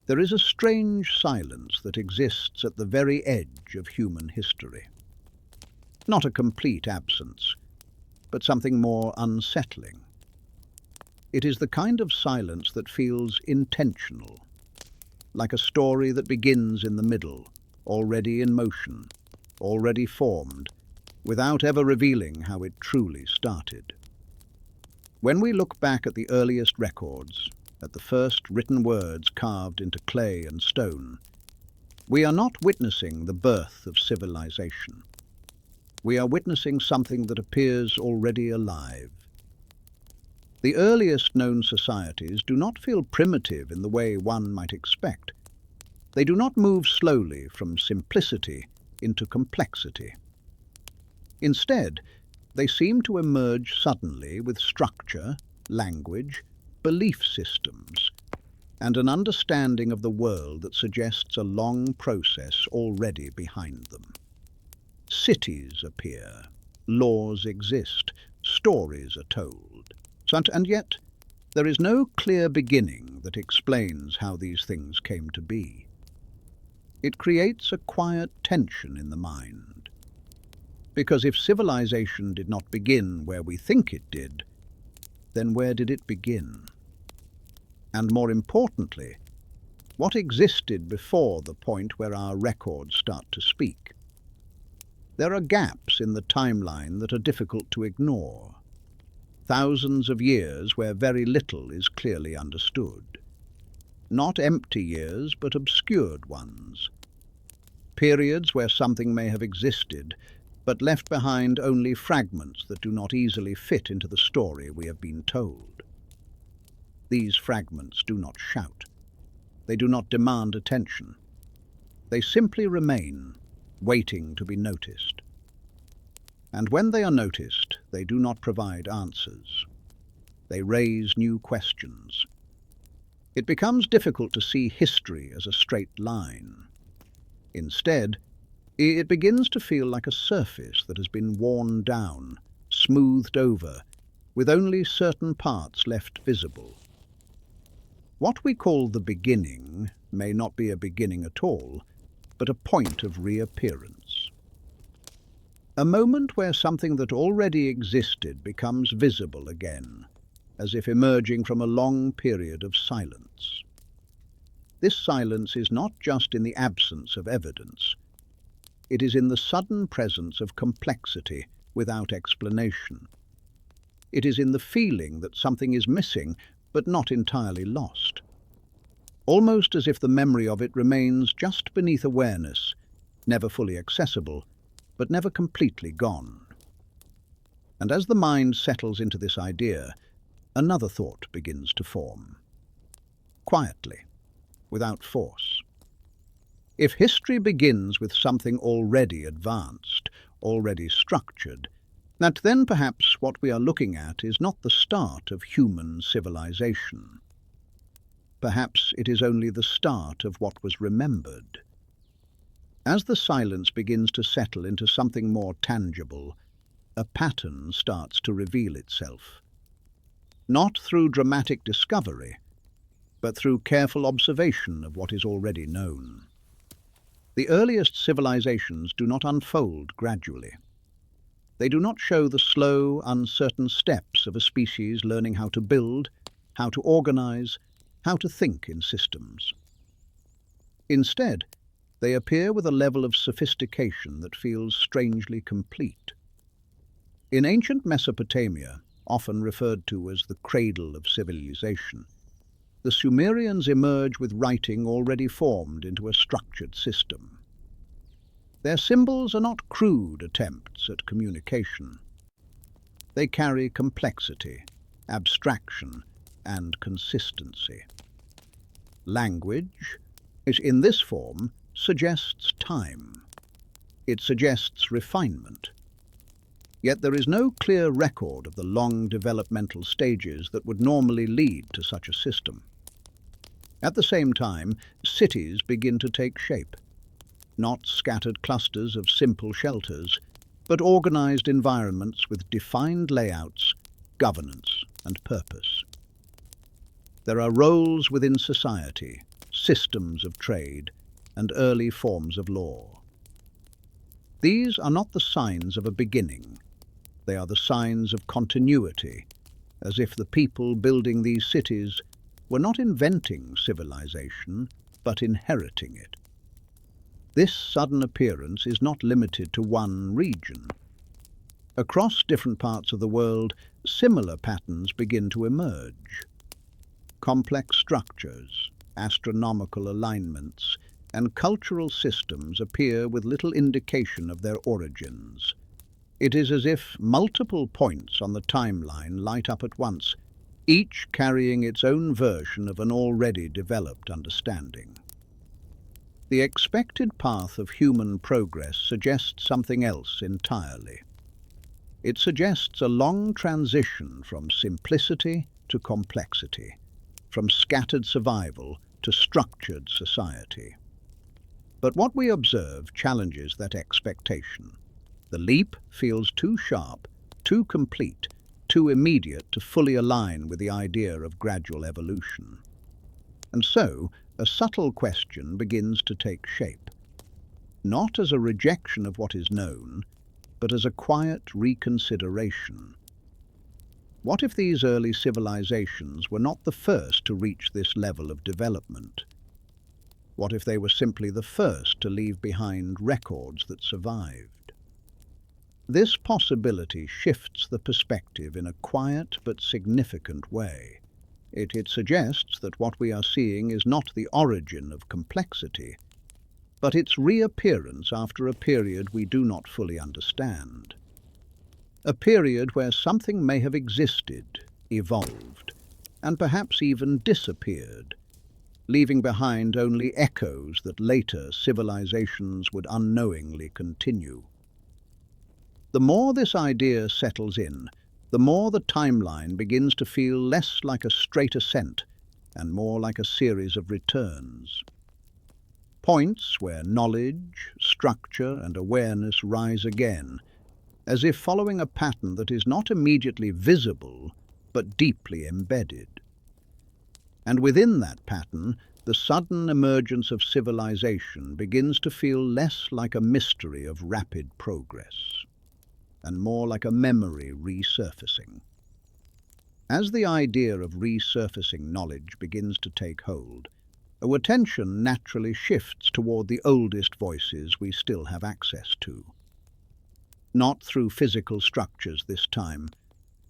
There is a strange silence that exists at the very edge of human history. Not a complete absence, but something more unsettling. It is the kind of silence that feels intentional, like a story that begins in the middle, already in motion, already formed, without ever revealing how it truly started. When we look back at the earliest records, at the first written words carved into clay and stone, we are not witnessing the birth of civilization. We are witnessing something that appears already alive. The earliest known societies do not feel primitive in the way one might expect. They do not move slowly from simplicity into complexity. Instead, they seem to emerge suddenly with structure, language, belief systems, and an understanding of the world that suggests a long process already behind them. Cities appear, laws exist, stories are told, and yet there is no clear beginning that explains how these things came to be. It creates a quiet tension in the mind, because if civilization did not begin where we think it did, then where did it begin? And more importantly, what existed before the point where our records start to speak? There are gaps in the timeline that are difficult to ignore. Thousands of years where very little is clearly understood. Not empty years, but obscured ones. Periods where something may have existed, but left behind only fragments that do not easily fit into the story we have been told. These fragments do not shout. They do not demand attention. They simply remain, waiting to be noticed. And when they are noticed, they do not provide answers. They raise new questions. It becomes difficult to see history as a straight line. Instead, it begins to feel like a surface that has been worn down, smoothed over, with only certain parts left visible. What we call the beginning may not be a beginning at all, but a point of reappearance. A moment where something that already existed becomes visible again, as if emerging from a long period of silence. This silence is not just in the absence of evidence. It is in the sudden presence of complexity without explanation. It is in the feeling that something is missing, but not entirely lost. Almost as if the memory of it remains just beneath awareness, never fully accessible, but never completely gone. And as the mind settles into this idea, another thought begins to form. Quietly, without force. If history begins with something already advanced, already structured, that then perhaps what we are looking at is not the start of human civilization. Perhaps it is only the start of what was remembered. As the silence begins to settle into something more tangible, a pattern starts to reveal itself. Not through dramatic discovery, but through careful observation of what is already known. The earliest civilizations do not unfold gradually. They do not show the slow, uncertain steps of a species learning how to build, how to organize, how to think in systems. Instead, they appear with a level of sophistication that feels strangely complete. In ancient Mesopotamia, often referred to as the cradle of civilization, the Sumerians emerge with writing already formed into a structured system. Their symbols are not crude attempts at communication. They carry complexity, abstraction, and consistency. Language, in this form, suggests time. It suggests refinement. Yet there is no clear record of the long developmental stages that would normally lead to such a system. At the same time, cities begin to take shape. Not scattered clusters of simple shelters, but organized environments with defined layouts, governance, and purpose. There are roles within society, systems of trade, and early forms of law. These are not the signs of a beginning. They are the signs of continuity, as if the people building these cities were not inventing civilization, but inheriting it. This sudden appearance is not limited to one region. Across different parts of the world, similar patterns begin to emerge. Complex structures, astronomical alignments, and cultural systems appear with little indication of their origins. It is as if multiple points on the timeline light up at once, each carrying its own version of an already developed understanding. The expected path of human progress suggests something else entirely. It suggests a long transition from simplicity to complexity, from scattered survival to structured society. But what we observe challenges that expectation. The leap feels too sharp, too complete, too immediate to fully align with the idea of gradual evolution. And so, a subtle question begins to take shape, not as a rejection of what is known, but as a quiet reconsideration. What if these early civilizations were not the first to reach this level of development? What if they were simply the first to leave behind records that survived? This possibility shifts the perspective in a quiet but significant way. It suggests that what we are seeing is not the origin of complexity, but its reappearance after a period we do not fully understand. A period where something may have existed, evolved, and perhaps even disappeared, leaving behind only echoes that later civilizations would unknowingly continue. The more this idea settles in, the more the timeline begins to feel less like a straight ascent and more like a series of returns. Points where knowledge, structure, and awareness rise again, as if following a pattern that is not immediately visible, but deeply embedded. And within that pattern, the sudden emergence of civilization begins to feel less like a mystery of rapid progress, and more like a memory resurfacing. As the idea of resurfacing knowledge begins to take hold, our attention naturally shifts toward the oldest voices we still have access to. Not through physical structures this time,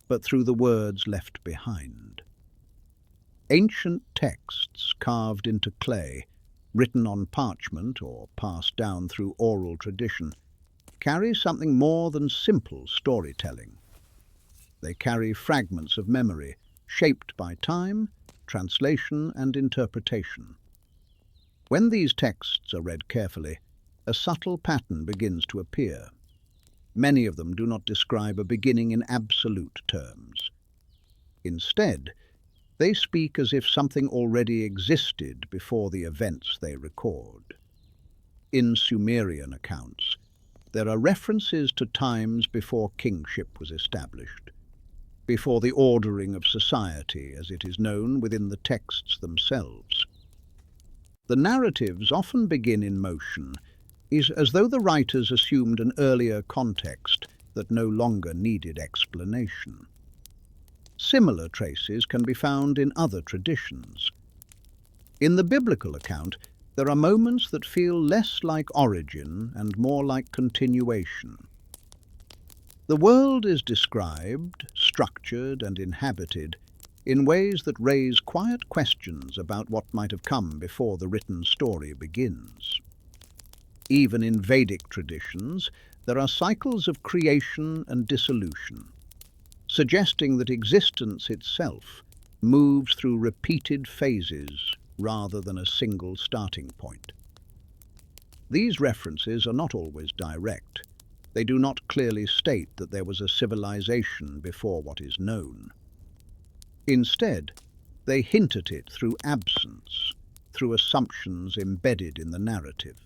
but through the words left behind. Ancient texts carved into clay, written on parchment or passed down through oral tradition, carry something more than simple storytelling. They carry fragments of memory, shaped by time, translation, and interpretation. When these texts are read carefully, a subtle pattern begins to appear. Many of them do not describe a beginning in absolute terms. Instead, they speak as if something already existed before the events they record. In Sumerian accounts, there are references to times before kingship was established, before the ordering of society as it is known within the texts themselves. The narratives often begin in motion, as though the writers assumed an earlier context that no longer needed explanation. Similar traces can be found in other traditions. In the biblical account, there are moments that feel less like origin and more like continuation. The world is described, structured, and inhabited in ways that raise quiet questions about what might have come before the written story begins. Even in Vedic traditions, there are cycles of creation and dissolution, suggesting that existence itself moves through repeated phases rather than a single starting point. These references are not always direct. They do not clearly state that there was a civilization before what is known. Instead, they hint at it through absence, through assumptions embedded in the narrative.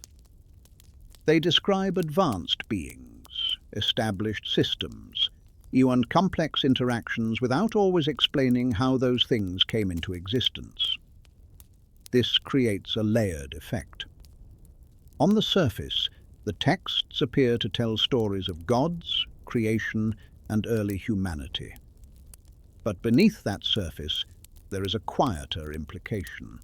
They describe advanced beings, established systems, and complex interactions without always explaining how those things came into existence. This creates a layered effect. On the surface, the texts appear to tell stories of gods, creation, and early humanity. But beneath that surface, there is a quieter implication,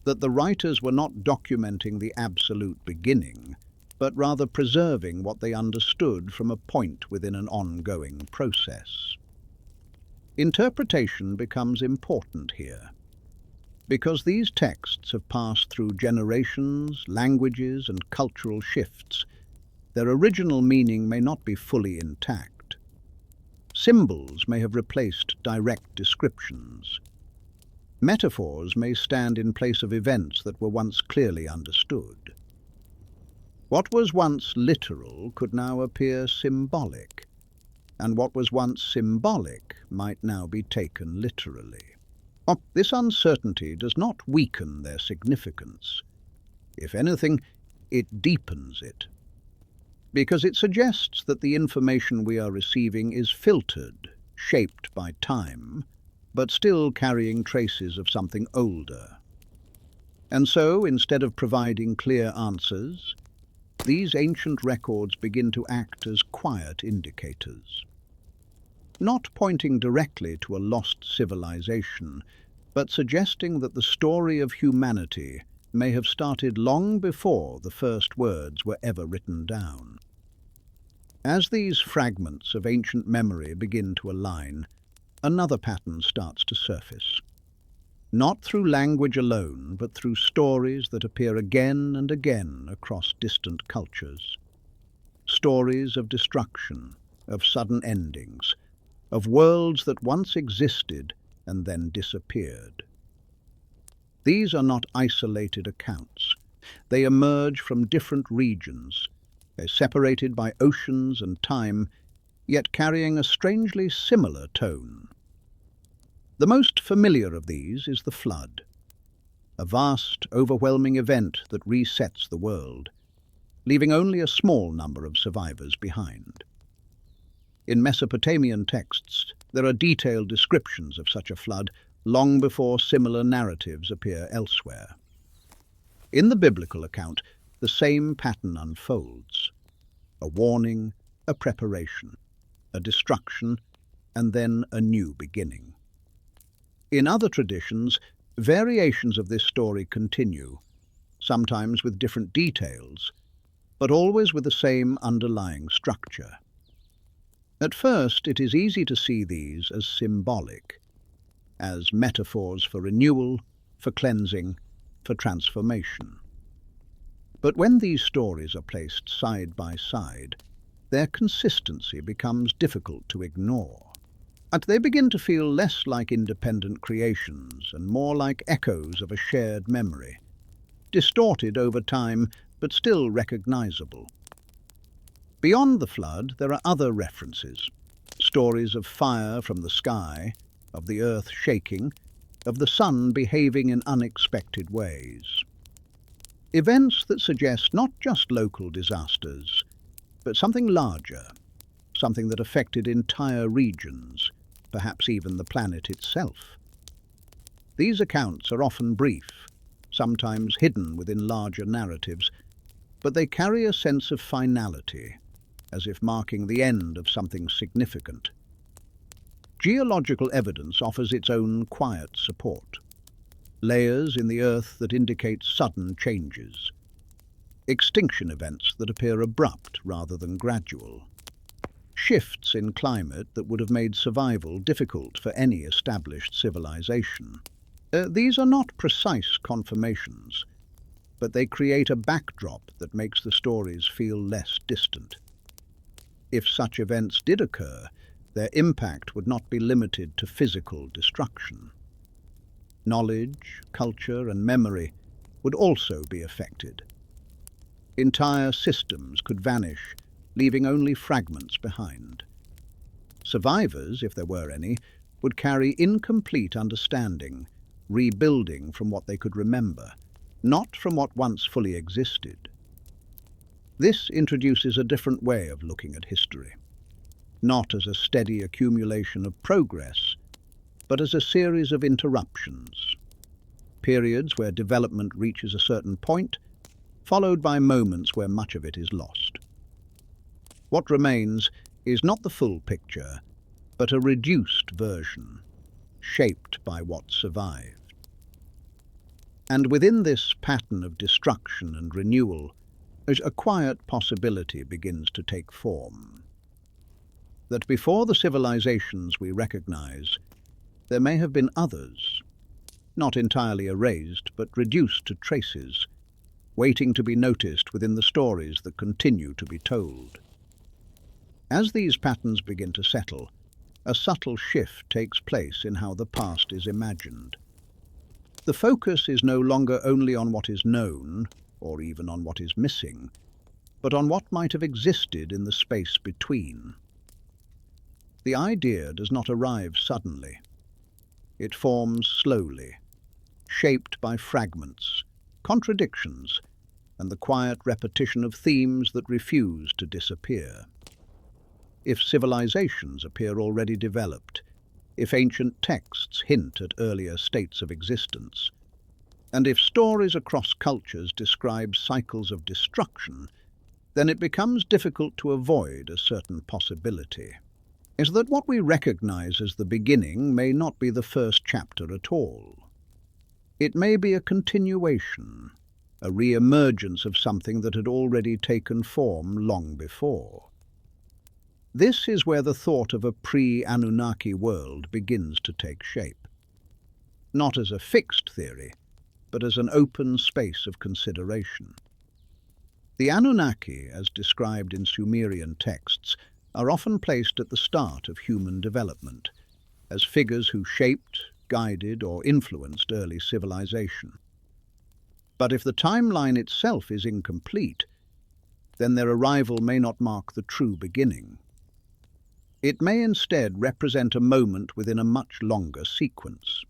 that the writers were not documenting the absolute beginning, but rather preserving what they understood from a point within an ongoing process. Interpretation becomes important here, because these texts have passed through generations, languages, and cultural shifts. Their original meaning may not be fully intact. Symbols may have replaced direct descriptions. Metaphors may stand in place of events that were once clearly understood. What was once literal could now appear symbolic, and what was once symbolic might now be taken literally. This uncertainty does not weaken their significance. If anything, it deepens it, because it suggests that the information we are receiving is filtered, shaped by time, but still carrying traces of something older. And so, instead of providing clear answers, these ancient records begin to act as quiet indicators, not pointing directly to a lost civilization, but suggesting that the story of humanity may have started long before the first words were ever written down. As these fragments of ancient memory begin to align, another pattern starts to surface. Not through language alone, but through stories that appear again and again across distant cultures. Stories of destruction, of sudden endings, of worlds that once existed and then disappeared. These are not isolated accounts. They emerge from different regions, separated by oceans and time, yet carrying a strangely similar tone. The most familiar of these is the flood, a vast, overwhelming event that resets the world, leaving only a small number of survivors behind. In Mesopotamian texts, there are detailed descriptions of such a flood long before similar narratives appear elsewhere. In the biblical account, the same pattern unfolds: a warning, a preparation, a destruction, and then a new beginning. In other traditions, variations of this story continue, sometimes with different details, but always with the same underlying structure. At first, it is easy to see these as symbolic, as metaphors for renewal, for cleansing, for transformation. But when these stories are placed side by side, their consistency becomes difficult to ignore. And they begin to feel less like independent creations and more like echoes of a shared memory, distorted over time but still recognizable. Beyond the flood, there are other references, stories of fire from the sky, of the earth shaking, of the sun behaving in unexpected ways. Events that suggest not just local disasters, but something larger, something that affected entire regions, perhaps even the planet itself. These accounts are often brief, sometimes hidden within larger narratives, but they carry a sense of finality, as if marking the end of something significant. Geological evidence offers its own quiet support. Layers in the earth that indicate sudden changes. Extinction events that appear abrupt rather than gradual. Shifts in climate that would have made survival difficult for any established civilization. These are not precise confirmations, but they create a backdrop that makes the stories feel less distant. If such events did occur, their impact would not be limited to physical destruction. Knowledge, culture, and memory would also be affected. Entire systems could vanish, leaving only fragments behind. Survivors, if there were any, would carry incomplete understanding, rebuilding from what they could remember, not from what once fully existed. This introduces a different way of looking at history, not as a steady accumulation of progress, but as a series of interruptions. periods where development reaches a certain point, followed by moments where much of it is lost. What remains is not the full picture, but a reduced version, shaped by what survived. And within this pattern of destruction and renewal, a quiet possibility begins to take form. That before the civilizations we recognize, there may have been others, not entirely erased, but reduced to traces, waiting to be noticed within the stories that continue to be told. As these patterns begin to settle, a subtle shift takes place in how the past is imagined. The focus is no longer only on what is known, or even on what is missing, but on what might have existed in the space between. The idea does not arrive suddenly. It forms slowly, shaped by fragments, contradictions, and the quiet repetition of themes that refuse to disappear. If civilizations appear already developed, if ancient texts hint at earlier states of existence, and if stories across cultures describe cycles of destruction, then it becomes difficult to avoid a certain possibility. Is that what we recognize as the beginning may not be the first chapter at all. It may be a continuation, a re-emergence of something that had already taken form long before. This is where the thought of a pre-Anunnaki world begins to take shape. Not as a fixed theory, but as an open space of consideration. The Anunnaki, as described in Sumerian texts, are often placed at the start of human development, as figures who shaped, guided, or influenced early civilization. But if the timeline itself is incomplete, then their arrival may not mark the true beginning. It may instead represent a moment within a much longer sequence.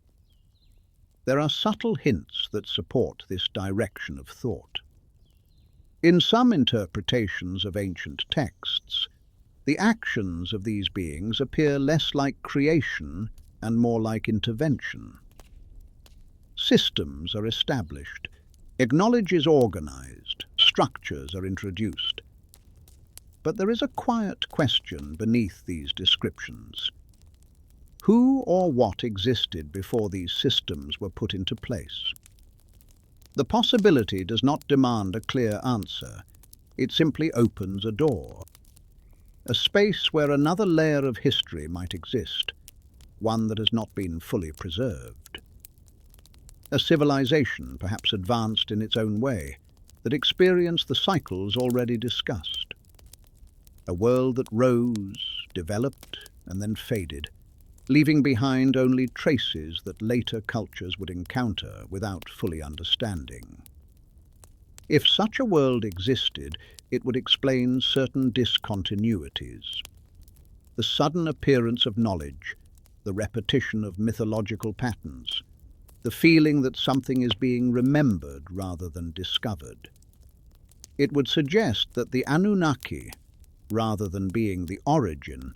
There are subtle hints that support this direction of thought. In some interpretations of ancient texts, the actions of these beings appear less like creation and more like intervention. Systems are established, knowledge is organized, structures are introduced. But there is a quiet question beneath these descriptions. Who or what existed before these systems were put into place? The possibility does not demand a clear answer. It simply opens a door. A space where another layer of history might exist, one that has not been fully preserved. A civilization, perhaps advanced in its own way, that experienced the cycles already discussed. A world that rose, developed, and then faded, leaving behind only traces that later cultures would encounter without fully understanding. If such a world existed, it would explain certain discontinuities. The sudden appearance of knowledge, the repetition of mythological patterns, the feeling that something is being remembered rather than discovered. It would suggest that the Anunnaki, rather than being the origin,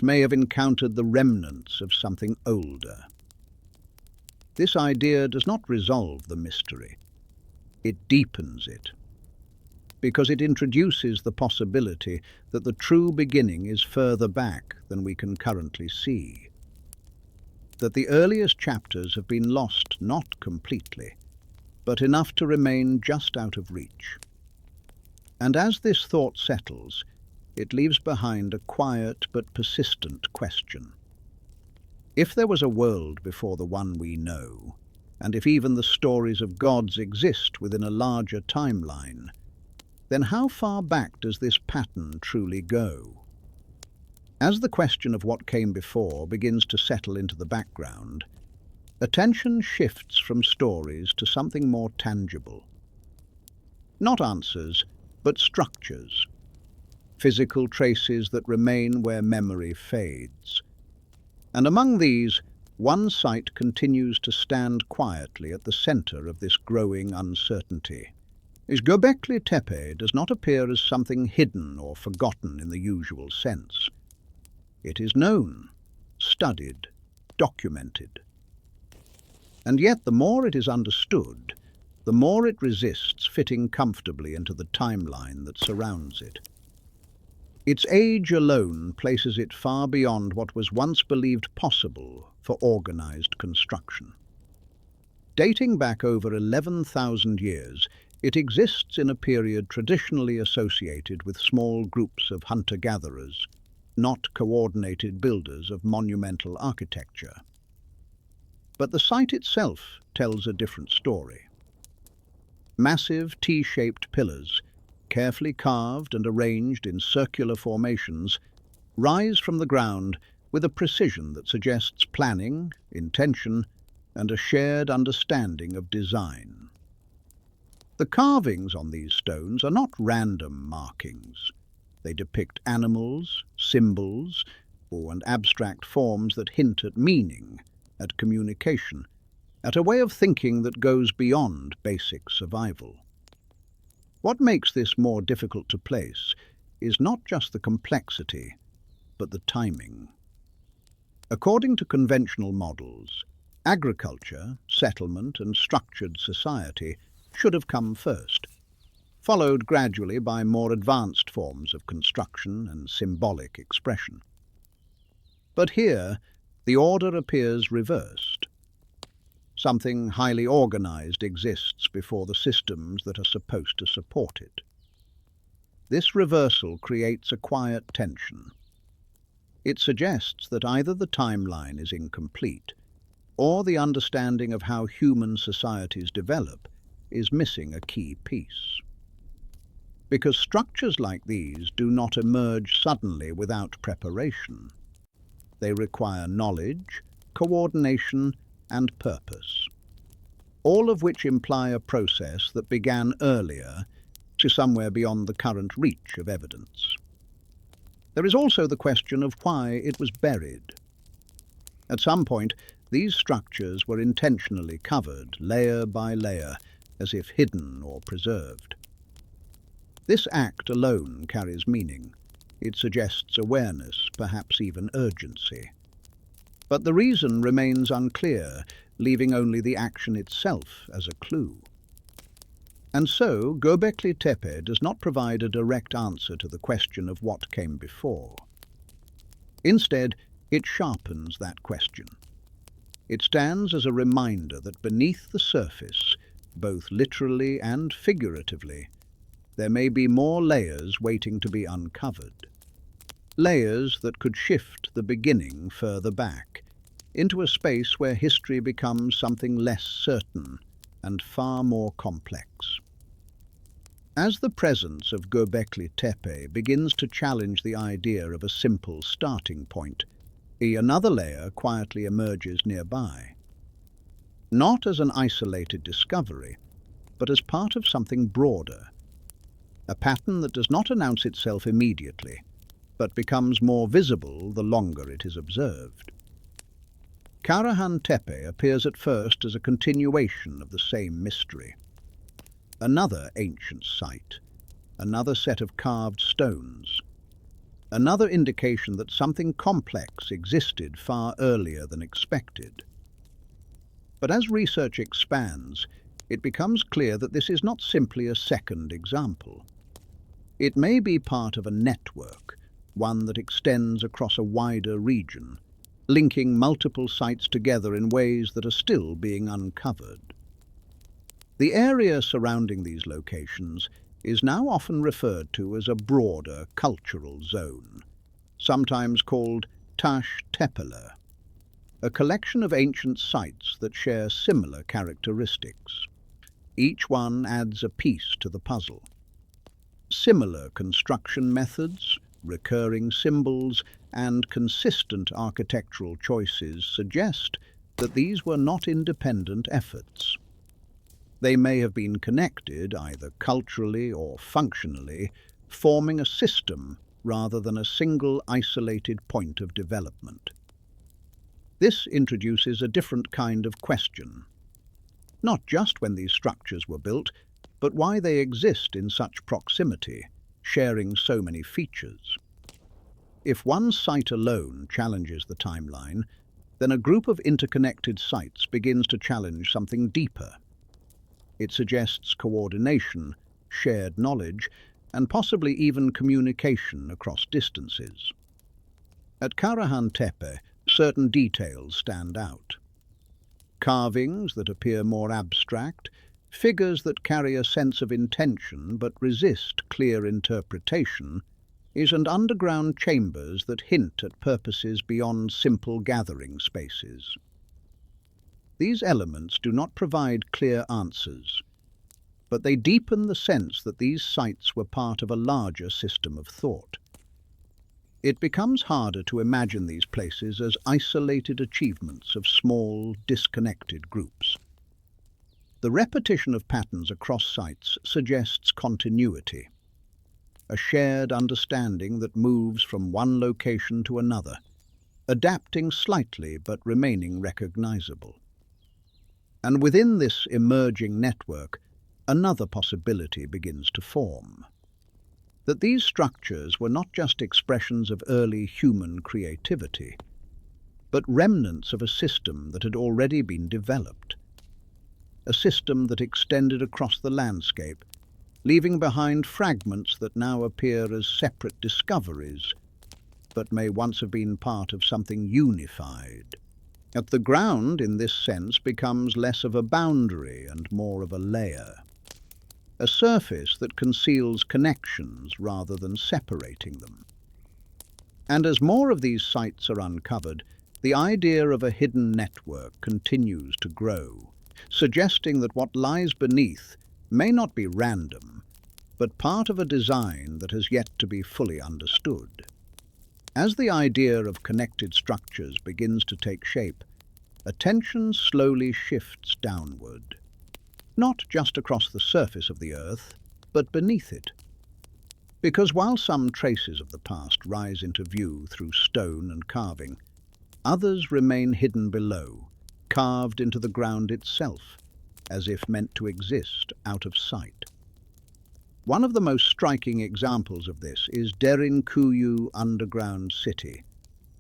may have encountered the remnants of something older. This idea does not resolve the mystery. It deepens it, because it introduces the possibility that the true beginning is further back than we can currently see. That the earliest chapters have been lost not completely, but enough to remain just out of reach. And as this thought settles, it leaves behind a quiet but persistent question. If there was a world before the one we know, and if even the stories of gods exist within a larger timeline, then how far back does this pattern truly go? As the question of what came before begins to settle into the background, attention shifts from stories to something more tangible. Not answers, but structures. Physical traces that remain where memory fades. And among these, one site continues to stand quietly at the center of this growing uncertainty. Gobekli Tepe does not appear as something hidden or forgotten in the usual sense. It is known, studied, documented. And yet the more it is understood, the more it resists fitting comfortably into the timeline that surrounds it. Its age alone places it far beyond what was once believed possible for organized construction. Dating back over 11,000 years, it exists in a period traditionally associated with small groups of hunter-gatherers, not coordinated builders of monumental architecture. But the site itself tells a different story. Massive T-shaped pillars, carefully carved and arranged in circular formations, rise from the ground with a precision that suggests planning, intention, and a shared understanding of design. The carvings on these stones are not random markings. They depict animals, symbols, and abstract forms that hint at meaning, at communication, at a way of thinking that goes beyond basic survival. What makes this more difficult to place is not just the complexity, but the timing. According to conventional models, agriculture, settlement, and structured society should have come first, followed gradually by more advanced forms of construction and symbolic expression. But here, the order appears reversed. Something highly organized exists before the systems that are supposed to support it. This reversal creates a quiet tension. It suggests that either the timeline is incomplete, or the understanding of how human societies develop is missing a key piece. Because structures like these do not emerge suddenly without preparation. They require knowledge, coordination, and purpose, all of which imply a process that began earlier to somewhere beyond the current reach of evidence. There is also the question of why it was buried. At some point, these structures were intentionally covered, layer by layer, as if hidden or preserved. This act alone carries meaning. It suggests awareness, perhaps even urgency. But the reason remains unclear, leaving only the action itself as a clue. And so, Gobekli Tepe does not provide a direct answer to the question of what came before. Instead, it sharpens that question. It stands as a reminder that beneath the surface, both literally and figuratively, there may be more layers waiting to be uncovered. Layers that could shift the beginning further back, into a space where history becomes something less certain and far more complex. As the presence of Gobekli Tepe begins to challenge the idea of a simple starting point, another layer quietly emerges nearby. Not as an isolated discovery, but as part of something broader, a pattern that does not announce itself immediately, but becomes more visible the longer it is observed. Karahan Tepe appears at first as a continuation of the same mystery. Another ancient site, another set of carved stones, another indication that something complex existed far earlier than expected. But as research expands, it becomes clear that this is not simply a second example. It may be part of a network, one that extends across a wider region, linking multiple sites together in ways that are still being uncovered. The area surrounding these locations is now often referred to as a broader cultural zone, sometimes called Tash Tepeler, a collection of ancient sites that share similar characteristics. Each one adds a piece to the puzzle. Similar construction methods, recurring symbols, and consistent architectural choices suggest that these were not independent efforts. They may have been connected either culturally or functionally, forming a system rather than a single isolated point of development. This introduces a different kind of question. Not just when these structures were built, but why they exist in such proximity, sharing so many features. If one site alone challenges the timeline, then a group of interconnected sites begins to challenge something deeper. It suggests coordination, shared knowledge, and possibly even communication across distances. At Karahan Tepe, certain details stand out. Carvings that appear more abstract, figures that carry a sense of intention but resist clear interpretation, and underground chambers that hint at purposes beyond simple gathering spaces. These elements do not provide clear answers, but they deepen the sense that these sites were part of a larger system of thought. It becomes harder to imagine these places as isolated achievements of small, disconnected groups. The repetition of patterns across sites suggests continuity, a shared understanding that moves from one location to another, adapting slightly but remaining recognizable. And within this emerging network, another possibility begins to form. That these structures were not just expressions of early human creativity, but remnants of a system that had already been developed. A system that extended across the landscape, leaving behind fragments that now appear as separate discoveries, but may once have been part of something unified. Yet the ground, in this sense, becomes less of a boundary and more of a layer, a surface that conceals connections rather than separating them. And as more of these sites are uncovered, the idea of a hidden network continues to grow, suggesting that what lies beneath may not be random, but part of a design that has yet to be fully understood. As the idea of connected structures begins to take shape, attention slowly shifts downward, not just across the surface of the earth, but beneath it. Because while some traces of the past rise into view through stone and carving, others remain hidden below, carved into the ground itself, as if meant to exist out of sight. One of the most striking examples of this is Derinkuyu underground city,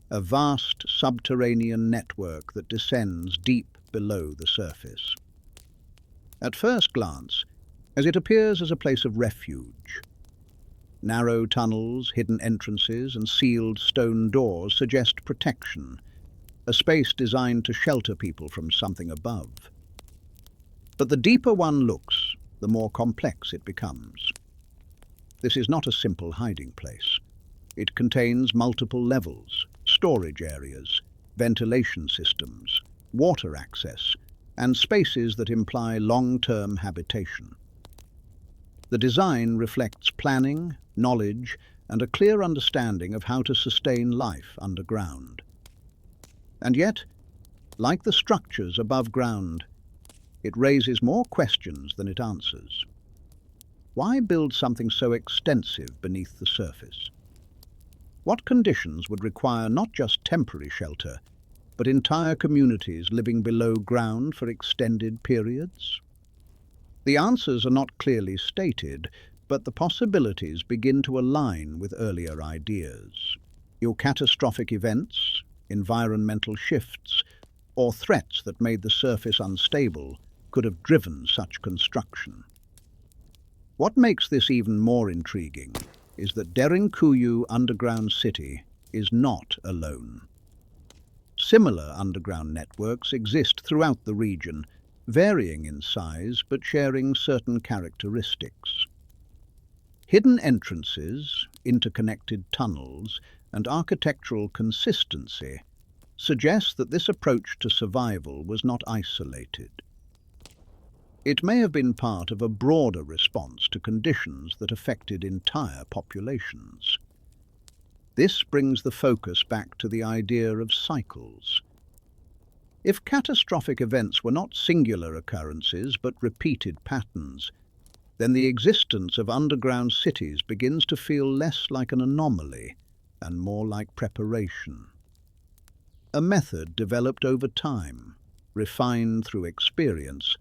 a vast subterranean network that descends deep below the surface. At first glance, as it appears as a place of refuge, narrow tunnels, hidden entrances, and sealed stone doors suggest protection, a space designed to shelter people from something above. But the deeper one looks, the more complex it becomes. This is not a simple hiding place. It contains multiple levels, storage areas, ventilation systems, water access, and spaces that imply long-term habitation. The design reflects planning, knowledge, and a clear understanding of how to sustain life underground. And yet, like the structures above ground, it raises more questions than it answers. Why build something so extensive beneath the surface? What conditions would require not just temporary shelter, but entire communities living below ground for extended periods? The answers are not clearly stated, but the possibilities begin to align with earlier ideas. Your catastrophic events, environmental shifts, or threats that made the surface unstable could have driven such construction. What makes this even more intriguing is that Derinkuyu underground city is not alone. Similar underground networks exist throughout the region, varying in size but sharing certain characteristics. Hidden entrances, interconnected tunnels, and architectural consistency suggest that this approach to survival was not isolated. It may have been part of a broader response to conditions that affected entire populations. This brings the focus back to the idea of cycles. If catastrophic events were not singular occurrences but repeated patterns, then the existence of underground cities begins to feel less like an anomaly and more like preparation. A method developed over time, refined through experience,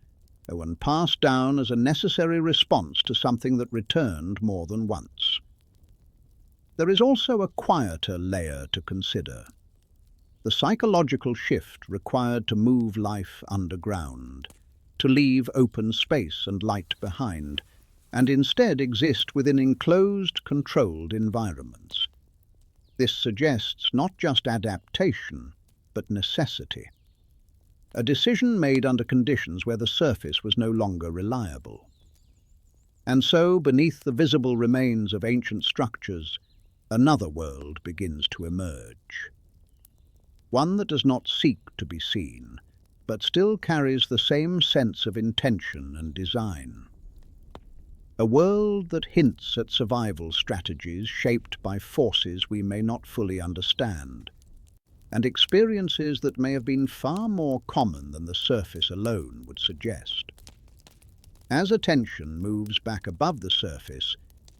and passed down as a necessary response to something that returned more than once. There is also a quieter layer to consider: the psychological shift required to move life underground, to leave open space and light behind, and instead exist within enclosed, controlled environments. This suggests not just adaptation, but necessity. A decision made under conditions where the surface was no longer reliable. And so, beneath the visible remains of ancient structures, another world begins to emerge. One that does not seek to be seen, but still carries the same sense of intention and design. A world that hints at survival strategies shaped by forces we may not fully understand, and experiences that may have been far more common than the surface alone would suggest. As attention moves back above the surface,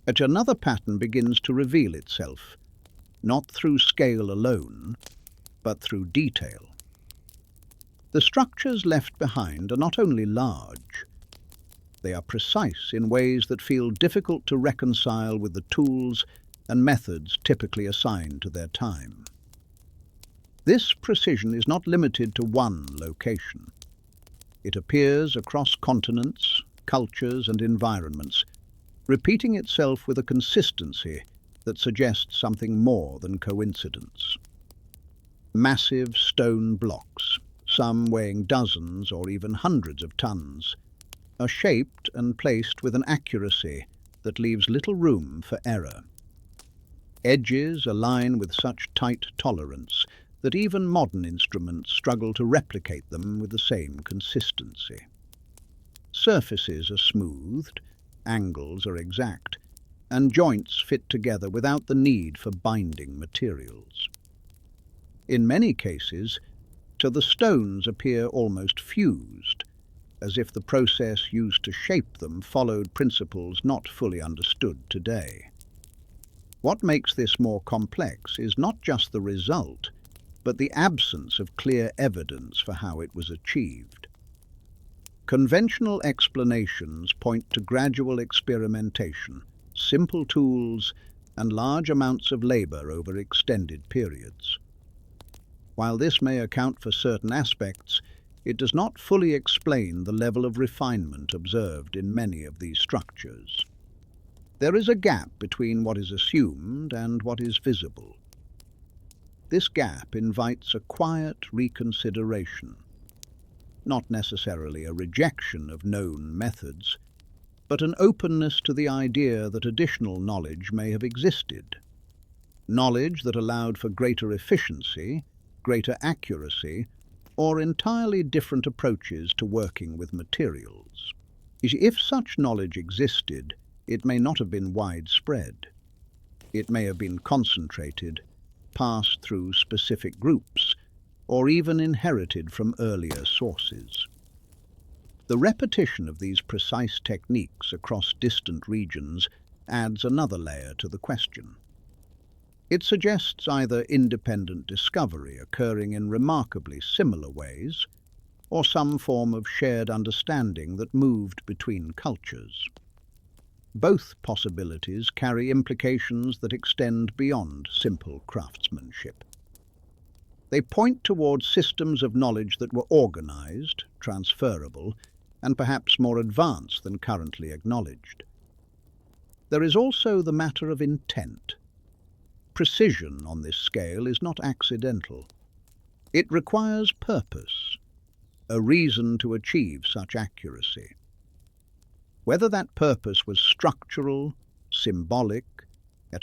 another pattern begins to reveal itself, not through scale alone, but through detail. The structures left behind are not only large, they are precise in ways that feel difficult to reconcile with the tools and methods typically assigned to their time. This precision is not limited to one location. It appears across continents, cultures, and environments, repeating itself with a consistency that suggests something more than coincidence. Massive stone blocks, some weighing dozens or even hundreds of tons, are shaped and placed with an accuracy that leaves little room for error. Edges align with such tight tolerance that even modern instruments struggle to replicate them with the same consistency. Surfaces are smoothed, angles are exact, and joints fit together without the need for binding materials. In many cases, the stones appear almost fused, as if the process used to shape them followed principles not fully understood today. What makes this more complex is not just the result, but the absence of clear evidence for how it was achieved. Conventional explanations point to gradual experimentation, simple tools, and large amounts of labor over extended periods. While this may account for certain aspects, it does not fully explain the level of refinement observed in many of these structures. There is a gap between what is assumed and what is visible. This gap invites a quiet reconsideration, not necessarily a rejection of known methods, but an openness to the idea that additional knowledge may have existed. Knowledge that allowed for greater efficiency, greater accuracy, or entirely different approaches to working with materials. If such knowledge existed, it may not have been widespread. It may have been concentrated, passed through specific groups, or even inherited from earlier sources. The repetition of these precise techniques across distant regions adds another layer to the question. It suggests either independent discovery occurring in remarkably similar ways, or some form of shared understanding that moved between cultures. Both possibilities carry implications that extend beyond simple craftsmanship. They point towards systems of knowledge that were organized, transferable, and perhaps more advanced than currently acknowledged. There is also the matter of intent. Precision on this scale is not accidental. It requires purpose, a reason to achieve such accuracy. Whether that purpose was structural, symbolic,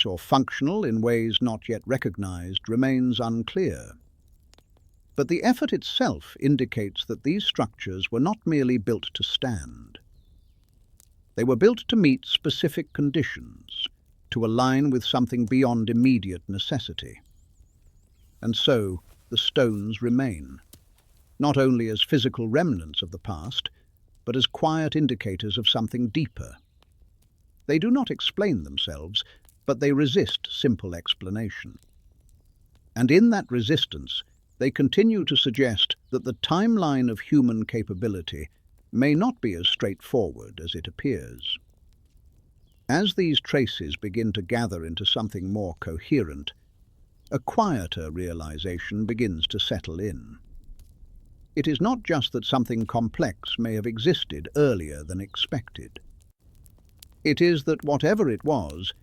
or functional in ways not yet recognized remains unclear. But the effort itself indicates that these structures were not merely built to stand. They were built to meet specific conditions, to align with something beyond immediate necessity. And so, the stones remain, not only as physical remnants of the past, but as quiet indicators of something deeper. They do not explain themselves, but they resist simple explanation. And in that resistance, they continue to suggest that the timeline of human capability may not be as straightforward as it appears. As these traces begin to gather into something more coherent, a quieter realization begins to settle in. It is not just that something complex may have existed earlier than expected. It is that whatever it was,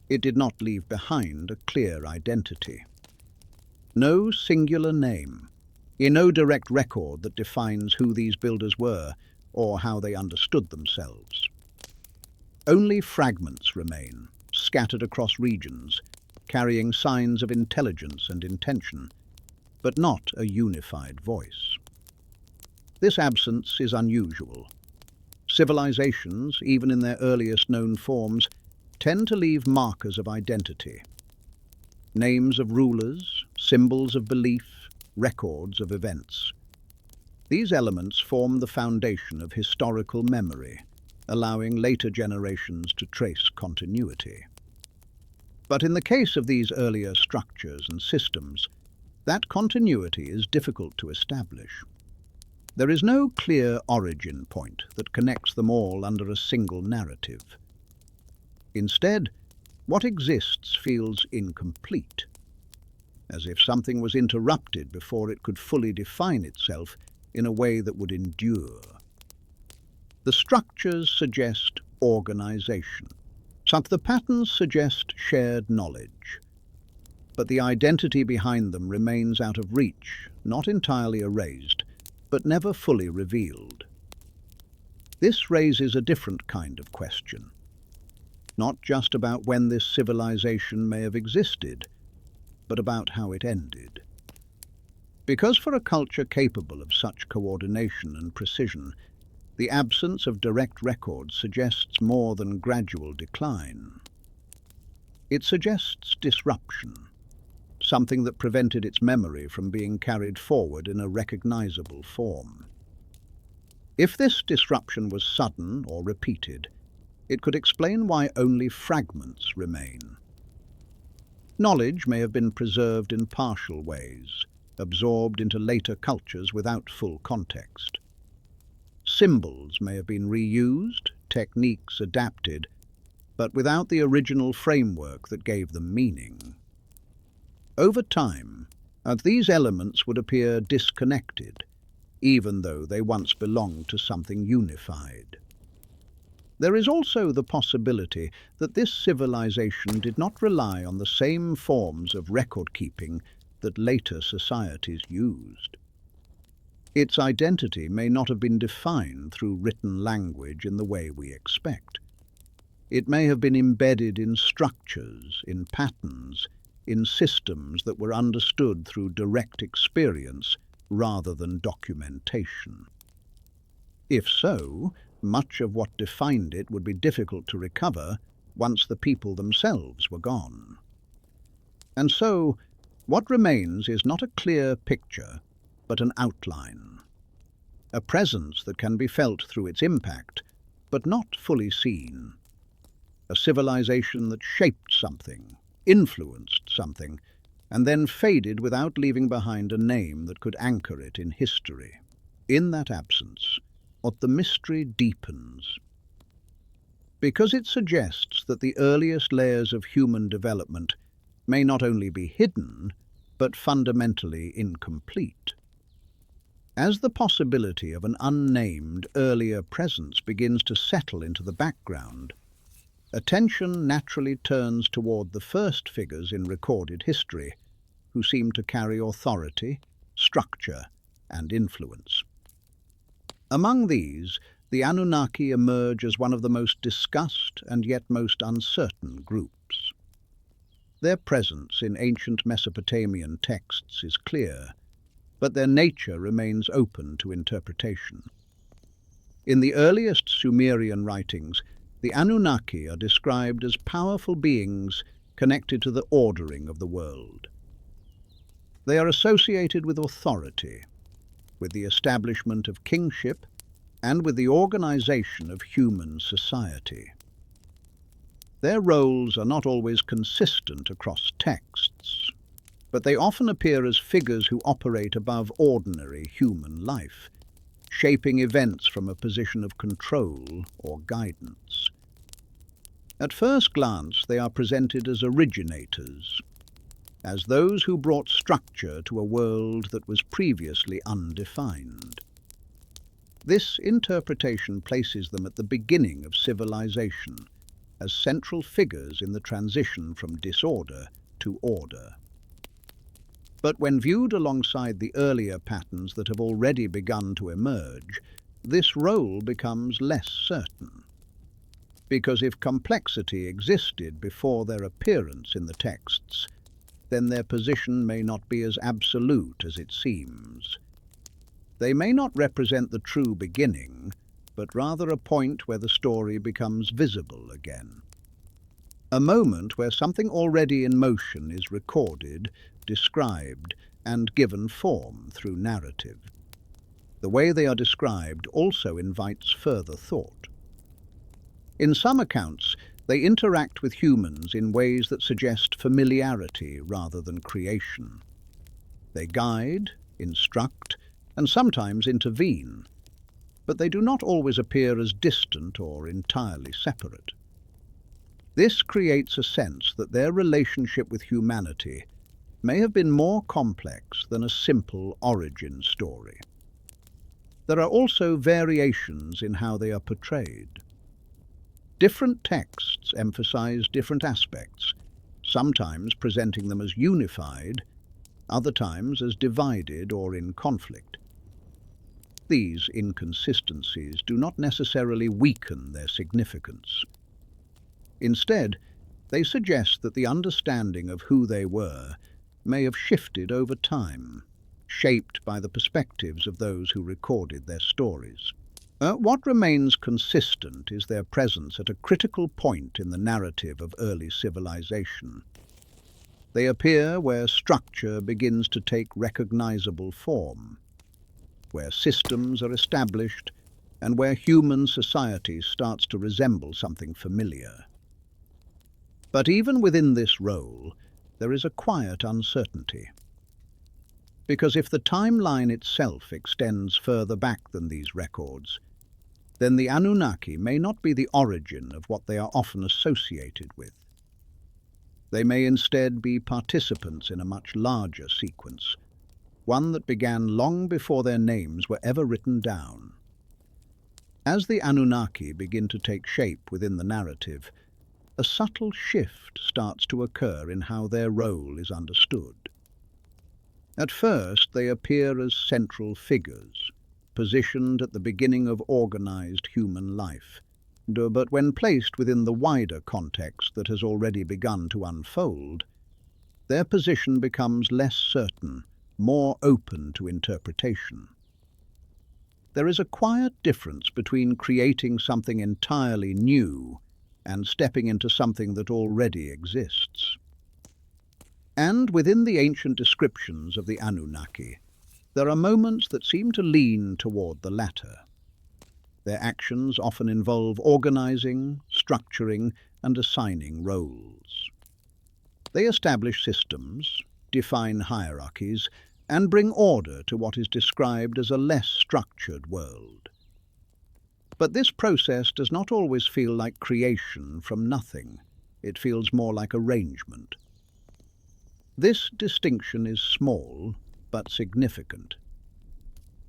it did not leave behind a clear identity. No singular name, no direct record that defines who these builders were or how they understood themselves. Only fragments remain, scattered across regions, carrying signs of intelligence and intention, but not a unified voice. This absence is unusual. Civilizations, even in their earliest known forms, tend to leave markers of identity. Names of rulers, symbols of belief, records of events. These elements form the foundation of historical memory, allowing later generations to trace continuity. But in the case of these earlier structures and systems, that continuity is difficult to establish. There is no clear origin point that connects them all under a single narrative. Instead, what exists feels incomplete, as if something was interrupted before it could fully define itself in a way that would endure. The structures suggest organization. The patterns suggest shared knowledge. But the identity behind them remains out of reach, not entirely erased, but never fully revealed. This raises a different kind of question, not just about when this civilization may have existed, but about how it ended. Because for a culture capable of such coordination and precision, the absence of direct records suggests more than gradual decline. It suggests disruption, something that prevented its memory from being carried forward in a recognizable form. If this disruption was sudden or repeated, it could explain why only fragments remain. Knowledge may have been preserved in partial ways, absorbed into later cultures without full context. Symbols may have been reused, techniques adapted, but without the original framework that gave them meaning. Over time, these elements would appear disconnected, even though they once belonged to something unified. There is also the possibility that this civilization did not rely on the same forms of record-keeping that later societies used. Its identity may not have been defined through written language in the way we expect. It may have been embedded in structures, in patterns, in systems that were understood through direct experience rather than documentation. If so, much of what defined it would be difficult to recover once the people themselves were gone. And so, what remains is not a clear picture, but an outline. A presence that can be felt through its impact, but not fully seen. A civilization that shaped something, influenced something, and then faded without leaving behind a name that could anchor it in history. In that absence, what the mystery deepens. Because it suggests that the earliest layers of human development may not only be hidden, but fundamentally incomplete. As the possibility of an unnamed earlier presence begins to settle into the background, attention naturally turns toward the first figures in recorded history, who seem to carry authority, structure, and influence. Among these, the Anunnaki emerge as one of the most discussed and yet most uncertain groups. Their presence in ancient Mesopotamian texts is clear, but their nature remains open to interpretation. In the earliest Sumerian writings, the Anunnaki are described as powerful beings connected to the ordering of the world. They are associated with authority, with the establishment of kingship, and with the organization of human society. Their roles are not always consistent across texts, but they often appear as figures who operate above ordinary human life, shaping events from a position of control or guidance. At first glance, they are presented as originators, as those who brought structure to a world that was previously undefined. This interpretation places them at the beginning of civilization, as central figures in the transition from disorder to order. But when viewed alongside the earlier patterns that have already begun to emerge, this role becomes less certain. Because if complexity existed before their appearance in the texts, then their position may not be as absolute as it seems. They may not represent the true beginning, but rather a point where the story becomes visible again. A moment where something already in motion is recorded, described, and given form through narrative. The way they are described also invites further thought. In some accounts, they interact with humans in ways that suggest familiarity rather than creation. They guide, instruct, and sometimes intervene, but they do not always appear as distant or entirely separate. This creates a sense that their relationship with humanity may have been more complex than a simple origin story. There are also variations in how they are portrayed. Different texts emphasize different aspects, sometimes presenting them as unified, other times as divided or in conflict. These inconsistencies do not necessarily weaken their significance. Instead, they suggest that the understanding of who they were may have shifted over time, shaped by the perspectives of those who recorded their stories. What remains consistent is their presence at a critical point in the narrative of early civilization. They appear where structure begins to take recognizable form, where systems are established, and where human society starts to resemble something familiar. But even within this role, there is a quiet uncertainty. Because if the timeline itself extends further back than these records, then the Anunnaki may not be the origin of what they are often associated with. They may instead be participants in a much larger sequence, one that began long before their names were ever written down. As the Anunnaki begin to take shape within the narrative, a subtle shift starts to occur in how their role is understood. At first, they appear as central figures, positioned at the beginning of organized human life. But when placed within the wider context that has already begun to unfold, their position becomes less certain, more open to interpretation. There is a quiet difference between creating something entirely new and stepping into something that already exists. And within the ancient descriptions of the Anunnaki, there are moments that seem to lean toward the latter. Their actions often involve organizing, structuring, and assigning roles. They establish systems, define hierarchies, and bring order to what is described as a less structured world. But this process does not always feel like creation from nothing. It feels more like arrangement. This distinction is small, but significant,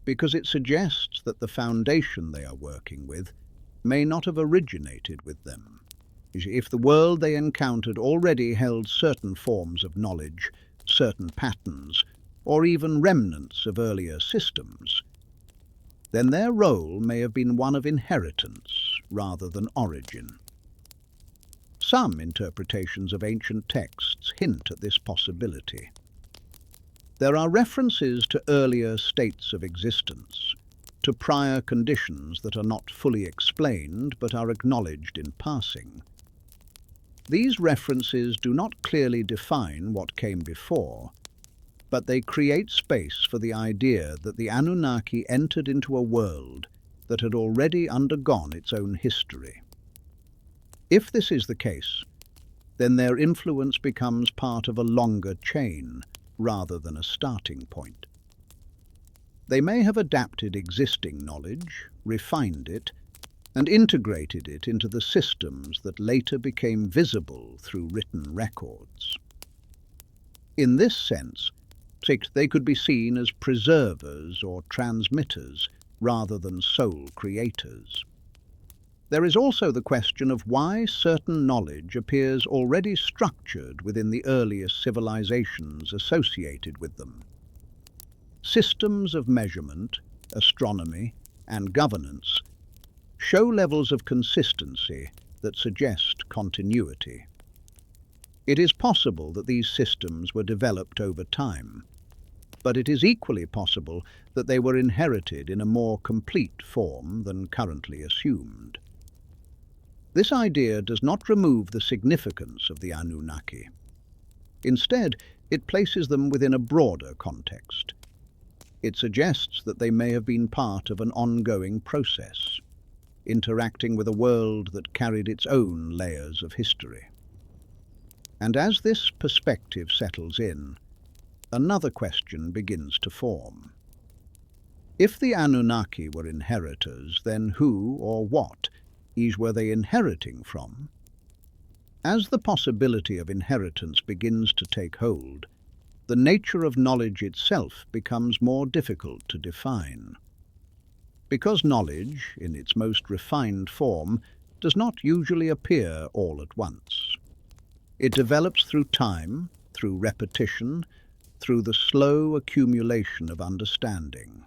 because it suggests that the foundation they are working with may not have originated with them. If the world they encountered already held certain forms of knowledge, certain patterns, or even remnants of earlier systems, then their role may have been one of inheritance rather than origin. Some interpretations of ancient texts hint at this possibility. There are references to earlier states of existence, to prior conditions that are not fully explained but are acknowledged in passing. These references do not clearly define what came before, but they create space for the idea that the Anunnaki entered into a world that had already undergone its own history. If this is the case, then their influence becomes part of a longer chain rather than a starting point. They may have adapted existing knowledge, refined it, and integrated it into the systems that later became visible through written records. In this sense, they could be seen as preservers or transmitters rather than sole creators. There is also the question of why certain knowledge appears already structured within the earliest civilizations associated with them. Systems of measurement, astronomy, and governance show levels of consistency that suggest continuity. It is possible that these systems were developed over time, but it is equally possible that they were inherited in a more complete form than currently assumed. This idea does not remove the significance of the Anunnaki. Instead, it places them within a broader context. It suggests that they may have been part of an ongoing process, interacting with a world that carried its own layers of history. And as this perspective settles in, another question begins to form. If the Anunnaki were inheritors, then who or what were they inheriting from? As the possibility of inheritance begins to take hold, the nature of knowledge itself becomes more difficult to define. Because knowledge, in its most refined form, does not usually appear all at once. It develops through time, through repetition, through the slow accumulation of understanding.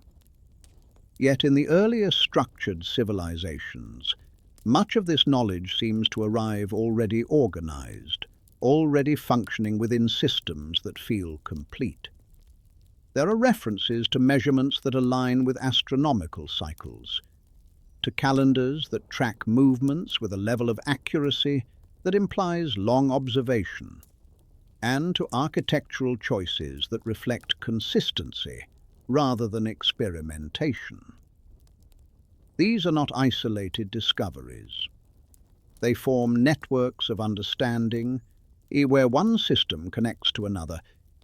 Yet in the earliest structured civilizations, much of this knowledge seems to arrive already organized, already functioning within systems that feel complete. There are references to measurements that align with astronomical cycles, to calendars that track movements with a level of accuracy that implies long observation, and to architectural choices that reflect consistency rather than experimentation. These are not isolated discoveries. They form networks of understanding, where one system connects to another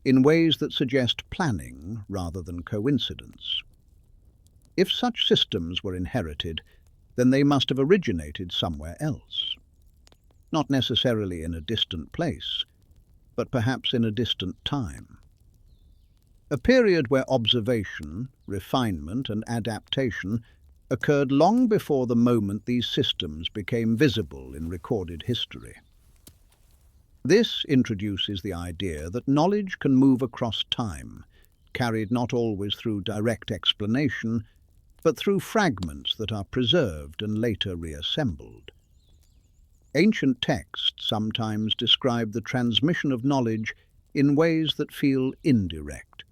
in ways that suggest planning rather than coincidence. If such systems were inherited, then they must have originated somewhere else. Not necessarily in a distant place, but perhaps in a distant time. A period where observation, refinement, and adaptation occurred long before the moment these systems became visible in recorded history. This introduces the idea that knowledge can move across time, carried not always through direct explanation, but through fragments that are preserved and later reassembled. Ancient texts sometimes describe the transmission of knowledge in ways that feel indirect.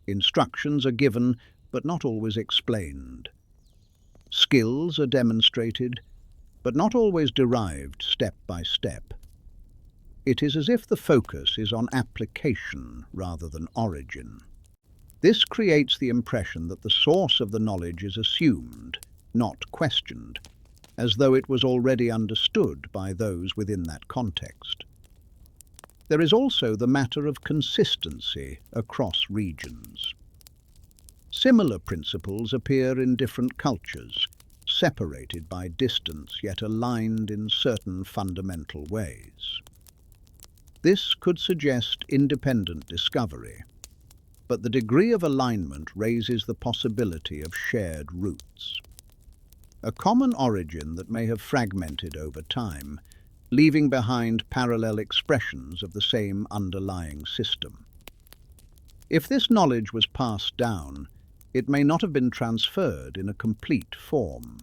Instructions are given, but not always explained. Skills are demonstrated, but not always derived step by step. It is as if the focus is on application rather than origin. This creates the impression that the source of the knowledge is assumed, not questioned, as though it was already understood by those within that context. There is also the matter of consistency across regions. Similar principles appear in different cultures, separated by distance yet aligned in certain fundamental ways. This could suggest independent discovery, but the degree of alignment raises the possibility of shared roots. A common origin that may have fragmented over time, leaving behind parallel expressions of the same underlying system. If this knowledge was passed down, it may not have been transferred in a complete form.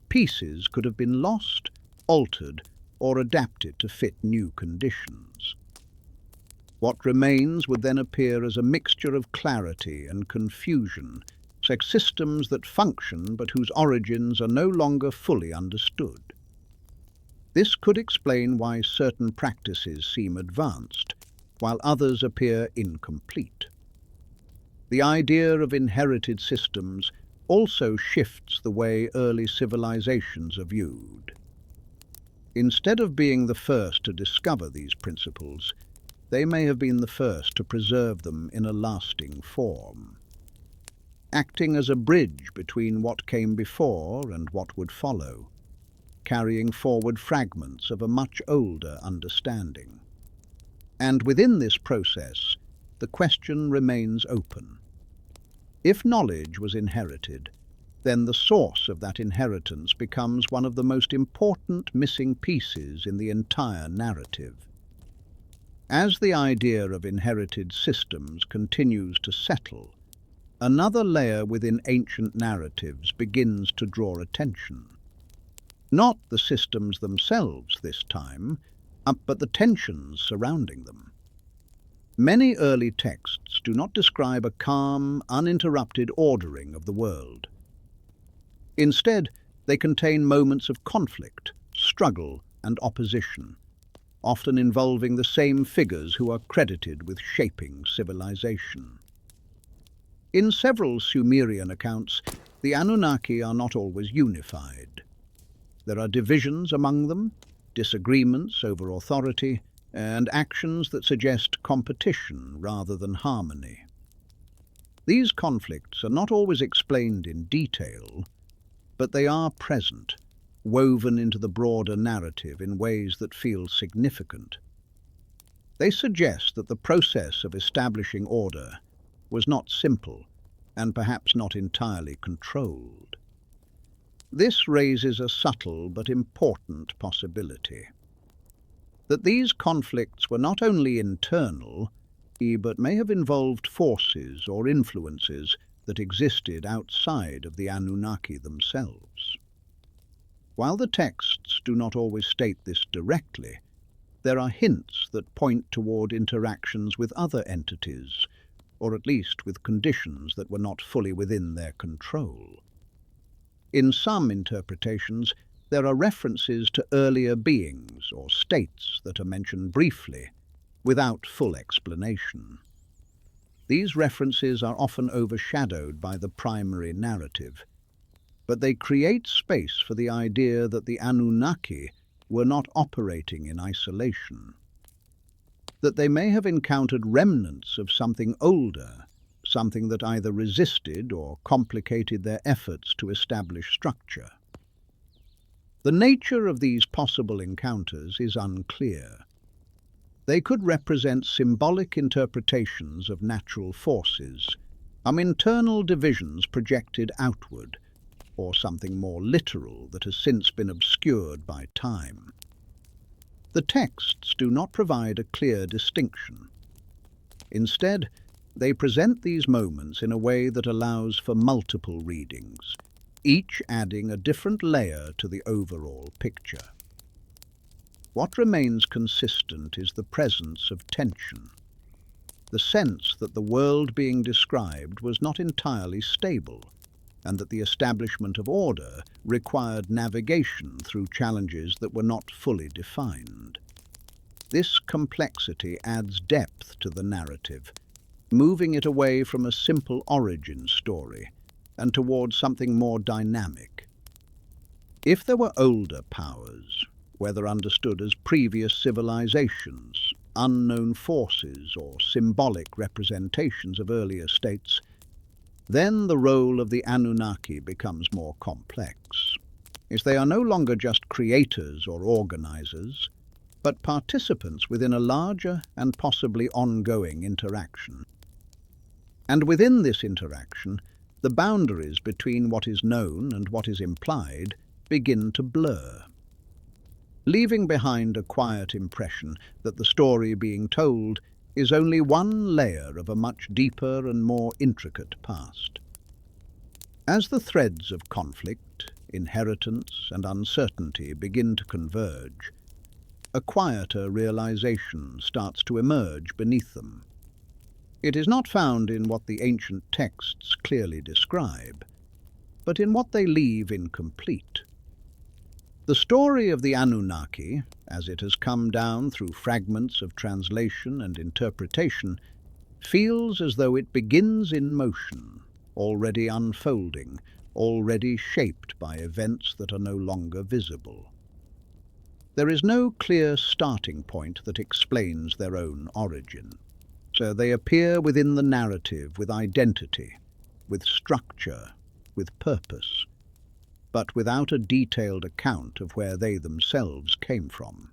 Pieces could have been lost, altered, or adapted to fit new conditions. What remains would then appear as a mixture of clarity and confusion, systems that function but whose origins are no longer fully understood. This could explain why certain practices seem advanced, while others appear incomplete. The idea of inherited systems also shifts the way early civilizations are viewed. Instead of being the first to discover these principles, they may have been the first to preserve them in a lasting form, acting as a bridge between what came before and what would follow, carrying forward fragments of a much older understanding. And within this process, the question remains open. If knowledge was inherited, then the source of that inheritance becomes one of the most important missing pieces in the entire narrative. As the idea of inherited systems continues to settle, another layer within ancient narratives begins to draw attention. Not the systems themselves this time, but the tensions surrounding them. Many early texts do not describe a calm, uninterrupted ordering of the world. Instead, they contain moments of conflict, struggle, and opposition, often involving the same figures who are credited with shaping civilization. In several Sumerian accounts, the Anunnaki are not always unified. There are divisions among them, disagreements over authority, and actions that suggest competition rather than harmony. These conflicts are not always explained in detail, but they are present, woven into the broader narrative in ways that feel significant. They suggest that the process of establishing order was not simple and perhaps not entirely controlled. This raises a subtle but important possibility: that these conflicts were not only internal, but may have involved forces or influences that existed outside of the Anunnaki themselves. While the texts do not always state this directly, there are hints that point toward interactions with other entities, or at least with conditions that were not fully within their control. In some interpretations, there are references to earlier beings or states that are mentioned briefly, without full explanation. These references are often overshadowed by the primary narrative, but they create space for the idea that the Anunnaki were not operating in isolation, that they may have encountered remnants of something older, something that either resisted or complicated their efforts to establish structure. The nature of these possible encounters is unclear. They could represent symbolic interpretations of natural forces, internal divisions projected outward, or something more literal that has since been obscured by time. The texts do not provide a clear distinction. Instead, they present these moments in a way that allows for multiple readings, each adding a different layer to the overall picture. What remains consistent is the presence of tension, the sense that the world being described was not entirely stable, and that the establishment of order required navigation through challenges that were not fully defined. This complexity adds depth to the narrative, moving it away from a simple origin story and towards something more dynamic. If there were older powers, whether understood as previous civilizations, unknown forces, or symbolic representations of earlier states, then the role of the Anunnaki becomes more complex, as they are no longer just creators or organizers, but participants within a larger and possibly ongoing interaction. And within this interaction, the boundaries between what is known and what is implied begin to blur, leaving behind a quiet impression that the story being told is only one layer of a much deeper and more intricate past. As the threads of conflict, inheritance, and uncertainty begin to converge, a quieter realization starts to emerge beneath them. It is not found in what the ancient texts clearly describe, but in what they leave incomplete. The story of the Anunnaki, as it has come down through fragments of translation and interpretation, feels as though it begins in motion, already unfolding, already shaped by events that are no longer visible. There is no clear starting point that explains their own origin, so they appear within the narrative with identity, with structure, with purpose, but without a detailed account of where they themselves came from.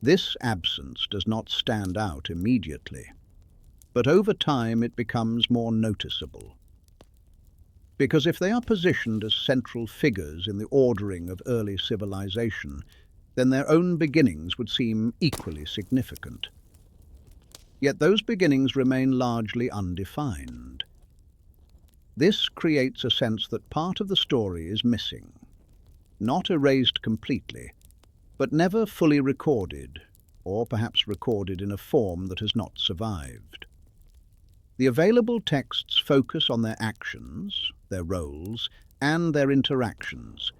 This absence does not stand out immediately, but over time it becomes more noticeable. Because if they are positioned as central figures in the ordering of early civilization, then their own beginnings would seem equally significant. Yet those beginnings remain largely undefined. This creates a sense that part of the story is missing, not erased completely, but never fully recorded, or perhaps recorded in a form that has not survived. The available texts focus on their actions, their roles, and their interactions,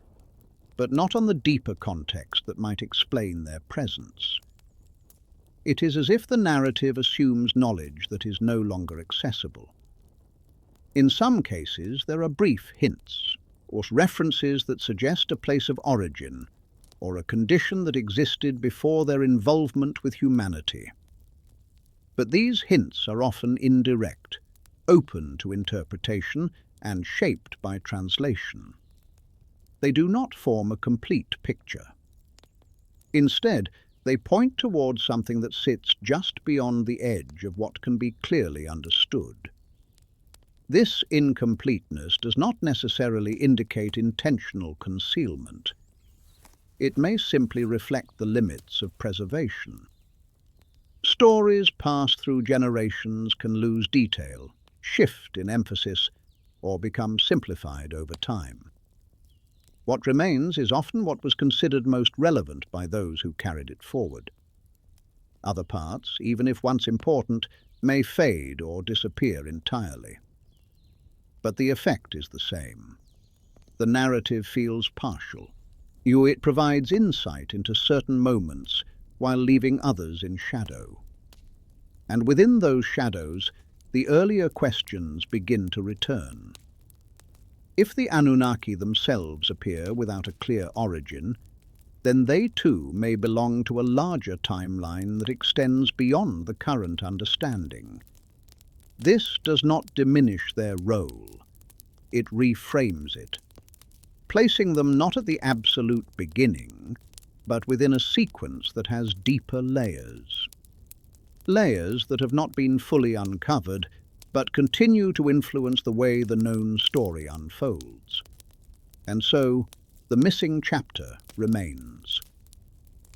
but not on the deeper context that might explain their presence. It is as if the narrative assumes knowledge that is no longer accessible. In some cases, there are brief hints, or references that suggest a place of origin, or a condition that existed before their involvement with humanity. But these hints are often indirect, open to interpretation, and shaped by translation. They do not form a complete picture. Instead, they point towards something that sits just beyond the edge of what can be clearly understood. This incompleteness does not necessarily indicate intentional concealment. It may simply reflect the limits of preservation. Stories passed through generations can lose detail, shift in emphasis, or become simplified over time. What remains is often what was considered most relevant by those who carried it forward. Other parts, even if once important, may fade or disappear entirely. But the effect is the same. The narrative feels partial. It provides insight into certain moments while leaving others in shadow. And within those shadows, the earlier questions begin to return. If the Anunnaki themselves appear without a clear origin, then they too may belong to a larger timeline that extends beyond the current understanding. This does not diminish their role. It reframes it, placing them not at the absolute beginning, but within a sequence that has deeper layers. Layers that have not been fully uncovered, but continue to influence the way the known story unfolds. And so, the missing chapter remains.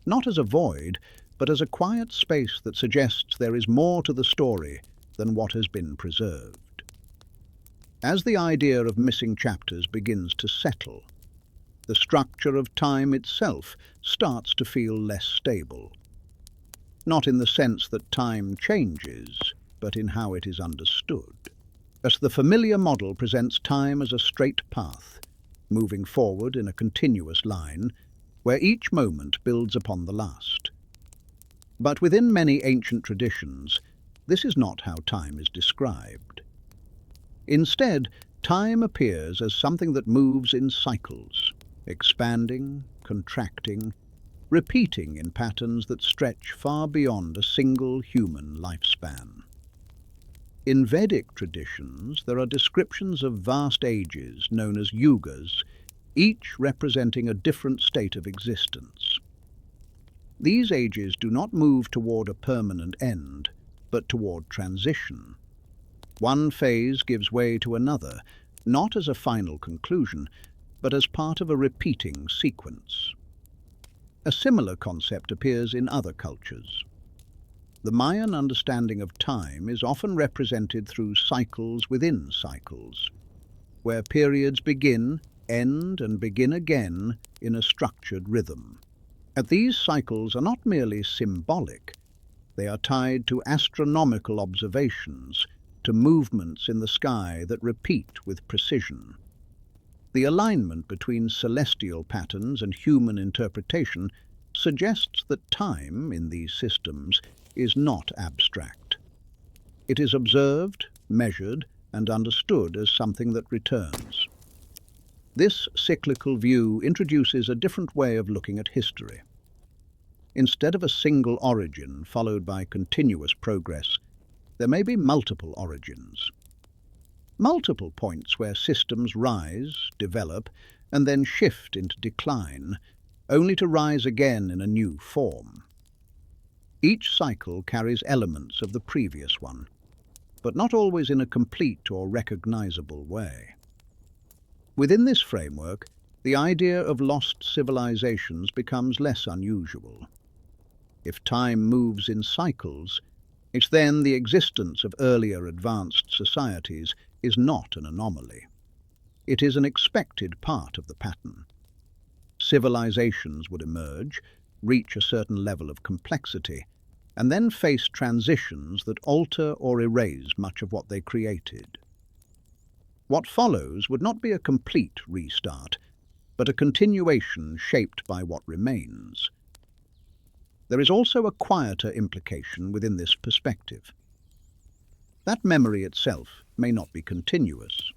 Not as a void, but as a quiet space that suggests there is more to the story than what has been preserved. As the idea of missing chapters begins to settle, the structure of time itself starts to feel less stable. Not in the sense that time changes, but in how it is understood. As the familiar model presents time as a straight path, moving forward in a continuous line, where each moment builds upon the last. But within many ancient traditions, this is not how time is described. Instead, time appears as something that moves in cycles, expanding, contracting, repeating in patterns that stretch far beyond a single human lifespan. In Vedic traditions, there are descriptions of vast ages known as yugas, each representing a different state of existence. These ages do not move toward a permanent end, but toward transition. One phase gives way to another, not as a final conclusion, but as part of a repeating sequence. A similar concept appears in other cultures. The Mayan understanding of time is often represented through cycles within cycles, where periods begin, end, and begin again in a structured rhythm. And these cycles are not merely symbolic, they are tied to astronomical observations, to movements in the sky that repeat with precision. The alignment between celestial patterns and human interpretation suggests that time, in these systems, is not abstract. It is observed, measured, and understood as something that returns. This cyclical view introduces a different way of looking at history. Instead of a single origin followed by continuous progress, there may be multiple origins. Multiple points where systems rise, develop, and then shift into decline, only to rise again in a new form. Each cycle carries elements of the previous one, but not always in a complete or recognizable way. Within this framework, the idea of lost civilizations becomes less unusual. If time moves in cycles, it's then the existence of earlier advanced societies is not an anomaly. It is an expected part of the pattern. Civilizations would emerge, reach a certain level of complexity, and then face transitions that alter or erase much of what they created. What follows would not be a complete restart, but a continuation shaped by what remains. There is also a quieter implication within this perspective. That memory itself may not be continuous.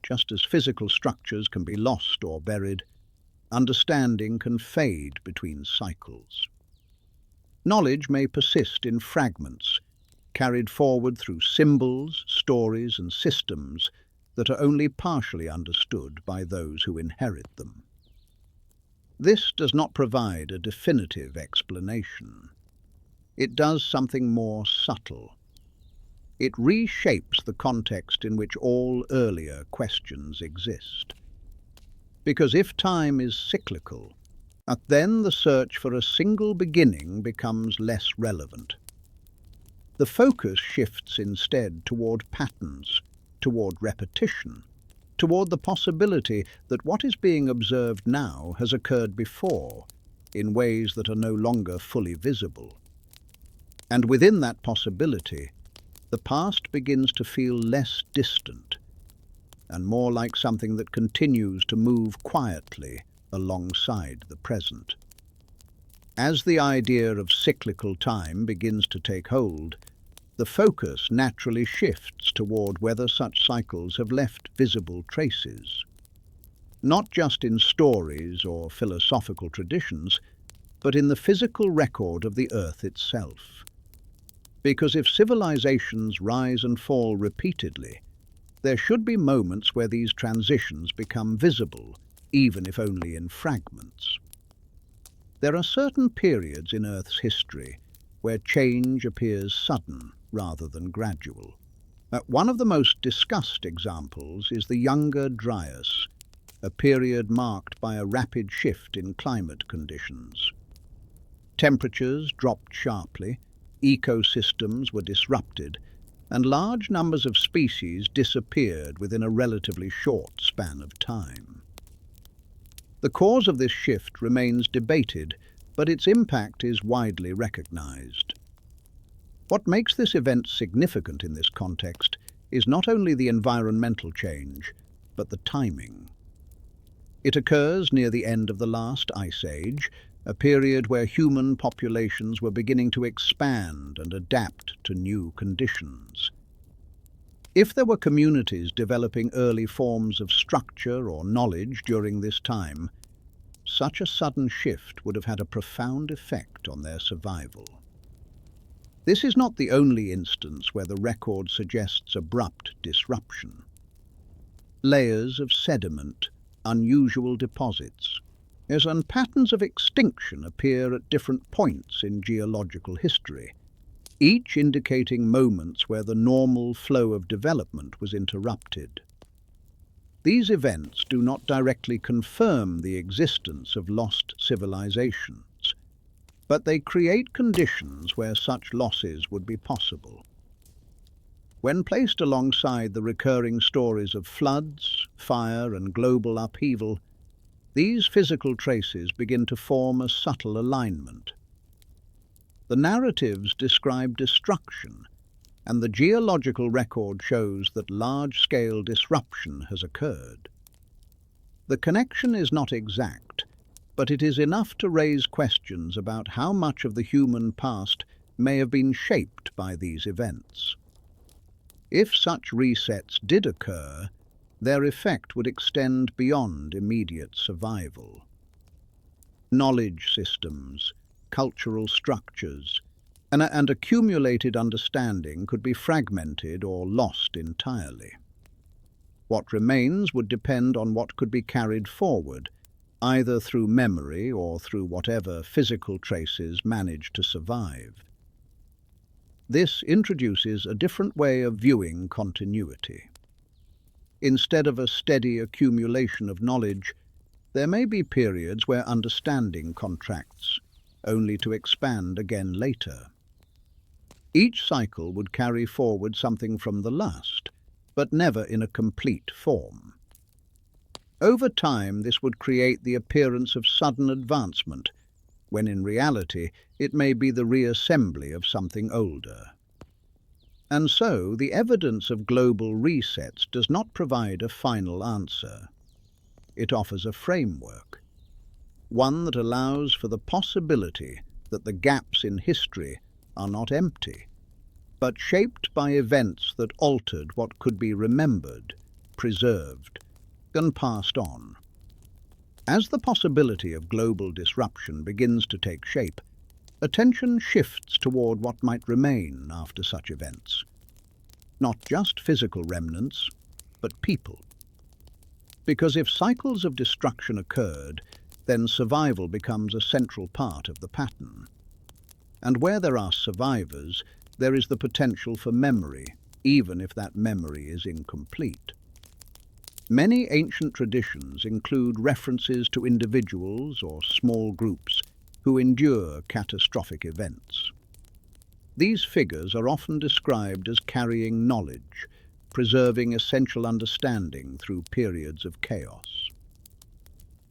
Just as physical structures can be lost or buried, understanding can fade between cycles. Knowledge may persist in fragments, carried forward through symbols, stories, and systems that are only partially understood by those who inherit them. This does not provide a definitive explanation. It does something more subtle. It reshapes the context in which all earlier questions exist. Because if time is cyclical, then the search for a single beginning becomes less relevant. The focus shifts instead toward patterns, toward repetition, toward the possibility that what is being observed now has occurred before, in ways that are no longer fully visible. And within that possibility, the past begins to feel less distant, and more like something that continues to move quietly alongside the present. As the idea of cyclical time begins to take hold, the focus naturally shifts toward whether such cycles have left visible traces, not just in stories or philosophical traditions, but in the physical record of the earth itself. Because if civilizations rise and fall repeatedly, there should be moments where these transitions become visible, even if only in fragments. There are certain periods in Earth's history where change appears sudden rather than gradual. One of the most discussed examples is the Younger Dryas, a period marked by a rapid shift in climate conditions. Temperatures dropped sharply, ecosystems were disrupted, and large numbers of species disappeared within a relatively short span of time. The cause of this shift remains debated, but its impact is widely recognized. What makes this event significant in this context is not only the environmental change, but the timing. It occurs near the end of the last ice age, a period where human populations were beginning to expand and adapt to new conditions. If there were communities developing early forms of structure or knowledge during this time, such a sudden shift would have had a profound effect on their survival. This is not the only instance where the record suggests abrupt disruption. Layers of sediment, unusual deposits, and patterns of extinction appear at different points in geological history, each indicating moments where the normal flow of development was interrupted. These events do not directly confirm the existence of lost civilizations, but they create conditions where such losses would be possible. When placed alongside the recurring stories of floods, fire, and global upheaval, these physical traces begin to form a subtle alignment. The narratives describe destruction, and the geological record shows that large-scale disruption has occurred. The connection is not exact, but it is enough to raise questions about how much of the human past may have been shaped by these events. If such resets did occur, their effect would extend beyond immediate survival. Knowledge systems, cultural structures, and accumulated understanding could be fragmented or lost entirely. What remains would depend on what could be carried forward, either through memory or through whatever physical traces manage to survive. This introduces a different way of viewing continuity. Instead of a steady accumulation of knowledge, there may be periods where understanding contracts, only to expand again later. Each cycle would carry forward something from the last, but never in a complete form. Over time, this would create the appearance of sudden advancement, when in reality it may be the reassembly of something older. And so, the evidence of global resets does not provide a final answer. It offers a framework, one that allows for the possibility that the gaps in history are not empty, but shaped by events that altered what could be remembered, preserved, and passed on. As the possibility of global disruption begins to take shape, attention shifts toward what might remain after such events. Not just physical remnants, but people. Because if cycles of destruction occurred, then survival becomes a central part of the pattern. And where there are survivors, there is the potential for memory, even if that memory is incomplete. Many ancient traditions include references to individuals or small groups who endure catastrophic events. These figures are often described as carrying knowledge, preserving essential understanding through periods of chaos.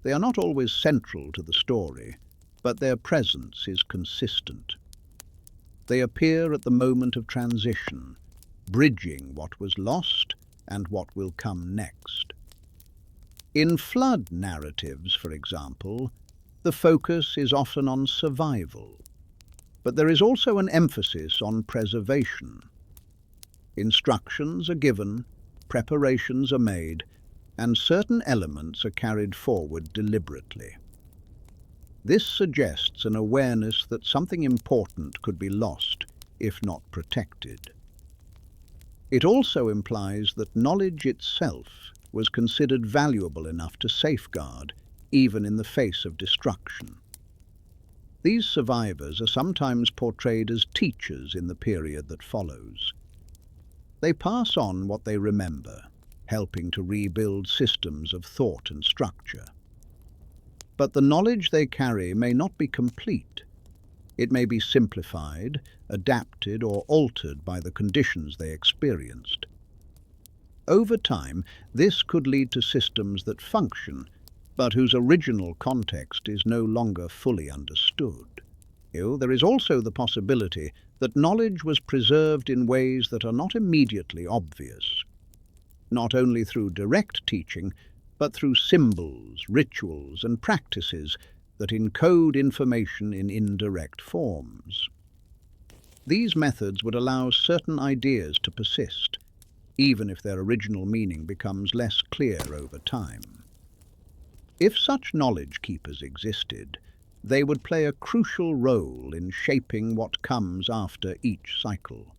They are not always central to the story, but their presence is consistent. They appear at the moment of transition, bridging what was lost and what will come next. In flood narratives, for example, the focus is often on survival, but there is also an emphasis on preservation. Instructions are given, preparations are made, and certain elements are carried forward deliberately. This suggests an awareness that something important could be lost if not protected. It also implies that knowledge itself was considered valuable enough to safeguard, even in the face of destruction. These survivors are sometimes portrayed as teachers in the period that follows. They pass on what they remember, helping to rebuild systems of thought and structure. But the knowledge they carry may not be complete. It may be simplified, adapted, or altered by the conditions they experienced. Over time, this could lead to systems that function, but whose original context is no longer fully understood. There is also the possibility that knowledge was preserved in ways that are not immediately obvious, not only through direct teaching, but through symbols, rituals, and practices that encode information in indirect forms. These methods would allow certain ideas to persist, even if their original meaning becomes less clear over time. If such knowledge keepers existed, they would play a crucial role in shaping what comes after each cycle.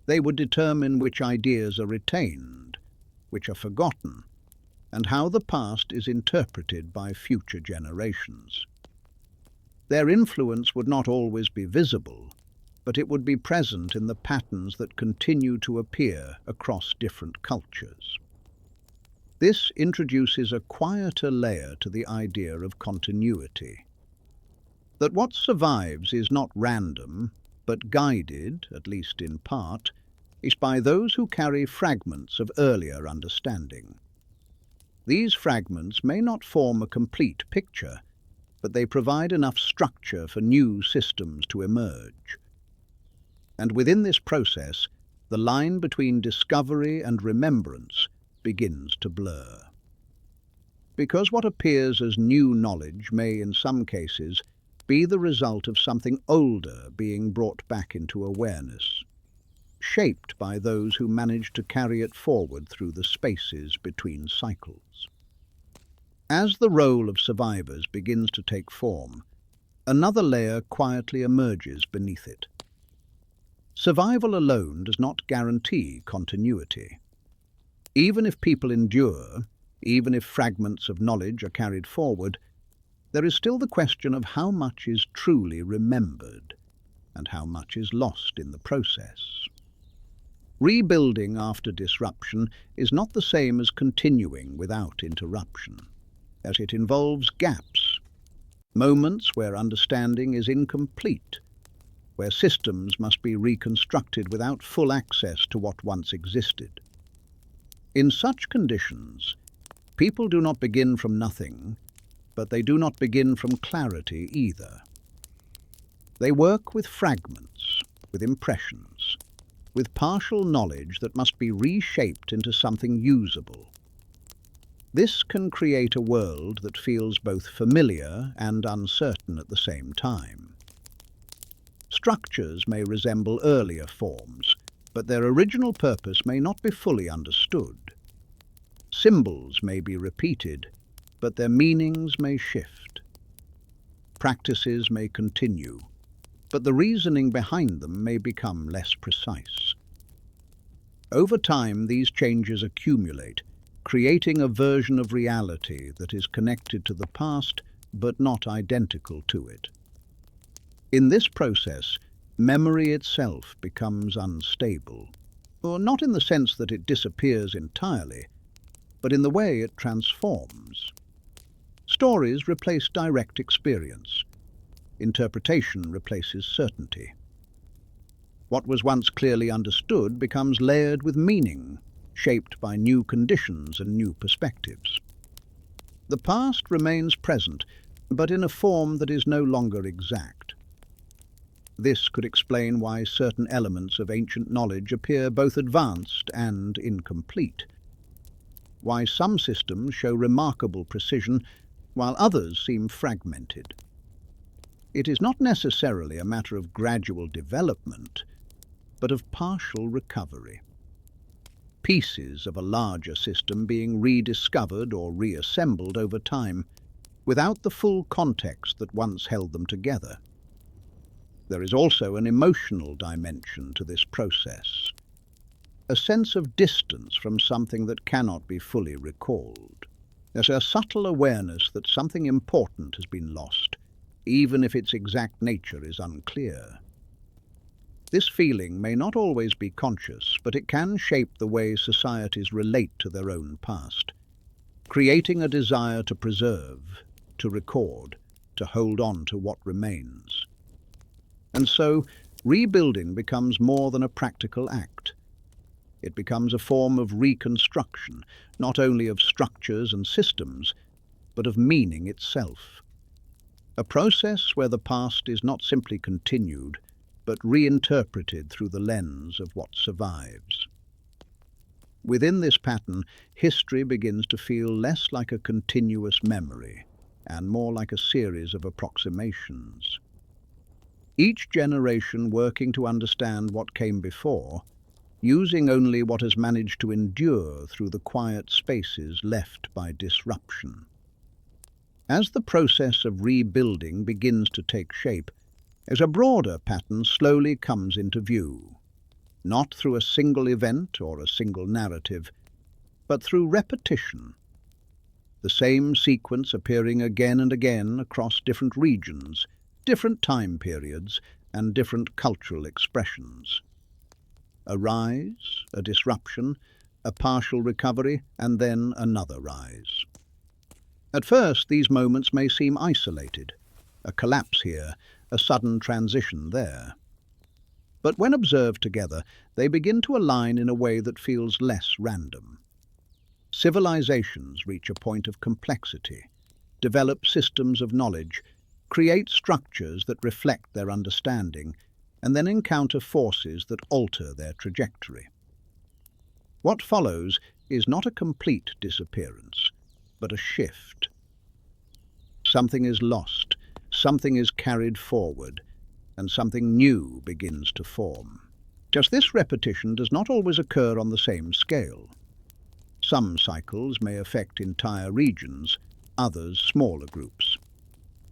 They would determine which ideas are retained, which are forgotten, and how the past is interpreted by future generations. Their influence would not always be visible, but it would be present in the patterns that continue to appear across different cultures. This introduces a quieter layer to the idea of continuity. That what survives is not random, but guided, at least in part, is by those who carry fragments of earlier understanding. These fragments may not form a complete picture, but they provide enough structure for new systems to emerge. And within this process, the line between discovery and remembrance begins to blur. Because what appears as new knowledge may, in some cases, be the result of something older being brought back into awareness, shaped by those who manage to carry it forward through the spaces between cycles. As the role of survivors begins to take form, another layer quietly emerges beneath it. Survival alone does not guarantee continuity. Even if people endure, Even if fragments of knowledge are carried forward, there is still the question of how much is truly remembered and how much is lost in the process. Rebuilding after disruption is not the same as continuing without interruption, as it involves gaps, moments where understanding is incomplete, where systems must be reconstructed without full access to what once existed. In such conditions, people do not begin from nothing, but they do not begin from clarity either. They work with fragments, with impressions, with partial knowledge that must be reshaped into something usable. This can create a world that feels both familiar and uncertain at the same time. Structures may resemble earlier forms, but their original purpose may not be fully understood. Symbols may be repeated, but their meanings may shift. Practices may continue, but the reasoning behind them may become less precise. Over time, these changes accumulate, creating a version of reality that is connected to the past but not identical to it. In this process, memory itself becomes unstable, or not in the sense that it disappears entirely, but in the way it transforms. Stories replace direct experience. Interpretation replaces certainty. What was once clearly understood becomes layered with meaning, shaped by new conditions and new perspectives. The past remains present, but in a form that is no longer exact. This could explain why certain elements of ancient knowledge appear both advanced and incomplete, why some systems show remarkable precision while others seem fragmented. It is not necessarily a matter of gradual development, but of partial recovery. Pieces of a larger system being rediscovered or reassembled over time, without the full context that once held them together. There is also an emotional dimension to this process, a sense of distance from something that cannot be fully recalled. There's a subtle awareness that something important has been lost, even if its exact nature is unclear. This feeling may not always be conscious, but it can shape the way societies relate to their own past, creating a desire to preserve, to record, to hold on to what remains. And so, rebuilding becomes more than a practical act. It becomes a form of reconstruction, not only of structures and systems, but of meaning itself. A process where the past is not simply continued, but reinterpreted through the lens of what survives. Within this pattern, history begins to feel less like a continuous memory and more like a series of approximations. Each generation working to understand what came before, using only what has managed to endure through the quiet spaces left by disruption. As the process of rebuilding begins to take shape, as a broader pattern slowly comes into view, not through a single event or a single narrative, but through repetition, the same sequence appearing again and again across different regions, different time periods, and different cultural expressions. A rise, a disruption, a partial recovery, and then another rise. At first, these moments may seem isolated, a collapse here, a sudden transition there. But when observed together, they begin to align in a way that feels less random. Civilizations reach a point of complexity, develop systems of knowledge, create structures that reflect their understanding, and then encounter forces that alter their trajectory. What follows is not a complete disappearance, but a shift. Something is lost, something is carried forward, and something new begins to form. Just this repetition does not always occur on the same scale. Some cycles may affect entire regions, others smaller groups.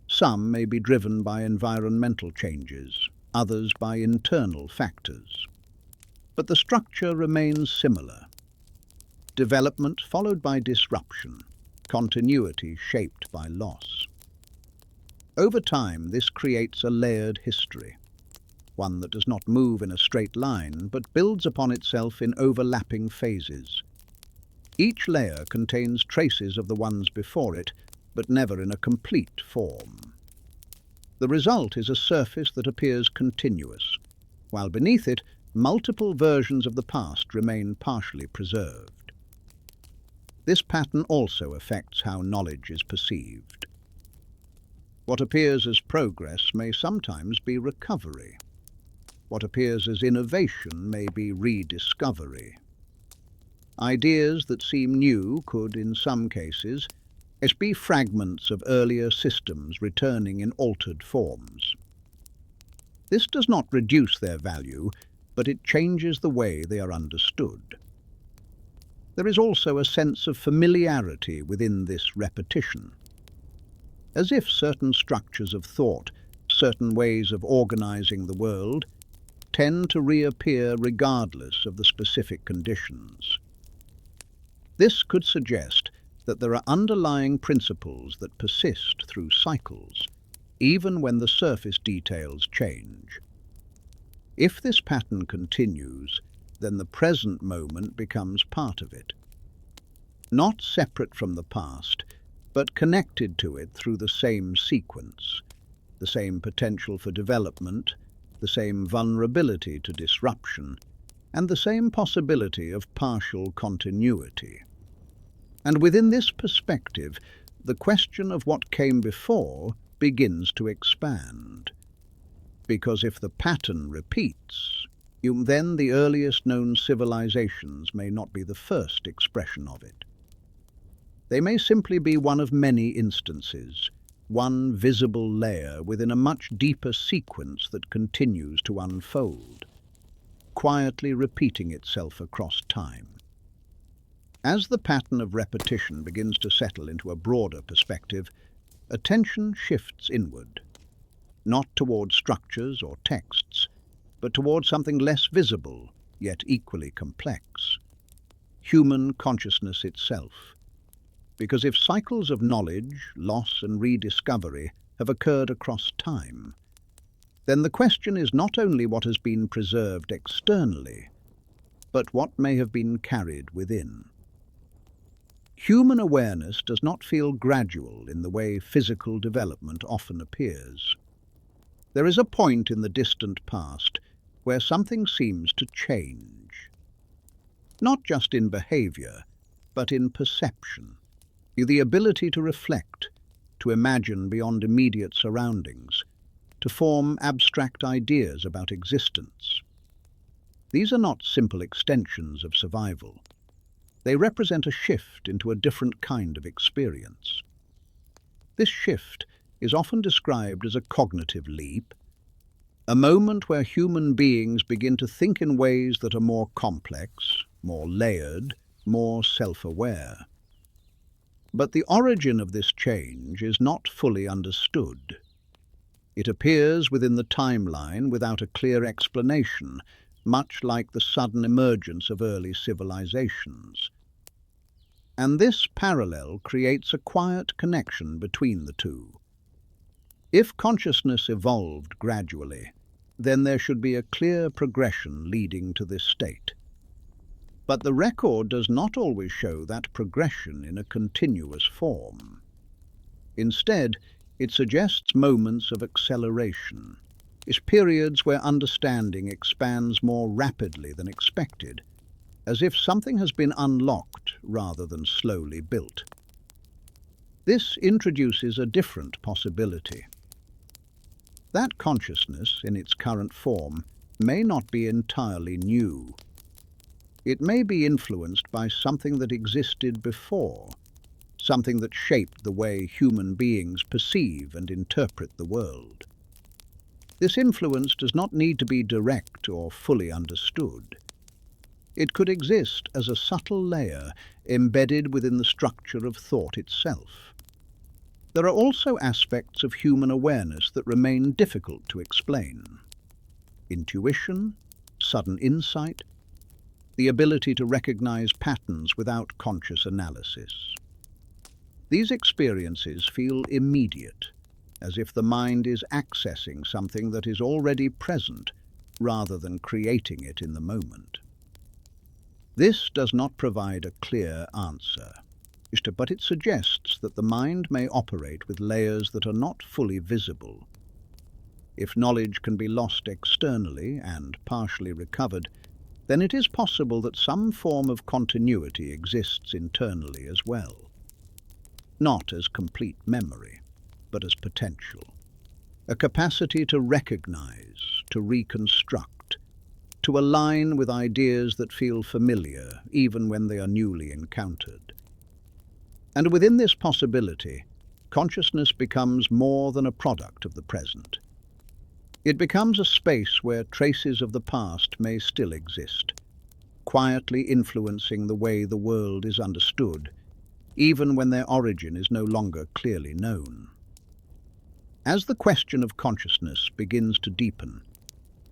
Some may be driven by environmental changes, others by internal factors. But the structure remains similar. development followed by disruption, continuity shaped by loss. Over time, this creates a layered history, one that does not move in a straight line, but builds upon itself in overlapping phases. Each layer contains traces of the ones before it, but never in a complete form. The result is a surface that appears continuous, while beneath it, multiple versions of the past remain partially preserved. This pattern also affects how knowledge is perceived. What appears as progress may sometimes be recovery. What appears as innovation may be rediscovery. Ideas that seem new could, in some cases, be fragments of earlier systems returning in altered forms. This does not reduce their value, but it changes the way they are understood. There is also a sense of familiarity within this repetition, as if certain structures of thought, certain ways of organizing the world, tend to reappear regardless of the specific conditions. This could suggest that there are underlying principles that persist through cycles, even when the surface details change. If this pattern continues, then the present moment becomes part of it. Not separate from the past, but connected to it through the same sequence, the same potential for development, the same vulnerability to disruption, and the same possibility of partial continuity. And within this perspective, the question of what came before begins to expand. Because if the pattern repeats, then the earliest known civilizations may not be the first expression of it. They may simply be one of many instances, one visible layer within a much deeper sequence that continues to unfold, quietly repeating itself across time. As the pattern of repetition begins to settle into a broader perspective, attention shifts inward, not toward structures or texts, but toward something less visible, yet equally complex: human consciousness itself. Because if cycles of knowledge, loss and rediscovery have occurred across time, then the question is not only what has been preserved externally, but what may have been carried within. Human awareness does not feel gradual in the way physical development often appears. There is a point in the distant past where something seems to change, not just in behavior, but in perception. The ability to reflect, to imagine beyond immediate surroundings, to form abstract ideas about existence. These are not simple extensions of survival. They represent a shift into a different kind of experience. This shift is often described as a cognitive leap, a moment where human beings begin to think in ways that are more complex, more layered, more self-aware. But the origin of this change is not fully understood. It appears within the timeline without a clear explanation, much like the sudden emergence of early civilizations. And this parallel creates a quiet connection between the two. If consciousness evolved gradually, then there should be a clear progression leading to this state. But the record does not always show that progression in a continuous form. Instead, it suggests moments of acceleration, periods where understanding expands more rapidly than expected, as if something has been unlocked rather than slowly built. This introduces a different possibility. That consciousness, in its current form, may not be entirely new. It may be influenced by something that existed before, something that shaped the way human beings perceive and interpret the world. This influence does not need to be direct or fully understood. It could exist as a subtle layer embedded within the structure of thought itself. There are also aspects of human awareness that remain difficult to explain. Intuition, sudden insight. the ability to recognize patterns without conscious analysis. These experiences feel immediate, as if the mind is accessing something that is already present rather than creating it in the moment. This does not provide a clear answer, but it suggests that the mind may operate with layers that are not fully visible. If knowledge can be lost externally and partially recovered, then it is possible that some form of continuity exists internally as well. Not as complete memory, but as potential. A capacity to recognize, to reconstruct, to align with ideas that feel familiar, even when they are newly encountered. And within this possibility, consciousness becomes more than a product of the present. It becomes a space where traces of the past may still exist, quietly influencing the way the world is understood, even when their origin is no longer clearly known. As the question of consciousness begins to deepen,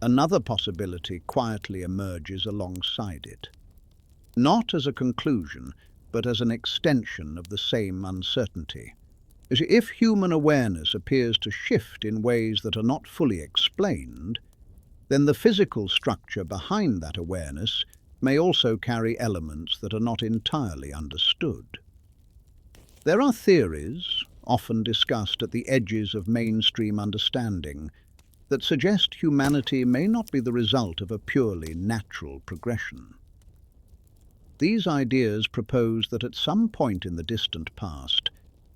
another possibility quietly emerges alongside it. Not as a conclusion, but as an extension of the same uncertainty. If human awareness appears to shift in ways that are not fully explained, then the physical structure behind that awareness may also carry elements that are not entirely understood. There are theories, often discussed at the edges of mainstream understanding, that suggest humanity may not be the result of a purely natural progression. These ideas propose that at some point in the distant past,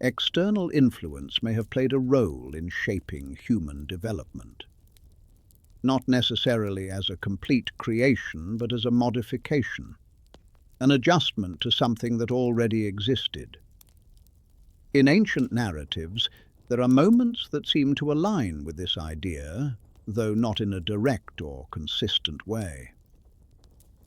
external influence may have played a role in shaping human development. Not necessarily as a complete creation, but as a modification, an adjustment to something that already existed. In ancient narratives, there are moments that seem to align with this idea, though not in a direct or consistent way.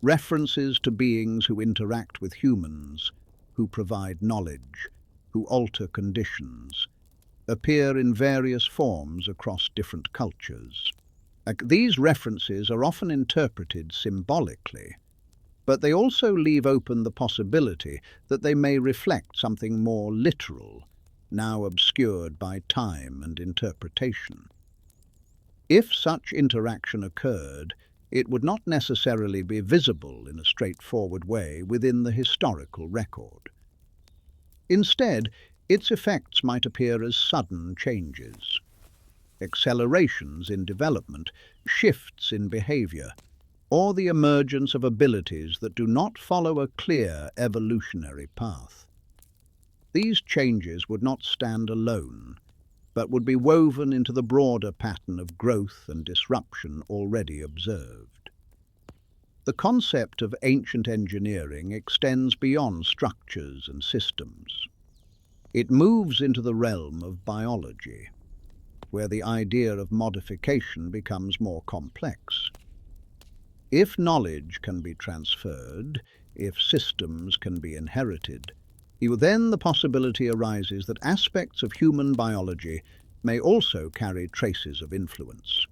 References to beings who interact with humans, who provide knowledge, who alter conditions, appear in various forms across different cultures. These references are often interpreted symbolically, but they also leave open the possibility that they may reflect something more literal, now obscured by time and interpretation. If such interaction occurred, it would not necessarily be visible in a straightforward way within the historical record. Instead, its effects might appear as sudden changes, accelerations in development, shifts in behavior, or the emergence of abilities that do not follow a clear evolutionary path. These changes would not stand alone, but would be woven into the broader pattern of growth and disruption already observed. The concept of ancient engineering extends beyond structures and systems. It moves into the realm of biology, where the idea of modification becomes more complex. If knowledge can be transferred, if systems can be inherited, then the possibility arises that aspects of human biology may also carry traces of influence.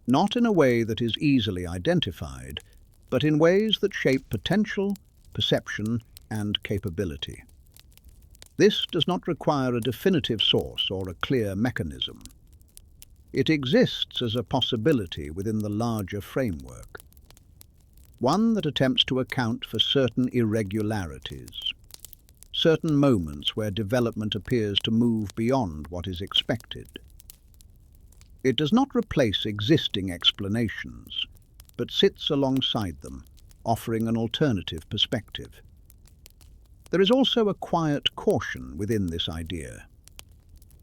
Not in a way that is easily identified, but in ways that shape potential, perception, and capability. This does not require a definitive source or a clear mechanism. It exists as a possibility within the larger framework, one that attempts to account for certain irregularities, certain moments where development appears to move beyond what is expected. It does not replace existing explanations, but sits alongside them, offering an alternative perspective. There is also a quiet caution within this idea,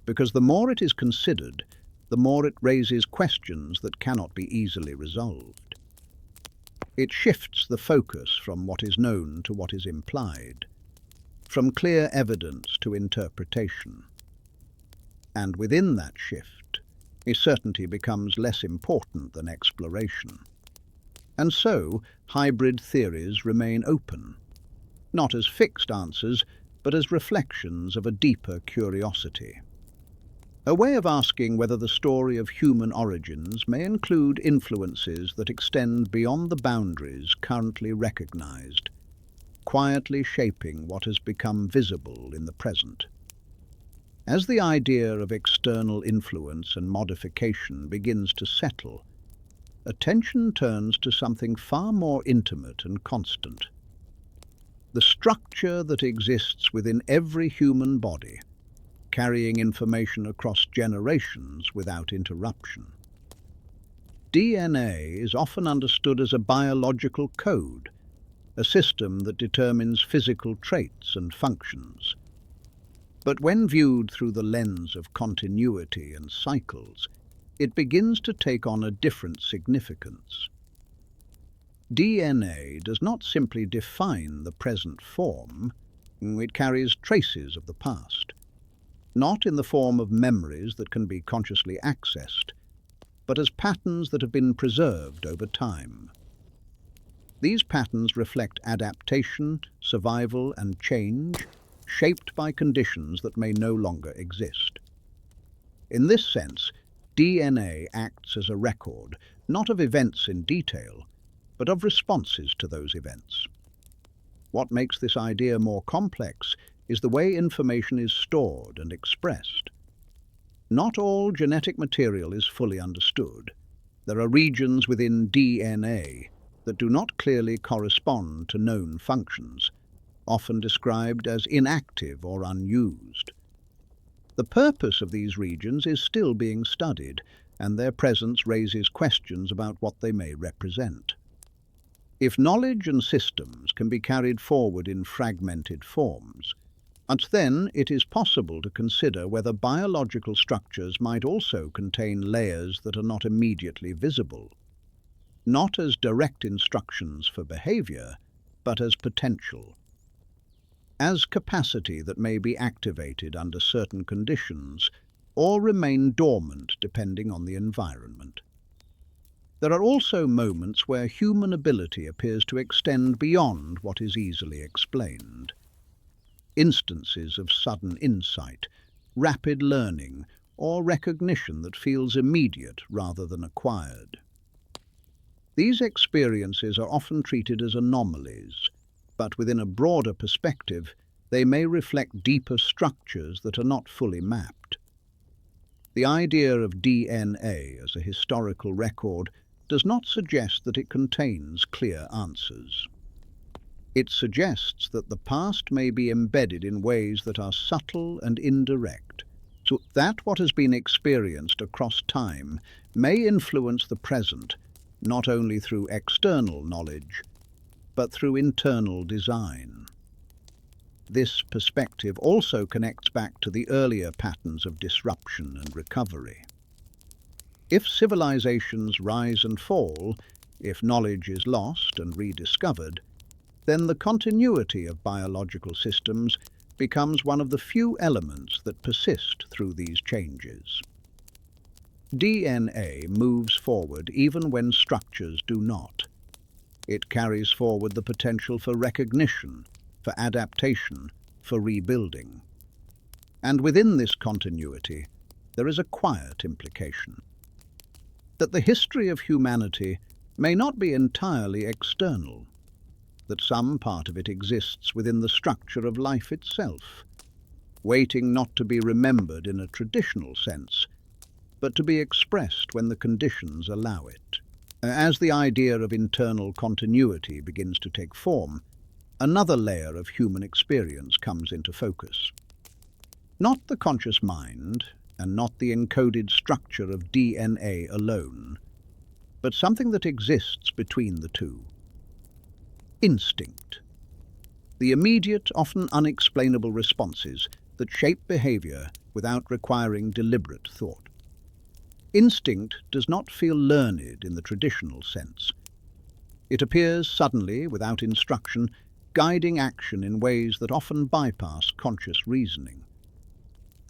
because the more it is considered, the more it raises questions that cannot be easily resolved. It shifts the focus from what is known to what is implied, from clear evidence to interpretation. And within that shift, certainty becomes less important than exploration. And so, hybrid theories remain open, not as fixed answers, but as reflections of a deeper curiosity. A way of asking whether the story of human origins may include influences that extend beyond the boundaries currently recognized, quietly shaping what has become visible in the present. As the idea of external influence and modification begins to settle, attention turns to something far more intimate and constant. The structure that exists within every human body, carrying information across generations without interruption. DNA is often understood as a biological code, a system that determines physical traits and functions. But when viewed through the lens of continuity and cycles, it begins to take on a different significance. DNA does not simply define the present form, it carries traces of the past. Not in the form of memories that can be consciously accessed, but as patterns that have been preserved over time. These patterns reflect adaptation, survival, and change, shaped by conditions that may no longer exist. In this sense, DNA acts as a record, not of events in detail, but of responses to those events. What makes this idea more complex is the way information is stored and expressed. Not all genetic material is fully understood. There are regions within DNA that do not clearly correspond to known functions, often described as inactive or unused. The purpose of these regions is still being studied, and their presence raises questions about what they may represent. If knowledge and systems can be carried forward in fragmented forms, then it is possible to consider whether biological structures might also contain layers that are not immediately visible, not as direct instructions for behavior, but as potential, as capacity that may be activated under certain conditions or remain dormant depending on the environment. There are also moments where human ability appears to extend beyond what is easily explained. Instances of sudden insight, rapid learning, or recognition that feels immediate rather than acquired. These experiences are often treated as anomalies, but within a broader perspective, they may reflect deeper structures that are not fully mapped. The idea of DNA as a historical record does not suggest that it contains clear answers. It suggests that the past may be embedded in ways that are subtle and indirect, so that what has been experienced across time may influence the present, not only through external knowledge, but through internal design. This perspective also connects back to the earlier patterns of disruption and recovery. If civilizations rise and fall, if knowledge is lost and rediscovered, then the continuity of biological systems becomes one of the few elements that persist through these changes. DNA moves forward even when structures do not. It carries forward the potential for recognition, for adaptation, for rebuilding. And within this continuity, there is a quiet implication that the history of humanity may not be entirely external, that some part of it exists within the structure of life itself, waiting not to be remembered in a traditional sense, but to be expressed when the conditions allow it. As the idea of internal continuity begins to take form, another layer of human experience comes into focus. Not the conscious mind, and not the encoded structure of DNA alone, but something that exists between the two. Instinct. The immediate, often unexplainable responses that shape behavior without requiring deliberate thought. Instinct does not feel learned in the traditional sense. It appears suddenly, without instruction, guiding action in ways that often bypass conscious reasoning.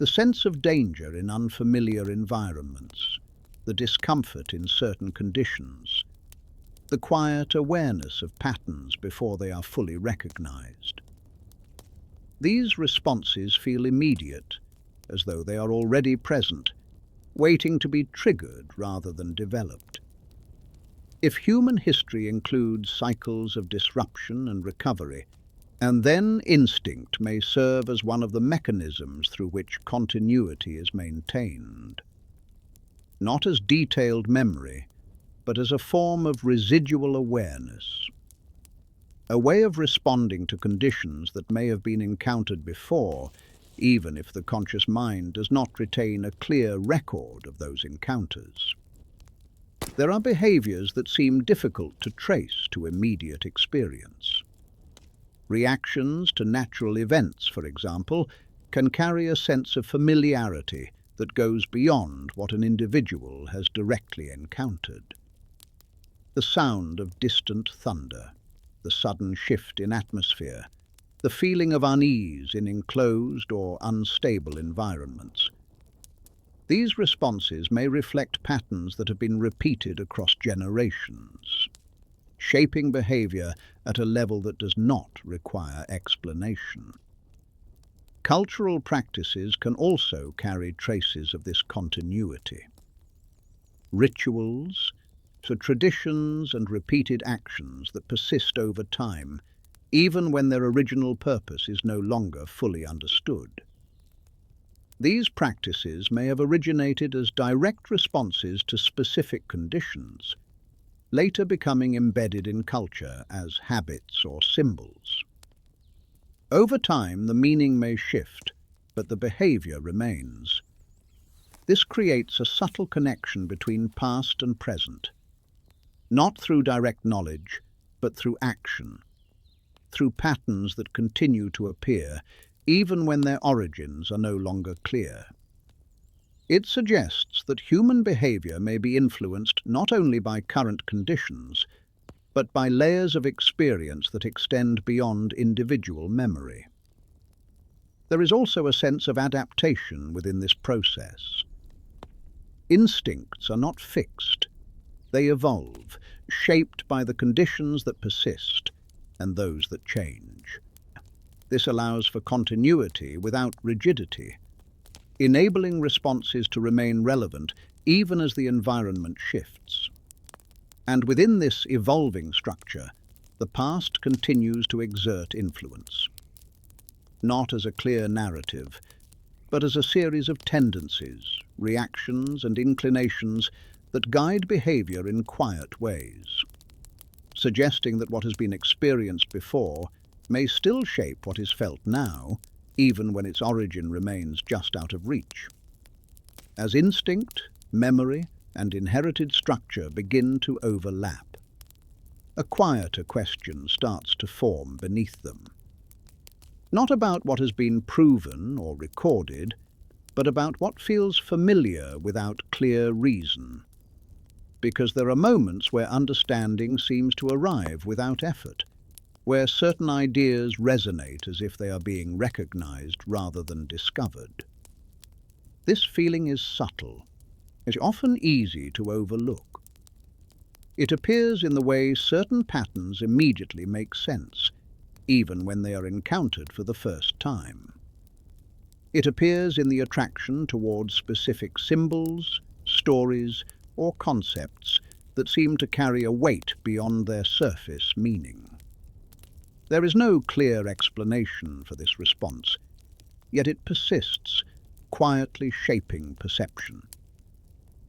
The sense of danger in unfamiliar environments, the discomfort in certain conditions, the quiet awareness of patterns before they are fully recognized. These responses feel immediate, as though they are already present, waiting to be triggered rather than developed. If human history includes cycles of disruption and recovery, and then instinct may serve as one of the mechanisms through which continuity is maintained. Not as detailed memory, but as a form of residual awareness. A way of responding to conditions that may have been encountered before, even if the conscious mind does not retain a clear record of those encounters. There are behaviors that seem difficult to trace to immediate experience. Reactions to natural events, for example, can carry a sense of familiarity that goes beyond what an individual has directly encountered. The sound of distant thunder, the sudden shift in atmosphere, the feeling of unease in enclosed or unstable environments. These responses may reflect patterns that have been repeated across generations, shaping behavior at a level that does not require explanation. Cultural practices can also carry traces of this continuity. Rituals, so traditions and repeated actions that persist over time, even when their original purpose is no longer fully understood. These practices may have originated as direct responses to specific conditions, later becoming embedded in culture as habits or symbols. Over time, the meaning may shift, but the behavior remains. This creates a subtle connection between past and present, not through direct knowledge, but through action, through patterns that continue to appear even when their origins are no longer clear. It suggests that human behavior may be influenced not only by current conditions, but by layers of experience that extend beyond individual memory. There is also a sense of adaptation within this process. Instincts are not fixed. They evolve, shaped by the conditions that persist and those that change. This allows for continuity without rigidity, enabling responses to remain relevant even as the environment shifts. And within this evolving structure, the past continues to exert influence, not as a clear narrative, but as a series of tendencies, reactions, and inclinations that guide behavior in quiet ways, suggesting that what has been experienced before may still shape what is felt now, even when its origin remains just out of reach. As instinct, memory, and inherited structure begin to overlap, a quieter question starts to form beneath them. Not about what has been proven or recorded, but about what feels familiar without clear reason. Because there are moments where understanding seems to arrive without effort, where certain ideas resonate as if they are being recognized rather than discovered. This feeling is subtle. It's often easy to overlook. It appears in the way certain patterns immediately make sense, even when they are encountered for the first time. It appears in the attraction towards specific symbols, stories, or concepts that seem to carry a weight beyond their surface meaning. There is no clear explanation for this response, yet it persists, quietly shaping perception.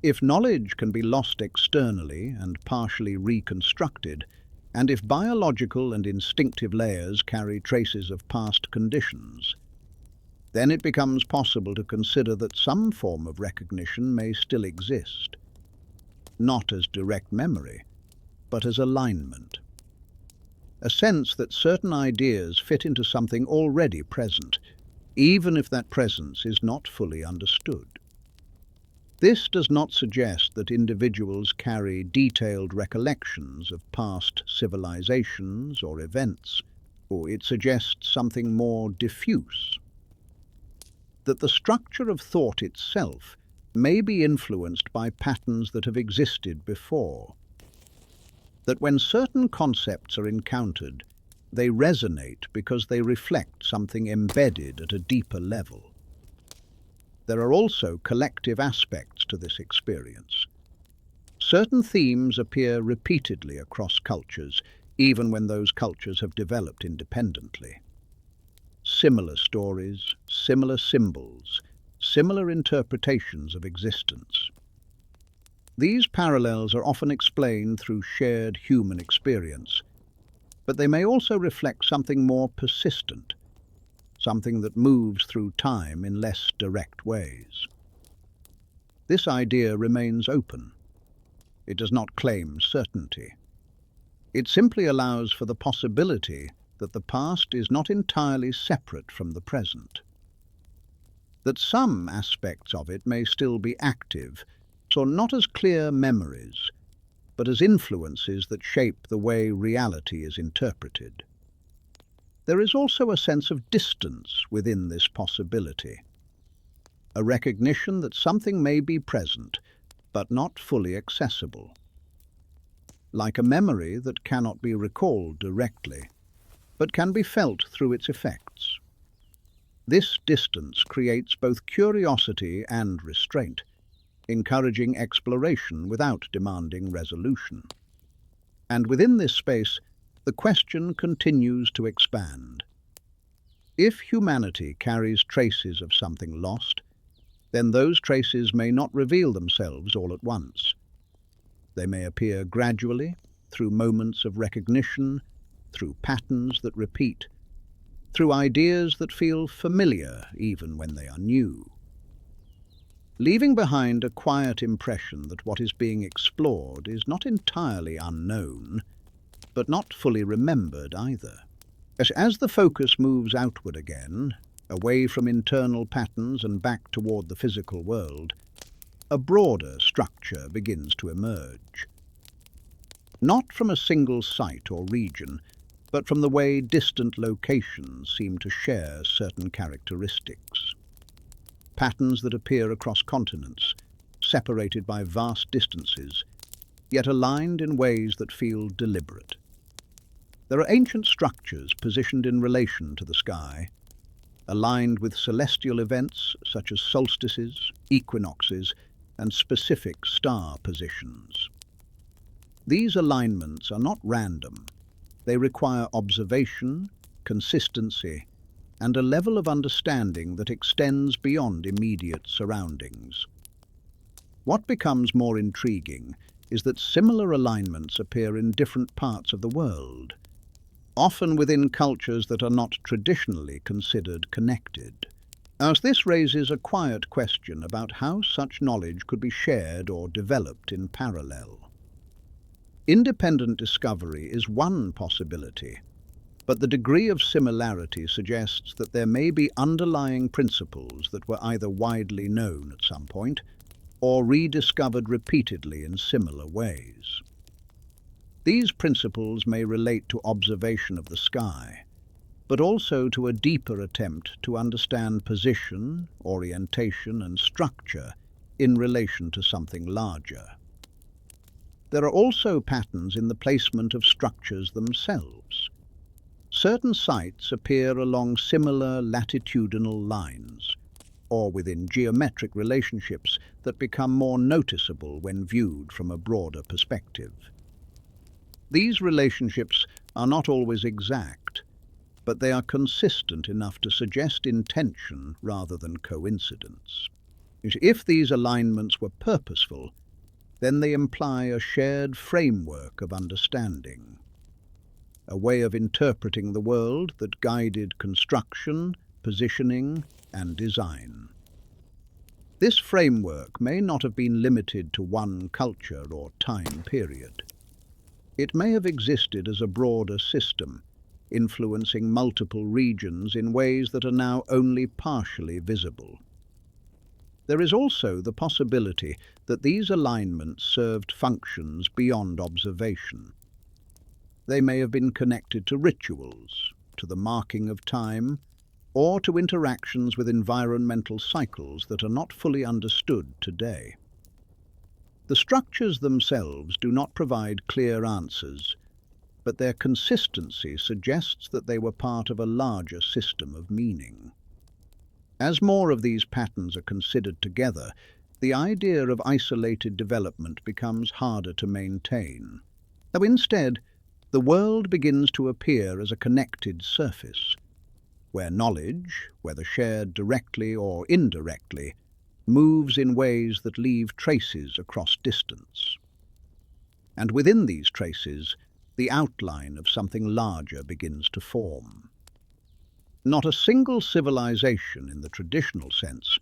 If knowledge can be lost externally and partially reconstructed, and if biological and instinctive layers carry traces of past conditions, then it becomes possible to consider that some form of recognition may still exist, not as direct memory, but as alignment. A sense that certain ideas fit into something already present, even if that presence is not fully understood. This does not suggest that individuals carry detailed recollections of past civilizations or events, or it suggests something more diffuse. That the structure of thought itself may be influenced by patterns that have existed before. That when certain concepts are encountered, they resonate because they reflect something embedded at a deeper level. There are also collective aspects to this experience. Certain themes appear repeatedly across cultures, even when those cultures have developed independently. Similar stories, similar symbols, similar interpretations of existence. These parallels are often explained through shared human experience, but they may also reflect something more persistent, something that moves through time in less direct ways. This idea remains open. It does not claim certainty. It simply allows for the possibility that the past is not entirely separate from the present, that some aspects of it may still be active, so not as clear memories, but as influences that shape the way reality is interpreted. There is also a sense of distance within this possibility, a recognition that something may be present, but not fully accessible, like a memory that cannot be recalled directly, but can be felt through its effects. This distance creates both curiosity and restraint, encouraging exploration without demanding resolution. And within this space, the question continues to expand. If humanity carries traces of something lost, then those traces may not reveal themselves all at once. They may appear gradually, through moments of recognition, through patterns that repeat, through ideas that feel familiar even when they are new, leaving behind a quiet impression that what is being explored is not entirely unknown, but not fully remembered either. As the focus moves outward again, away from internal patterns and back toward the physical world, a broader structure begins to emerge. Not from a single site or region, but from the way distant locations seem to share certain characteristics. Patterns that appear across continents, separated by vast distances, yet aligned in ways that feel deliberate. There are ancient structures positioned in relation to the sky, aligned with celestial events such as solstices, equinoxes, and specific star positions. These alignments are not random. They require observation, consistency, and a level of understanding that extends beyond immediate surroundings. What becomes more intriguing is that similar alignments appear in different parts of the world, often within cultures that are not traditionally considered connected. As this raises a quiet question about how such knowledge could be shared or developed in parallel. Independent discovery is one possibility, but the degree of similarity suggests that there may be underlying principles that were either widely known at some point or rediscovered repeatedly in similar ways. These principles may relate to observation of the sky, but also to a deeper attempt to understand position, orientation, and structure in relation to something larger. There are also patterns in the placement of structures themselves. Certain sites appear along similar latitudinal lines, or within geometric relationships that become more noticeable when viewed from a broader perspective. These relationships are not always exact, but they are consistent enough to suggest intention rather than coincidence. If these alignments were purposeful, then they imply a shared framework of understanding, a way of interpreting the world that guided construction, positioning, and design. This framework may not have been limited to one culture or time period. It may have existed as a broader system, influencing multiple regions in ways that are now only partially visible. There is also the possibility that these alignments served functions beyond observation. They may have been connected to rituals, to the marking of time, or to interactions with environmental cycles that are not fully understood today. The structures themselves do not provide clear answers, but their consistency suggests that they were part of a larger system of meaning. As more of these patterns are considered together, the idea of isolated development becomes harder to maintain, though instead the world begins to appear as a connected surface, where knowledge, whether shared directly or indirectly, moves in ways that leave traces across distance. And within these traces, the outline of something larger begins to form. Not a single civilization in the traditional sense,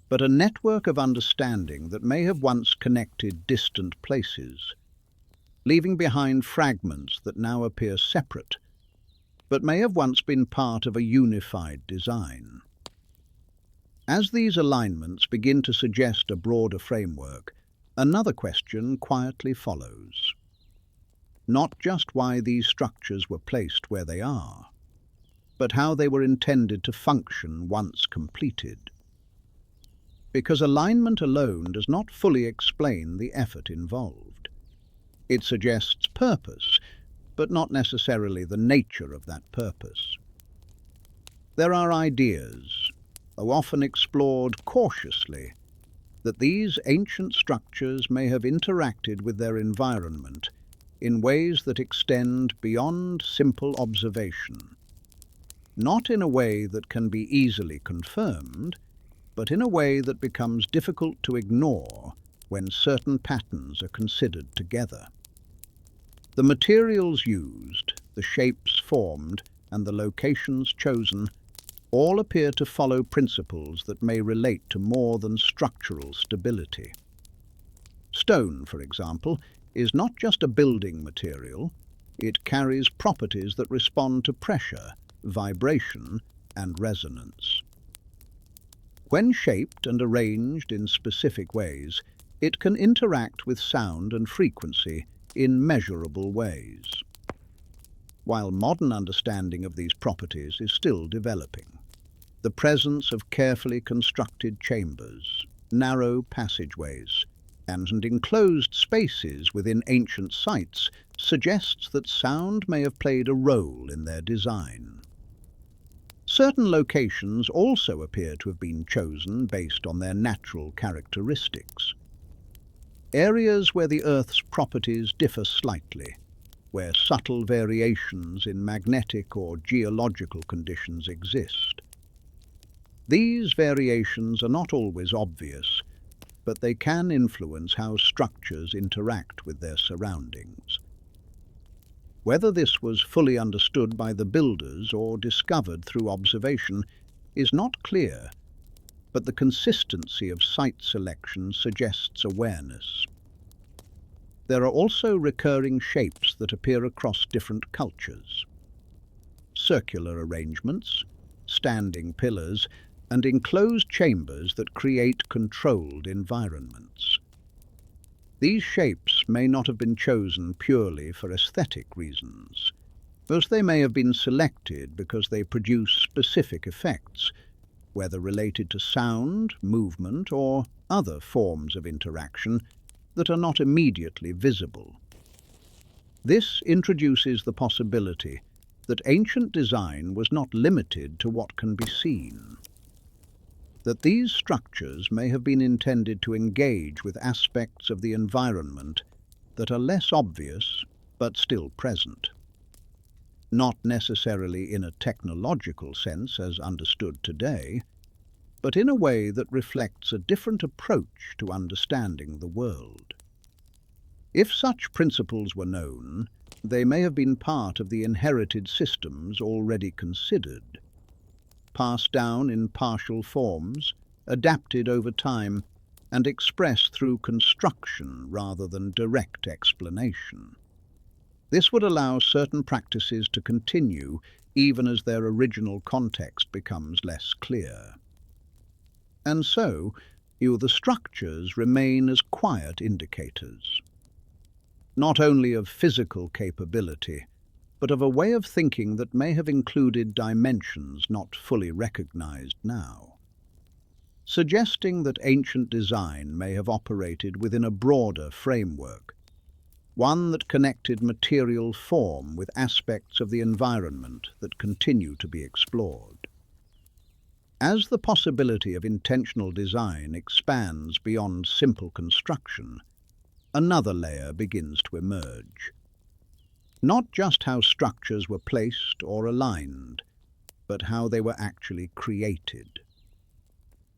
but a network of understanding that may have once connected distant places, leaving behind fragments that now appear separate, but may have once been part of a unified design. As these alignments begin to suggest a broader framework, another question quietly follows. Not just why these structures were placed where they are, but how they were intended to function once completed. Because alignment alone does not fully explain the effort involved. It suggests purpose, but not necessarily the nature of that purpose. There are ideas, though often explored cautiously, that these ancient structures may have interacted with their environment in ways that extend beyond simple observation. Not in a way that can be easily confirmed, but in a way that becomes difficult to ignore when certain patterns are considered together. The materials used, the shapes formed, and the locations chosen all appear to follow principles that may relate to more than structural stability. Stone, for example, is not just a building material, it carries properties that respond to pressure, vibration, and resonance. When shaped and arranged in specific ways, it can interact with sound and frequency in measurable ways. While modern understanding of these properties is still developing, the presence of carefully constructed chambers, narrow passageways, and enclosed spaces within ancient sites suggests that sound may have played a role in their design. Certain locations also appear to have been chosen based on their natural characteristics. Areas where the Earth's properties differ slightly, where subtle variations in magnetic or geological conditions exist. These variations are not always obvious, but they can influence how structures interact with their surroundings. Whether this was fully understood by the builders or discovered through observation is not clear, but the consistency of site selection suggests awareness. There are also recurring shapes that appear across different cultures. Circular arrangements, standing pillars, and enclosed chambers that create controlled environments. These shapes may not have been chosen purely for aesthetic reasons, as they may have been selected because they produce specific effects, whether related to sound, movement, or other forms of interaction that are not immediately visible. This introduces the possibility that ancient design was not limited to what can be seen, that these structures may have been intended to engage with aspects of the environment that are less obvious but still present. Not necessarily in a technological sense as understood today, but in a way that reflects a different approach to understanding the world. If such principles were known, they may have been part of the inherited systems already considered, passed down in partial forms, adapted over time, and expressed through construction rather than direct explanation. This would allow certain practices to continue even as their original context becomes less clear. And so, the structures remain as quiet indicators, not only of physical capability, but of a way of thinking that may have included dimensions not fully recognized now, suggesting that ancient design may have operated within a broader framework, one that connected material form with aspects of the environment that continue to be explored. As the possibility of intentional design expands beyond simple construction, another layer begins to emerge. Not just how structures were placed or aligned, but how they were actually created.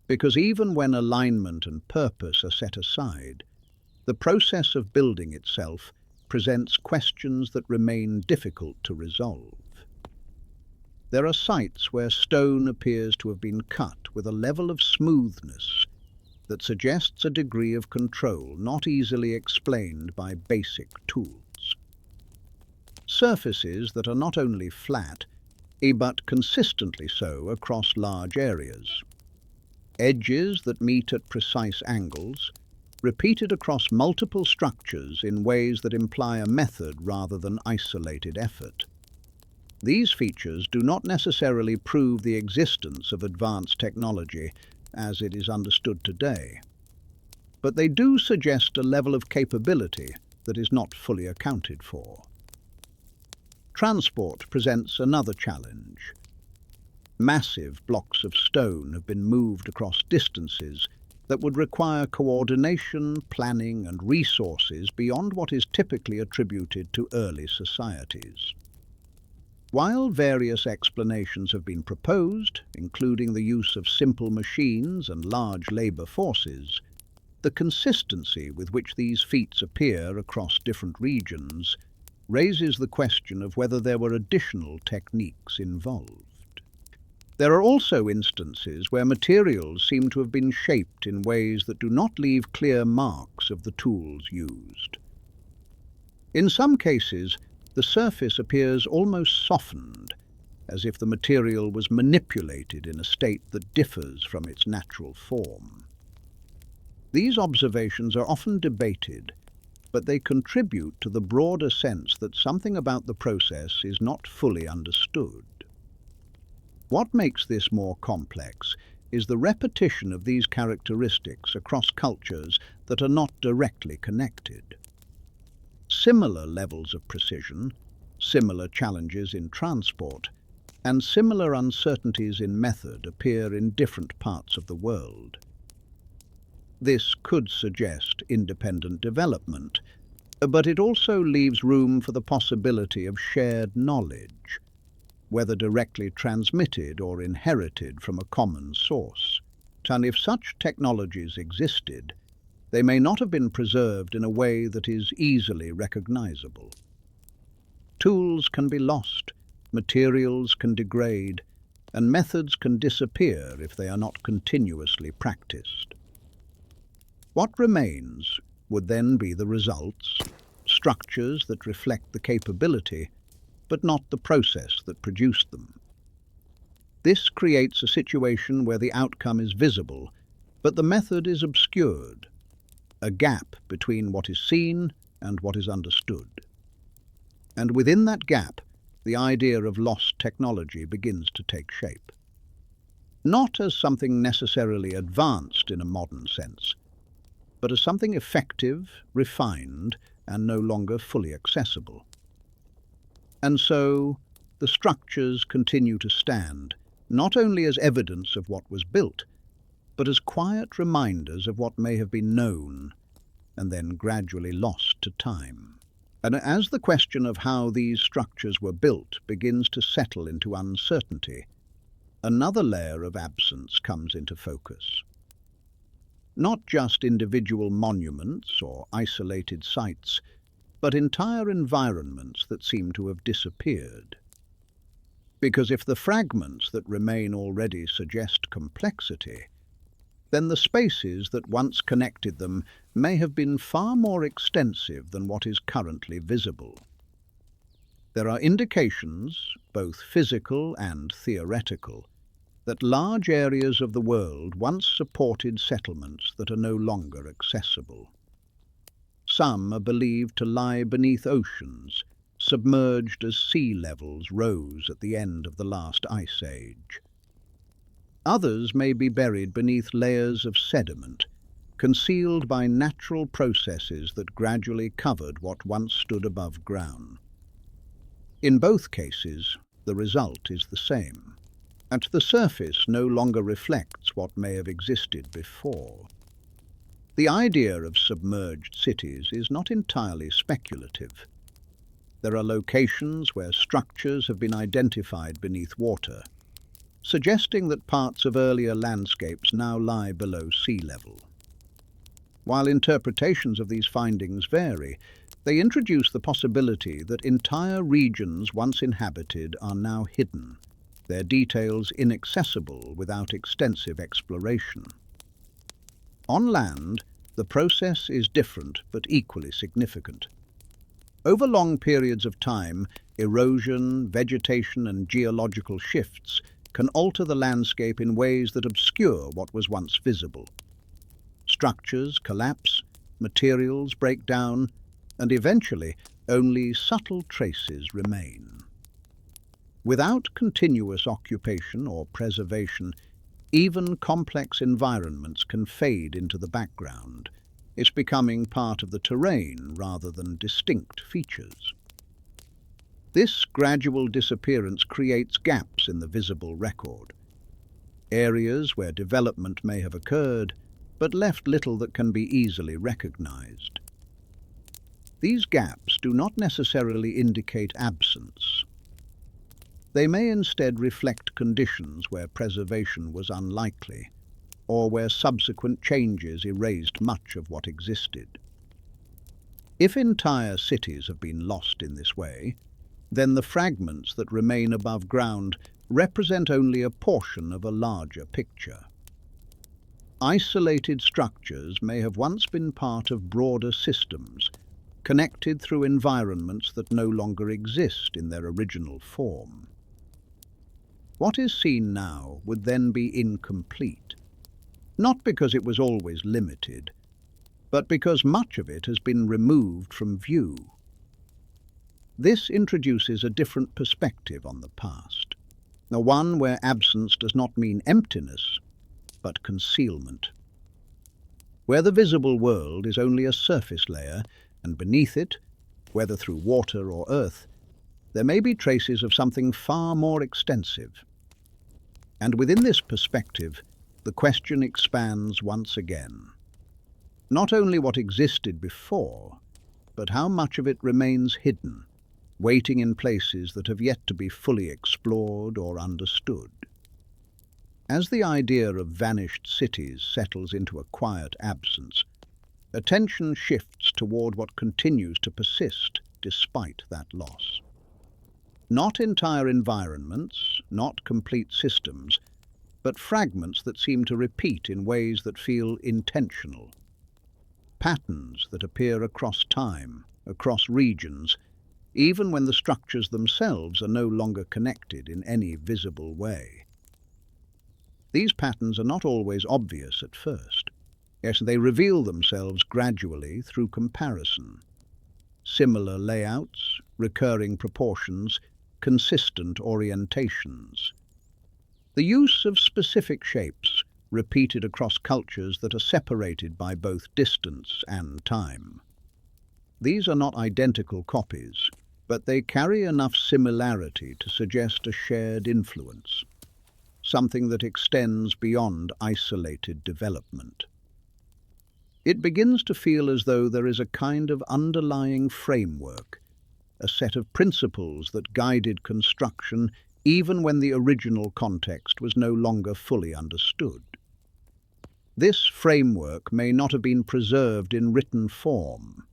Because even when alignment and purpose are set aside, the process of building itself presents questions that remain difficult to resolve. There are sites where stone appears to have been cut with a level of smoothness that suggests a degree of control not easily explained by basic tools. Surfaces that are not only flat, but consistently so across large areas. Edges that meet at precise angles, repeated across multiple structures in ways that imply a method rather than isolated effort. These features do not necessarily prove the existence of advanced technology as it is understood today, but they do suggest a level of capability that is not fully accounted for. Transport presents another challenge. Massive blocks of stone have been moved across distances that would require coordination, planning, and resources beyond what is typically attributed to early societies. While various explanations have been proposed, including the use of simple machines and large labour forces, the consistency with which these feats appear across different regions raises the question of whether there were additional techniques involved. There are also instances where materials seem to have been shaped in ways that do not leave clear marks of the tools used. In some cases, the surface appears almost softened, as if the material was manipulated in a state that differs from its natural form. These observations are often debated, but they contribute to the broader sense that something about the process is not fully understood. What makes this more complex is the repetition of these characteristics across cultures that are not directly connected. Similar levels of precision, similar challenges in transport, and similar uncertainties in method appear in different parts of the world. This could suggest independent development, but it also leaves room for the possibility of shared knowledge, whether directly transmitted or inherited from a common source. And if such technologies existed, they may not have been preserved in a way that is easily recognizable. Tools can be lost, materials can degrade, and methods can disappear if they are not continuously practiced. What remains would then be the results, structures that reflect the capability, but not the process that produced them. This creates a situation where the outcome is visible, but the method is obscured, a gap between what is seen and what is understood. And within that gap, the idea of lost technology begins to take shape. Not as something necessarily advanced in a modern sense, but as something effective, refined, and no longer fully accessible. And so, the structures continue to stand, not only as evidence of what was built, but as quiet reminders of what may have been known and then gradually lost to time. And as the question of how these structures were built begins to settle into uncertainty, another layer of absence comes into focus. Not just individual monuments or isolated sites, but entire environments that seem to have disappeared. Because if the fragments that remain already suggest complexity, then the spaces that once connected them may have been far more extensive than what is currently visible. There are indications, both physical and theoretical, that large areas of the world once supported settlements that are no longer accessible. Some are believed to lie beneath oceans, submerged as sea levels rose at the end of the last ice age. Others may be buried beneath layers of sediment, concealed by natural processes that gradually covered what once stood above ground. In both cases, the result is the same: and the surface no longer reflects what may have existed before. The idea of submerged cities is not entirely speculative. There are locations where structures have been identified beneath water, suggesting that parts of earlier landscapes now lie below sea level. While interpretations of these findings vary, they introduce the possibility that entire regions once inhabited are now hidden, their details inaccessible without extensive exploration. On land, the process is different but equally significant. Over long periods of time, erosion, vegetation, and geological shifts can alter the landscape in ways that obscure what was once visible. Structures collapse, materials break down, and eventually only subtle traces remain. Without continuous occupation or preservation, even complex environments can fade into the background. It's becoming part of the terrain rather than distinct features. This gradual disappearance creates gaps in the visible record, areas where development may have occurred, but left little that can be easily recognized. These gaps do not necessarily indicate absence. They may instead reflect conditions where preservation was unlikely, or where subsequent changes erased much of what existed. If entire cities have been lost in this way, then the fragments that remain above ground represent only a portion of a larger picture. Isolated structures may have once been part of broader systems, connected through environments that no longer exist in their original form. What is seen now would then be incomplete, not because it was always limited, but because much of it has been removed from view. This introduces a different perspective on the past, one where absence does not mean emptiness, but concealment. Where the visible world is only a surface layer, and beneath it, whether through water or earth, there may be traces of something far more extensive. And within this perspective, the question expands once again. Not only what existed before, but how much of it remains hidden, waiting in places that have yet to be fully explored or understood. As the idea of vanished cities settles into a quiet absence, attention shifts toward what continues to persist despite that loss. Not entire environments, not complete systems, but fragments that seem to repeat in ways that feel intentional. Patterns that appear across time, across regions, even when the structures themselves are no longer connected in any visible way. These patterns are not always obvious at first. Yes, they reveal themselves gradually through comparison. Similar layouts, recurring proportions, consistent orientations. The use of specific shapes, repeated across cultures that are separated by both distance and time. These are not identical copies, but they carry enough similarity to suggest a shared influence, something that extends beyond isolated development. It begins to feel as though there is a kind of underlying framework, a set of principles that guided construction even when the original context was no longer fully understood. This framework may not have been preserved in written form.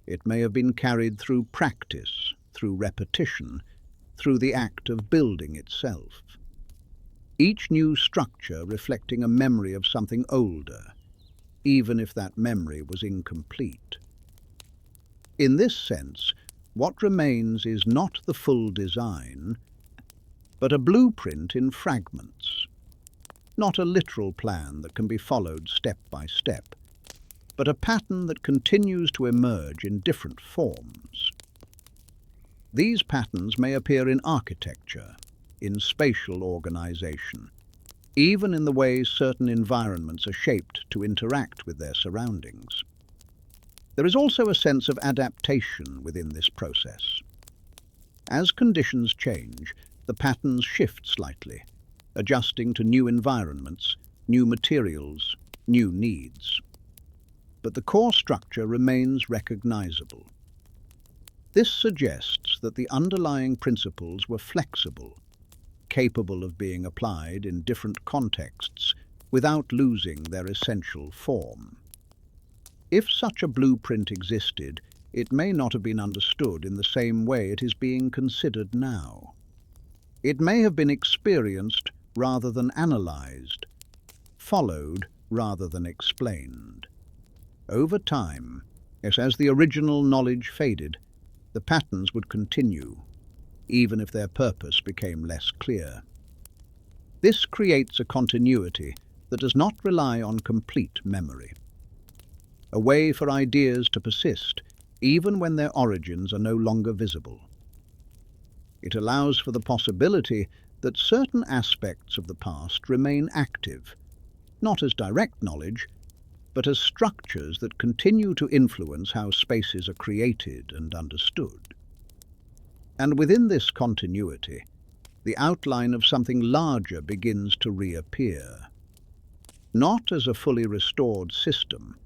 It may have been carried through practice, through repetition, through the act of building itself. Each new structure reflecting a memory of something older, even if that memory was incomplete. In this sense, what remains is not the full design, but a blueprint in fragments. Not a literal plan that can be followed step by step, but a pattern that continues to emerge in different forms. These patterns may appear in architecture, in spatial organization, even in the ways certain environments are shaped to interact with their surroundings. There is also a sense of adaptation within this process. As conditions change, the patterns shift slightly, adjusting to new environments, new materials, new needs. But the core structure remains recognizable. This suggests that the underlying principles were flexible, capable of being applied in different contexts without losing their essential form. If such a blueprint existed, it may not have been understood in the same way it is being considered now. It may have been experienced rather than analyzed, followed rather than explained. Over time, as the original knowledge faded, the patterns would continue, even if their purpose became less clear. This creates a continuity that does not rely on complete memory. A way for ideas to persist, even when their origins are no longer visible. It allows for the possibility that certain aspects of the past remain active, not as direct knowledge, but as structures that continue to influence how spaces are created and understood. And within this continuity, the outline of something larger begins to reappear, not as a fully restored system,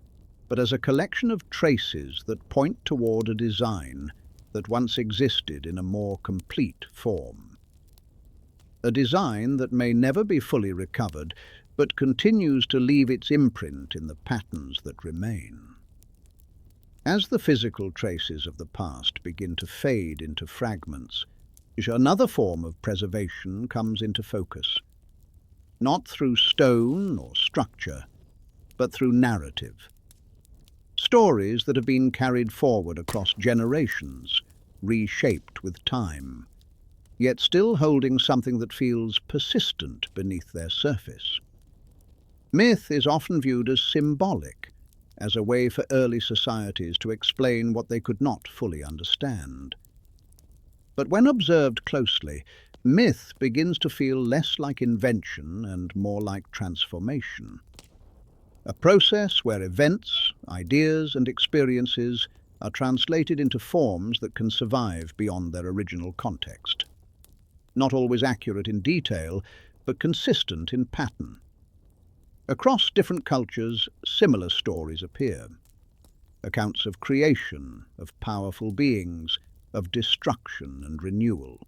but as a collection of traces that point toward a design that once existed in a more complete form. A design that may never be fully recovered, but continues to leave its imprint in the patterns that remain. As the physical traces of the past begin to fade into fragments, another form of preservation comes into focus, not through stone or structure, but through narrative. Stories that have been carried forward across generations, reshaped with time, yet still holding something that feels persistent beneath their surface. Myth is often viewed as symbolic, as a way for early societies to explain what they could not fully understand. But when observed closely, myth begins to feel less like invention and more like transformation. A process where events, ideas, and experiences are translated into forms that can survive beyond their original context. Not always accurate in detail, but consistent in pattern. Across different cultures, similar stories appear. Accounts of creation, of powerful beings, of destruction and renewal.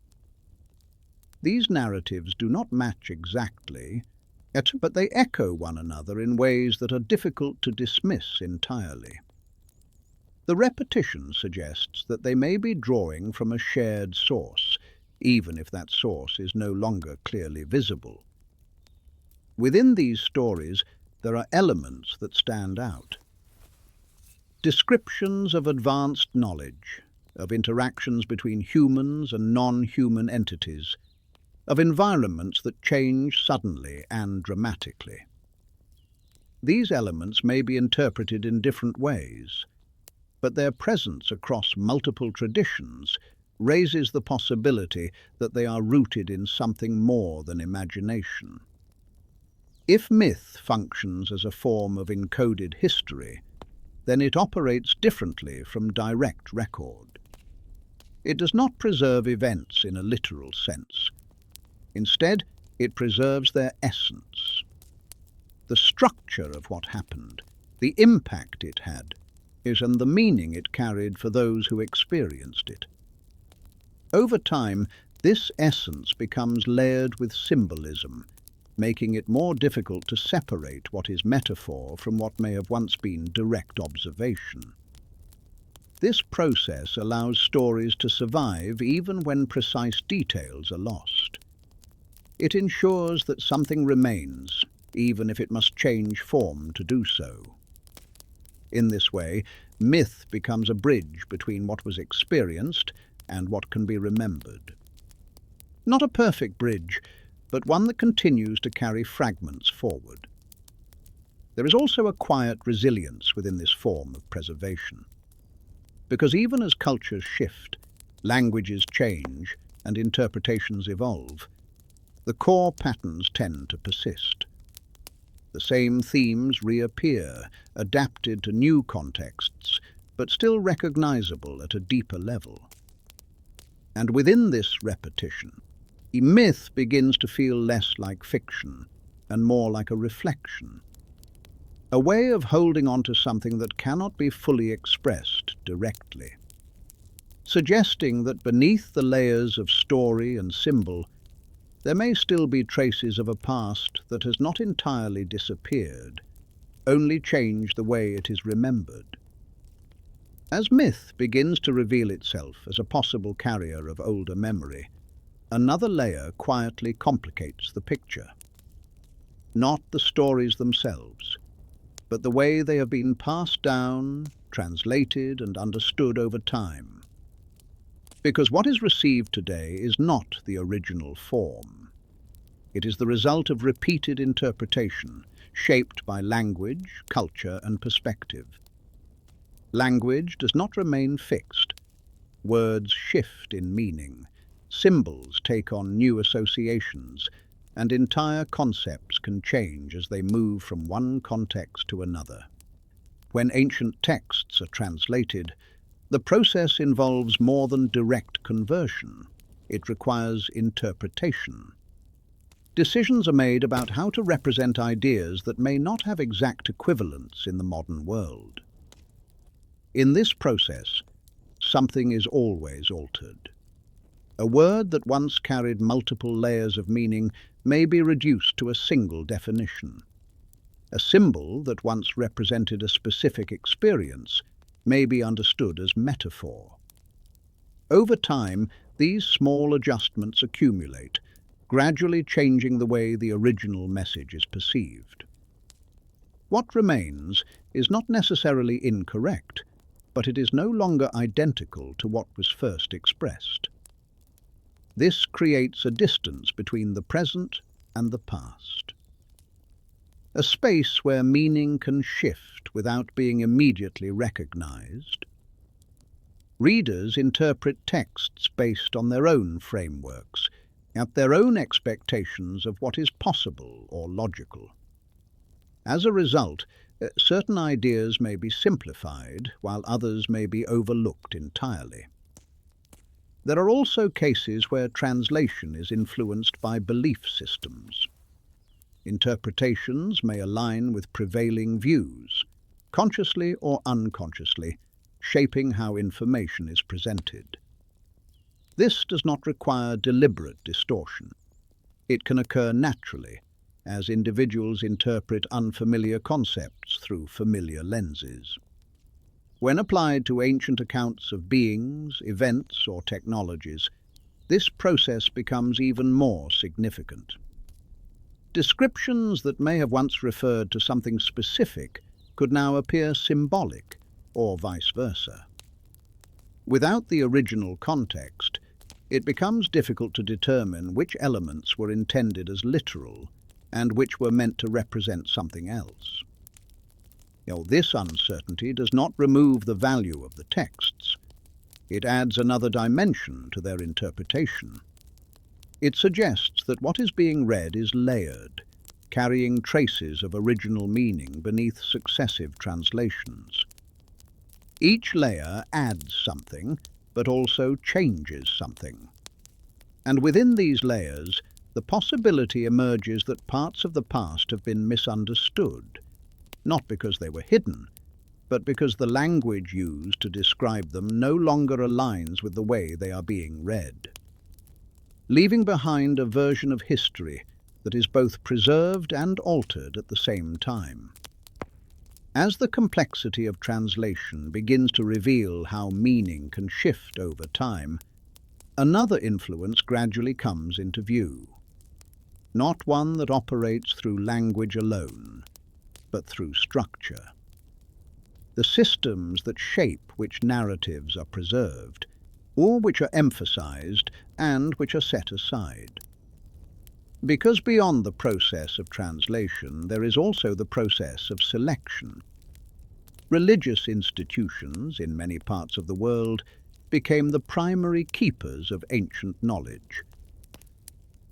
These narratives do not match exactly, but they echo one another in ways that are difficult to dismiss entirely. The repetition suggests that they may be drawing from a shared source, even if that source is no longer clearly visible. Within these stories, there are elements that stand out. Descriptions of advanced knowledge, of interactions between humans and non-human entities, of environments that change suddenly and dramatically. These elements may be interpreted in different ways, but their presence across multiple traditions raises the possibility that they are rooted in something more than imagination. If myth functions as a form of encoded history, then it operates differently from direct record. It does not preserve events in a literal sense. Instead, it preserves their essence. The structure of what happened, the impact it had, and the meaning it carried for those who experienced it. Over time, this essence becomes layered with symbolism, making it more difficult to separate what is metaphor from what may have once been direct observation. This process allows stories to survive even when precise details are lost. It ensures that something remains, even if it must change form to do so. In this way, myth becomes a bridge between what was experienced and what can be remembered. Not a perfect bridge, but one that continues to carry fragments forward. There is also a quiet resilience within this form of preservation. Because even as cultures shift, languages change, and interpretations evolve, the core patterns tend to persist. The same themes reappear, adapted to new contexts, but still recognizable at a deeper level. And within this repetition, Myth begins to feel less like fiction and more like a reflection, a way of holding on to something that cannot be fully expressed directly, suggesting that beneath the layers of story and symbol, there may still be traces of a past that has not entirely disappeared, only changed the way it is remembered. As myth begins to reveal itself as a possible carrier of older memory, another layer quietly complicates the picture. Not the stories themselves, but the way they have been passed down, translated, and understood over time. Because what is received today is not the original form. It is the result of repeated interpretation, shaped by language, culture, and perspective. Language does not remain fixed. Words shift in meaning, symbols take on new associations, and entire concepts can change as they move from one context to another. When ancient texts are translated, the process involves more than direct conversion. It requires interpretation. Decisions are made about how to represent ideas that may not have exact equivalents in the modern world. In this process, something is always altered. A word that once carried multiple layers of meaning may be reduced to a single definition. A symbol that once represented a specific experience may be understood as metaphor. Over time, these small adjustments accumulate, gradually changing the way the original message is perceived. What remains is not necessarily incorrect, but it is no longer identical to what was first expressed. This creates a distance between the present and the past. A space where meaning can shift without being immediately recognized. Readers interpret texts based on their own frameworks, at their own expectations of what is possible or logical. As a result, certain ideas may be simplified, while others may be overlooked entirely. There are also cases where translation is influenced by belief systems. Interpretations may align with prevailing views, consciously or unconsciously, shaping how information is presented. This does not require deliberate distortion. It can occur naturally, as individuals interpret unfamiliar concepts through familiar lenses. When applied to ancient accounts of beings, events, or technologies, this process becomes even more significant. Descriptions that may have once referred to something specific could now appear symbolic, or vice versa. Without the original context, it becomes difficult to determine which elements were intended as literal and which were meant to represent something else. This uncertainty does not remove the value of the texts. It adds another dimension to their interpretation. It suggests that what is being read is layered, carrying traces of original meaning beneath successive translations. Each layer adds something, but also changes something. And within these layers, the possibility emerges that parts of the past have been misunderstood, not because they were hidden, but because the language used to describe them no longer aligns with the way they are being read, leaving behind a version of history that is both preserved and altered at the same time. As the complexity of translation begins to reveal how meaning can shift over time, another influence gradually comes into view. Not one that operates through language alone, but through structure. The systems that shape which narratives are preserved, or which are emphasized and which are set aside. Because beyond the process of translation, there is also the process of selection. Religious institutions in many parts of the world became the primary keepers of ancient knowledge.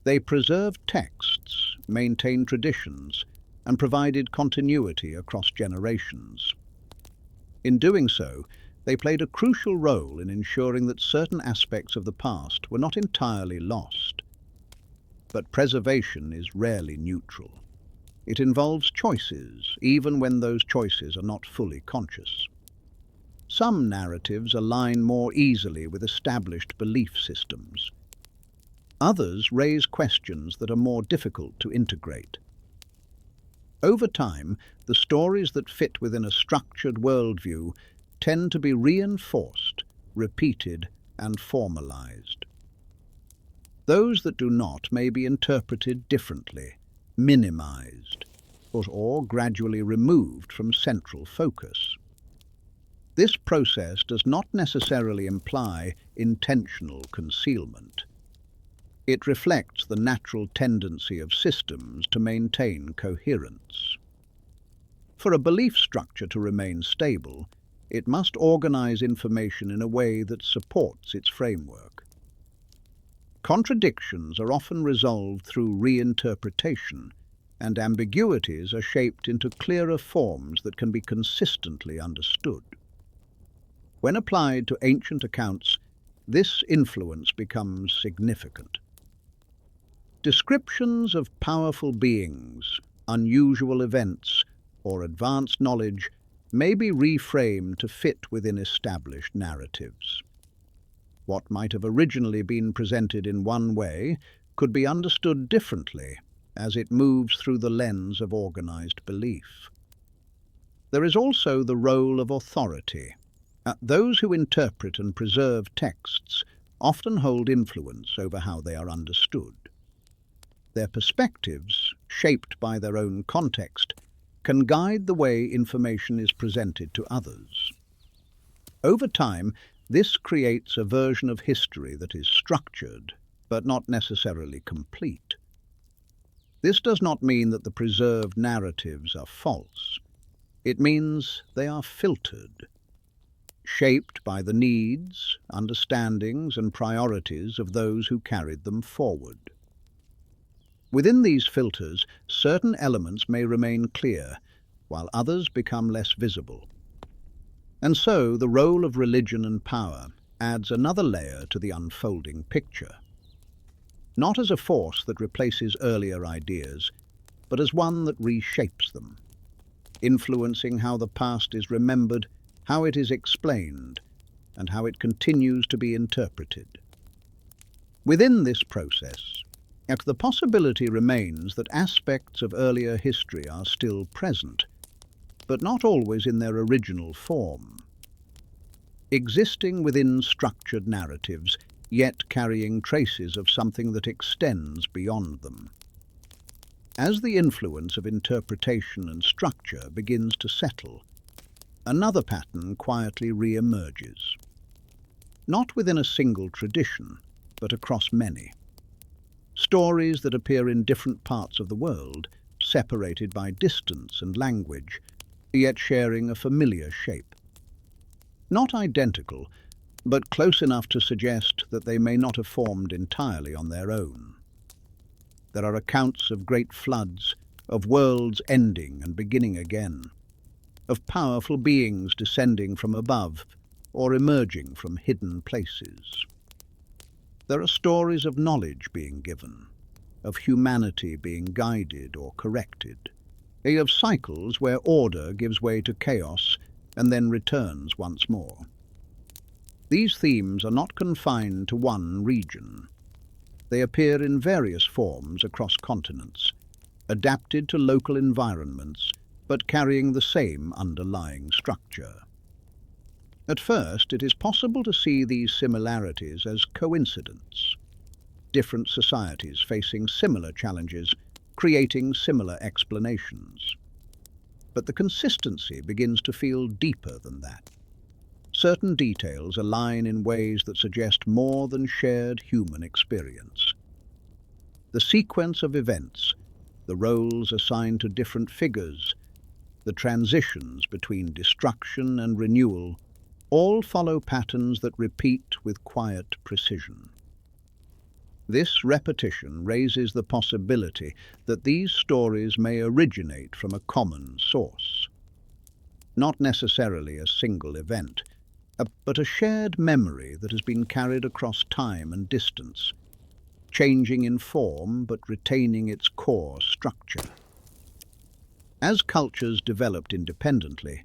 They preserved texts, maintained traditions, and provided continuity across generations. In doing so, they played a crucial role in ensuring that certain aspects of the past were not entirely lost. But preservation is rarely neutral. It involves choices, even when those choices are not fully conscious. Some narratives align more easily with established belief systems. Others raise questions that are more difficult to integrate. Over time, the stories that fit within a structured worldview tend to be reinforced, repeated, and formalized. Those that do not may be interpreted differently, minimized, or gradually removed from central focus. This process does not necessarily imply intentional concealment. It reflects the natural tendency of systems to maintain coherence. For a belief structure to remain stable, it must organize information in a way that supports its framework. Contradictions are often resolved through reinterpretation, and ambiguities are shaped into clearer forms that can be consistently understood. When applied to ancient accounts, this influence becomes significant. Descriptions of powerful beings, unusual events, or advanced knowledge may be reframed to fit within established narratives. What might have originally been presented in one way could be understood differently as it moves through the lens of organized belief. There is also the role of authority. Those who interpret and preserve texts often hold influence over how they are understood. Their perspectives, shaped by their own context, can guide the way information is presented to others. Over time, this creates a version of history that is structured, but not necessarily complete. This does not mean that the preserved narratives are false. It means they are filtered, shaped by the needs, understandings, and priorities of those who carried them forward. Within these filters, certain elements may remain clear, while others become less visible. And so, the role of religion and power adds another layer to the unfolding picture. Not as a force that replaces earlier ideas, but as one that reshapes them, influencing how the past is remembered, how it is explained, and how it continues to be interpreted. Within this process, the possibility remains that aspects of earlier history are still present, but not always in their original form. Existing within structured narratives, yet carrying traces of something that extends beyond them. As the influence of interpretation and structure begins to settle, another pattern quietly re-emerges. Not within a single tradition, but across many. Stories that appear in different parts of the world, separated by distance and language, yet sharing a familiar shape. Not identical, but close enough to suggest that they may not have formed entirely on their own. There are accounts of great floods, of worlds ending and beginning again, of powerful beings descending from above or emerging from hidden places. There are stories of knowledge being given, of humanity being guided or corrected, of cycles where order gives way to chaos and then returns once more. These themes are not confined to one region. They appear in various forms across continents, adapted to local environments, but carrying the same underlying structure. At first, it is possible to see these similarities as coincidence. Different societies facing similar challenges, creating similar explanations. But the consistency begins to feel deeper than that. Certain details align in ways that suggest more than shared human experience. The sequence of events, the roles assigned to different figures, the transitions between destruction and renewal, all follow patterns that repeat with quiet precision. This repetition raises the possibility that these stories may originate from a common source. Not necessarily a single event, but a shared memory that has been carried across time and distance, changing in form but retaining its core structure. As cultures developed independently,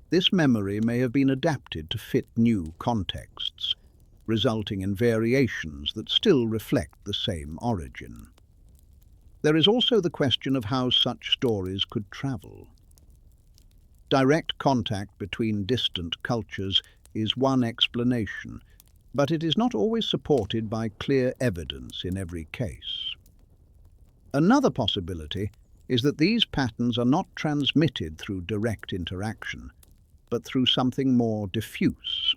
this memory may have been adapted to fit new contexts, resulting in variations that still reflect the same origin. There is also the question of how such stories could travel. Direct contact between distant cultures is one explanation, but it is not always supported by clear evidence in every case. Another possibility is that these patterns are not transmitted through direct interaction, but through something more diffuse.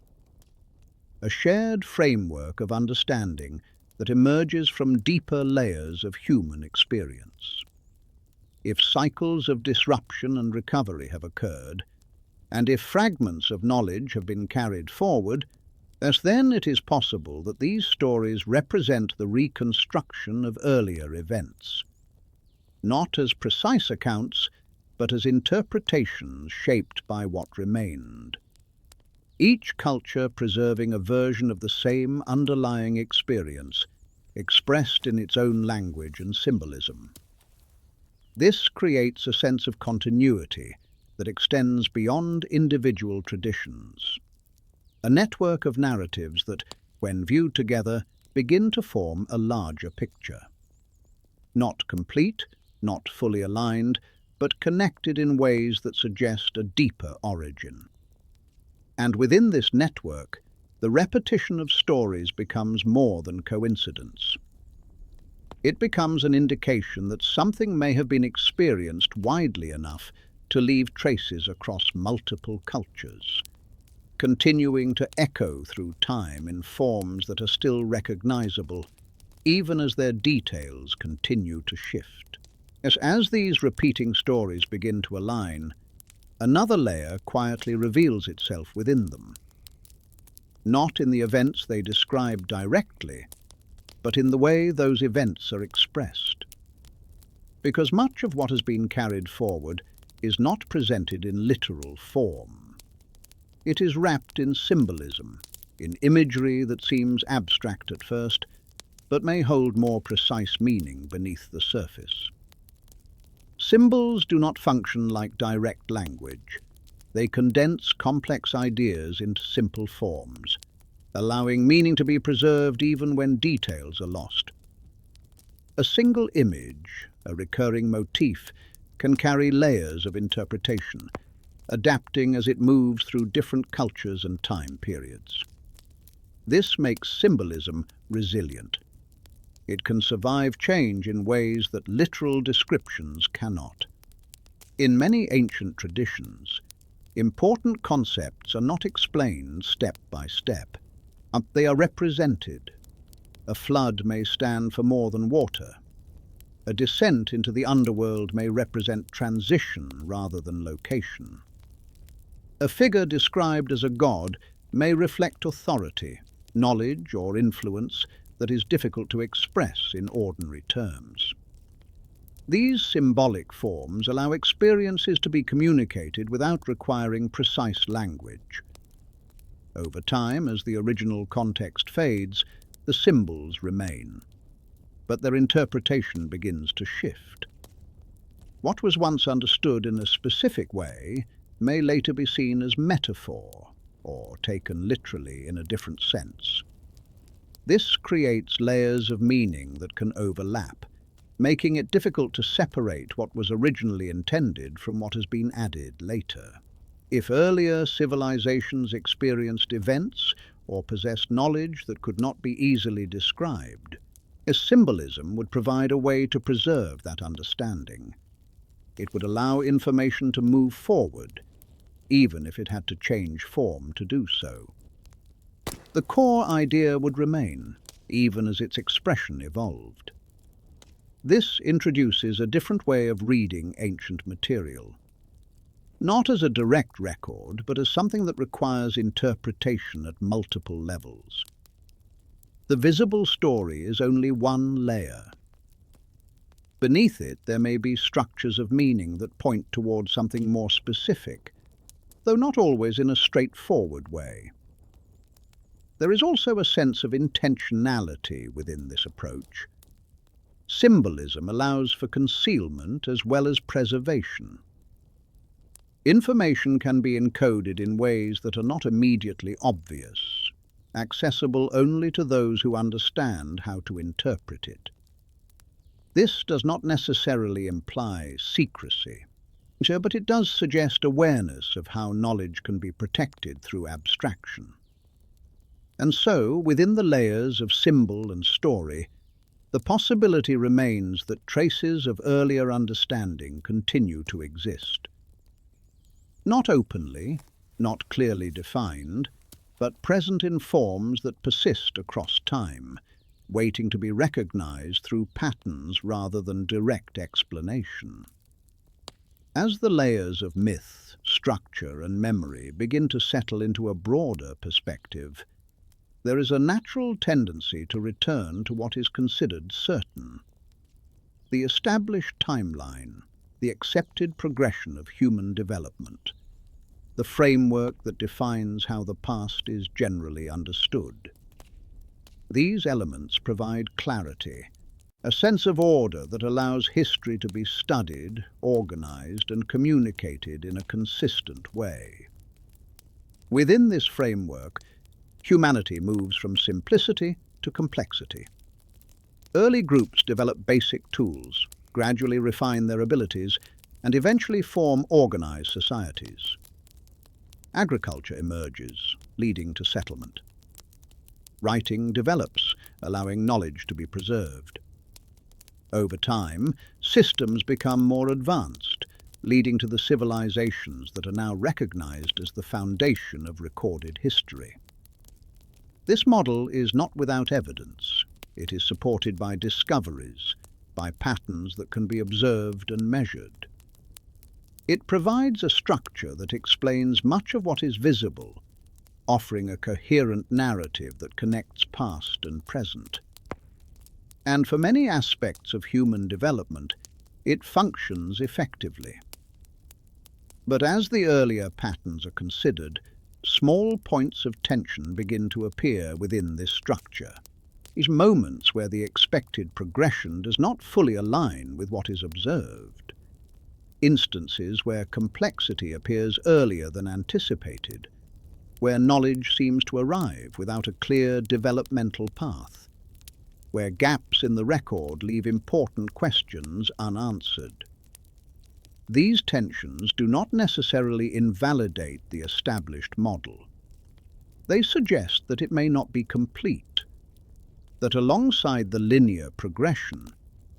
A shared framework of understanding that emerges from deeper layers of human experience. If cycles of disruption and recovery have occurred, and if fragments of knowledge have been carried forward, then it is possible that these stories represent the reconstruction of earlier events, not as precise accounts, but as interpretations shaped by what remained. Each culture preserving a version of the same underlying experience, expressed in its own language and symbolism. This creates a sense of continuity that extends beyond individual traditions. A network of narratives that, when viewed together, begin to form a larger picture. Not complete, not fully aligned, but connected in ways that suggest a deeper origin. And within this network, the repetition of stories becomes more than coincidence. It becomes an indication that something may have been experienced widely enough to leave traces across multiple cultures, continuing to echo through time in forms that are still recognizable, even as their details continue to shift. As these repeating stories begin to align, another layer quietly reveals itself within them. Not in the events they describe directly, but in the way those events are expressed. Because much of what has been carried forward is not presented in literal form. It is wrapped in symbolism, in imagery that seems abstract at first, but may hold more precise meaning beneath the surface. Symbols do not function like direct language. They condense complex ideas into simple forms, allowing meaning to be preserved even when details are lost. A single image, a recurring motif, can carry layers of interpretation, adapting as it moves through different cultures and time periods. This makes symbolism resilient. It can survive change in ways that literal descriptions cannot. In many ancient traditions, important concepts are not explained step by step. They are represented. A flood may stand for more than water. A descent into the underworld may represent transition rather than location. A figure described as a god may reflect authority, knowledge, or influence that is difficult to express in ordinary terms. These symbolic forms allow experiences to be communicated without requiring precise language. Over time, as the original context fades, the symbols remain, but their interpretation begins to shift. What was once understood in a specific way may later be seen as metaphor, or taken literally in a different sense. This creates layers of meaning that can overlap, making it difficult to separate what was originally intended from what has been added later. If earlier civilizations experienced events or possessed knowledge that could not be easily described, a symbolism would provide a way to preserve that understanding. It would allow information to move forward, even if it had to change form to do so. The core idea would remain, even as its expression evolved. This introduces a different way of reading ancient material. Not as a direct record, but as something that requires interpretation at multiple levels. The visible story is only one layer. Beneath it, there may be structures of meaning that point towards something more specific, though not always in a straightforward way. There is also a sense of intentionality within this approach. Symbolism allows for concealment as well as preservation. Information can be encoded in ways that are not immediately obvious, accessible only to those who understand how to interpret it. This does not necessarily imply secrecy, but it does suggest awareness of how knowledge can be protected through abstraction. And so, within the layers of symbol and story, the possibility remains that traces of earlier understanding continue to exist. Not openly, not clearly defined, but present in forms that persist across time, waiting to be recognized through patterns rather than direct explanation. As the layers of myth, structure, and memory begin to settle into a broader perspective, there is a natural tendency to return to what is considered certain. The established timeline, the accepted progression of human development, the framework that defines how the past is generally understood. These elements provide clarity, a sense of order that allows history to be studied, organized, and communicated in a consistent way. Within this framework, humanity moves from simplicity to complexity. Early groups develop basic tools, gradually refine their abilities, and eventually form organized societies. Agriculture emerges, leading to settlement. Writing develops, allowing knowledge to be preserved. Over time, systems become more advanced, leading to the civilizations that are now recognized as the foundation of recorded history. This model is not without evidence. It is supported by discoveries, by patterns that can be observed and measured. It provides a structure that explains much of what is visible, offering a coherent narrative that connects past and present. And for many aspects of human development, it functions effectively. But as the earlier patterns are considered, small points of tension begin to appear within this structure. These moments where the expected progression does not fully align with what is observed. Instances where complexity appears earlier than anticipated, where knowledge seems to arrive without a clear developmental path, where gaps in the record leave important questions unanswered. These tensions do not necessarily invalidate the established model. They suggest that it may not be complete, that alongside the linear progression,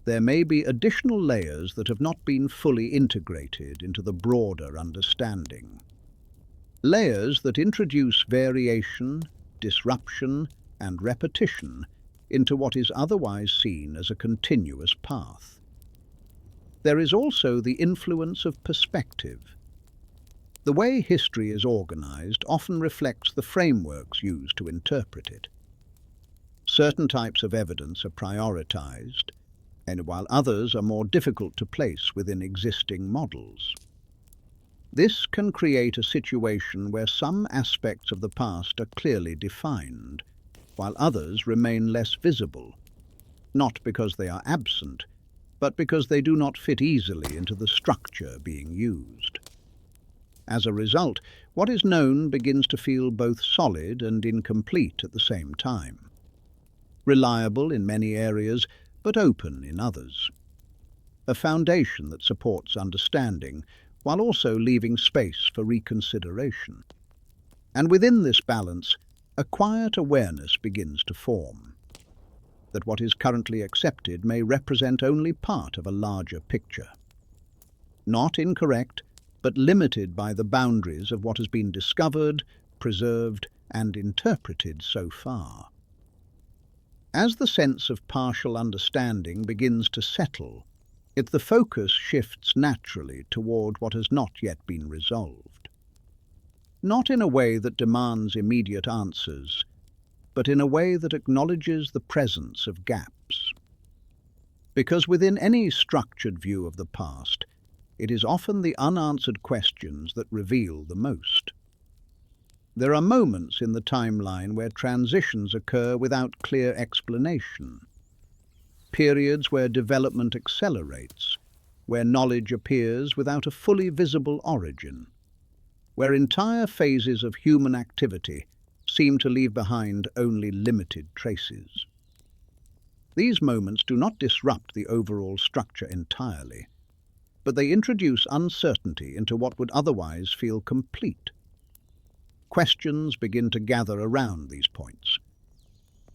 there may be additional layers that have not been fully integrated into the broader understanding. Layers that introduce variation, disruption, and repetition into what is otherwise seen as a continuous path. There is also the influence of perspective. The way history is organized often reflects the frameworks used to interpret it. Certain types of evidence are prioritized, and while others are more difficult to place within existing models. This can create a situation where some aspects of the past are clearly defined, while others remain less visible, not because they are absent, but because they do not fit easily into the structure being used. As a result, what is known begins to feel both solid and incomplete at the same time. Reliable in many areas, but open in others. A foundation that supports understanding, while also leaving space for reconsideration. And within this balance, a quiet awareness begins to form, that what is currently accepted may represent only part of a larger picture. Not incorrect, but limited by the boundaries of what has been discovered, preserved, and interpreted so far. As the sense of partial understanding begins to settle, the focus shifts naturally toward what has not yet been resolved. Not in a way that demands immediate answers, but in a way that acknowledges the presence of gaps. Because within any structured view of the past, it is often the unanswered questions that reveal the most. There are moments in the timeline where transitions occur without clear explanation. periods where development accelerates, where knowledge appears without a fully visible origin, where entire phases of human activity seem to leave behind only limited traces. These moments do not disrupt the overall structure entirely, but they introduce uncertainty into what would otherwise feel complete. Questions begin to gather around these points.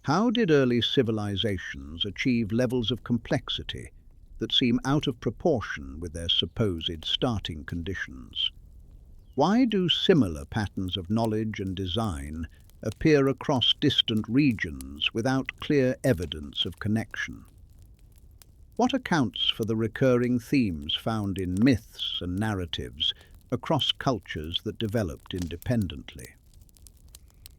How did early civilizations achieve levels of complexity that seem out of proportion with their supposed starting conditions? Why do similar patterns of knowledge and design appear across distant regions without clear evidence of connection? What accounts for the recurring themes found in myths and narratives across cultures that developed independently?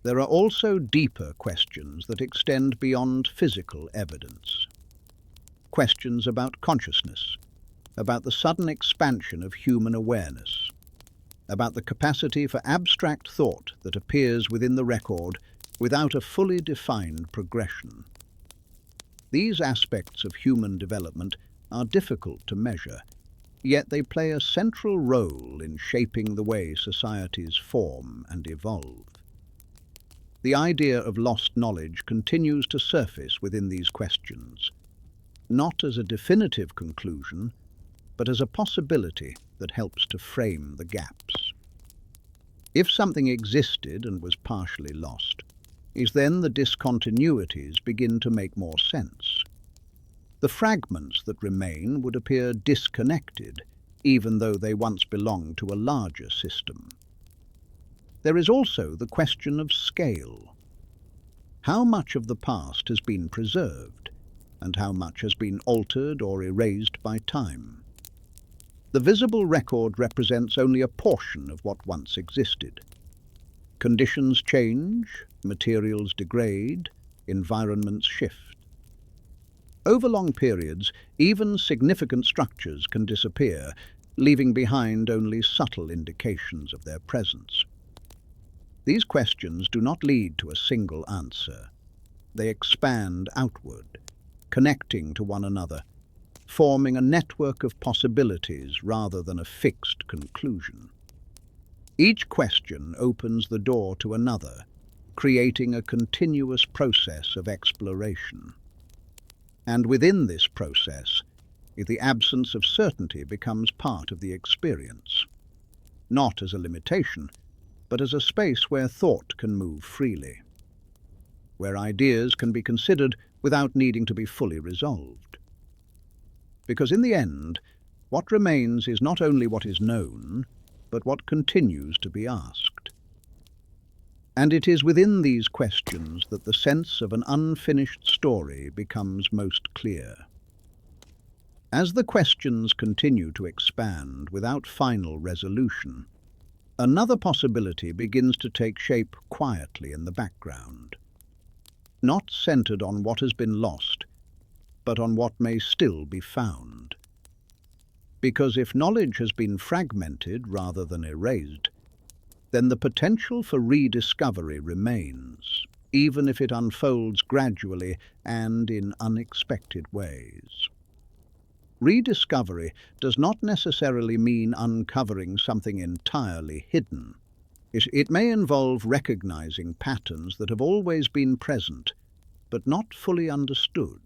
There are also deeper questions that extend beyond physical evidence. Questions about consciousness, about the sudden expansion of human awareness, about the capacity for abstract thought that appears within the record without a fully defined progression. These aspects of human development are difficult to measure, yet they play a central role in shaping the way societies form and evolve. The idea of lost knowledge continues to surface within these questions, not as a definitive conclusion, but as a possibility that helps to frame the gaps. If something existed and was partially lost, is then the discontinuities begin to make more sense. The fragments that remain would appear disconnected, even though they once belonged to a larger system. There is also the question of scale. How much of the past has been preserved, and how much has been altered or erased by time? The visible record represents only a portion of what once existed. Conditions change, materials degrade, environments shift. Over long periods, even significant structures can disappear, leaving behind only subtle indications of their presence. These questions do not lead to a single answer. They expand outward, connecting to one another, forming a network of possibilities rather than a fixed conclusion. Each question opens the door to another, creating a continuous process of exploration. And within this process, the absence of certainty becomes part of the experience, not as a limitation, but as a space where thought can move freely, where ideas can be considered without needing to be fully resolved. Because in the end, what remains is not only what is known, but what continues to be asked. And it is within these questions that the sense of an unfinished story becomes most clear. As the questions continue to expand without final resolution, another possibility begins to take shape quietly in the background, not centered on what has been lost, but on what may still be found. Because if knowledge has been fragmented rather than erased, then the potential for rediscovery remains, even if it unfolds gradually and in unexpected ways. Rediscovery does not necessarily mean uncovering something entirely hidden. It may involve recognizing patterns that have always been present, but not fully understood.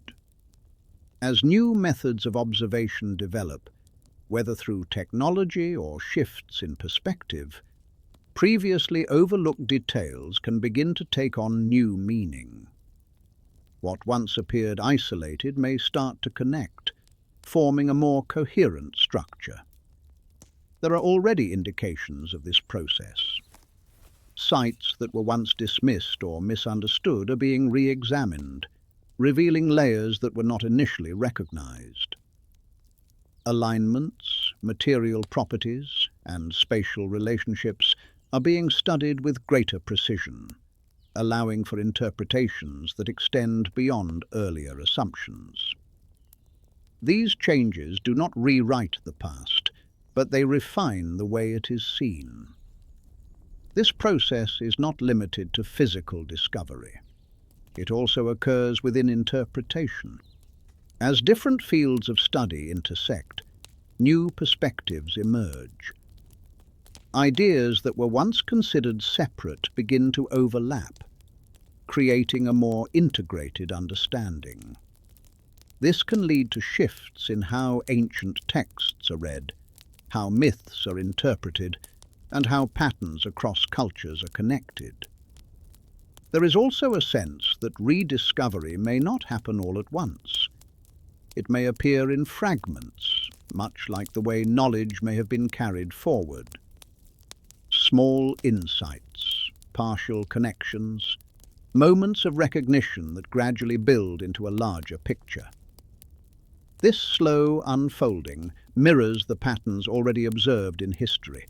As new methods of observation develop, whether through technology or shifts in perspective, previously overlooked details can begin to take on new meaning. What once appeared isolated may start to connect, forming a more coherent structure. There are already indications of this process. Sites that were once dismissed or misunderstood are being re-examined, revealing layers that were not initially recognized. Alignments, material properties, and spatial relationships are being studied with greater precision, allowing for interpretations that extend beyond earlier assumptions. These changes do not rewrite the past, but they refine the way it is seen. This process is not limited to physical discovery. It also occurs within interpretation. As different fields of study intersect, new perspectives emerge. Ideas that were once considered separate begin to overlap, creating a more integrated understanding. This can lead to shifts in how ancient texts are read, how myths are interpreted, and how patterns across cultures are connected. There is also a sense that rediscovery may not happen all at once. It may appear in fragments, much like the way knowledge may have been carried forward. Small insights, partial connections, moments of recognition that gradually build into a larger picture. This slow unfolding mirrors the patterns already observed in history,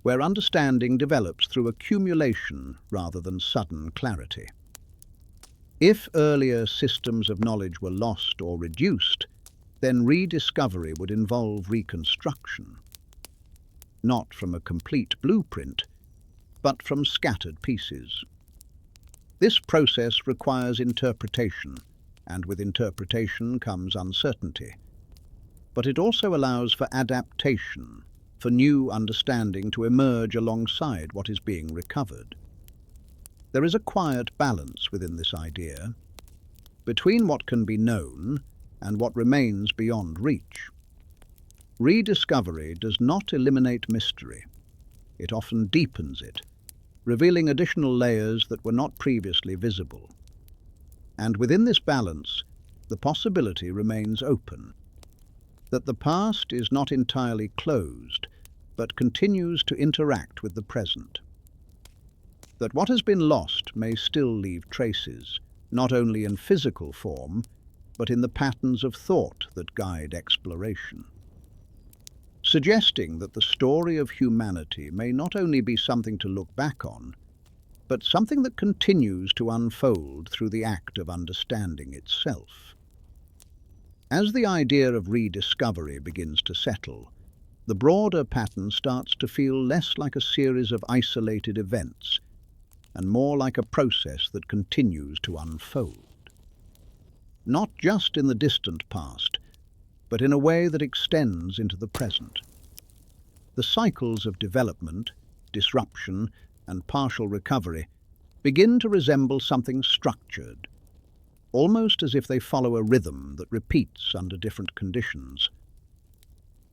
where understanding develops through accumulation rather than sudden clarity. If earlier systems of knowledge were lost or reduced, then rediscovery would involve reconstruction, not from a complete blueprint, but from scattered pieces. This process requires interpretation, and with interpretation comes uncertainty. But it also allows for adaptation, for new understanding to emerge alongside what is being recovered. There is a quiet balance within this idea, between what can be known and what remains beyond reach. Rediscovery does not eliminate mystery. It often deepens it, revealing additional layers that were not previously visible. And within this balance, the possibility remains open, that the past is not entirely closed, but continues to interact with the present. That what has been lost may still leave traces, not only in physical form, but in the patterns of thought that guide exploration. Suggesting that the story of humanity may not only be something to look back on, but something that continues to unfold through the act of understanding itself. As the idea of rediscovery begins to settle, the broader pattern starts to feel less like a series of isolated events and more like a process that continues to unfold. Not just in the distant past, but in a way that extends into the present. The cycles of development, disruption, and partial recovery begin to resemble something structured, almost as if they follow a rhythm that repeats under different conditions.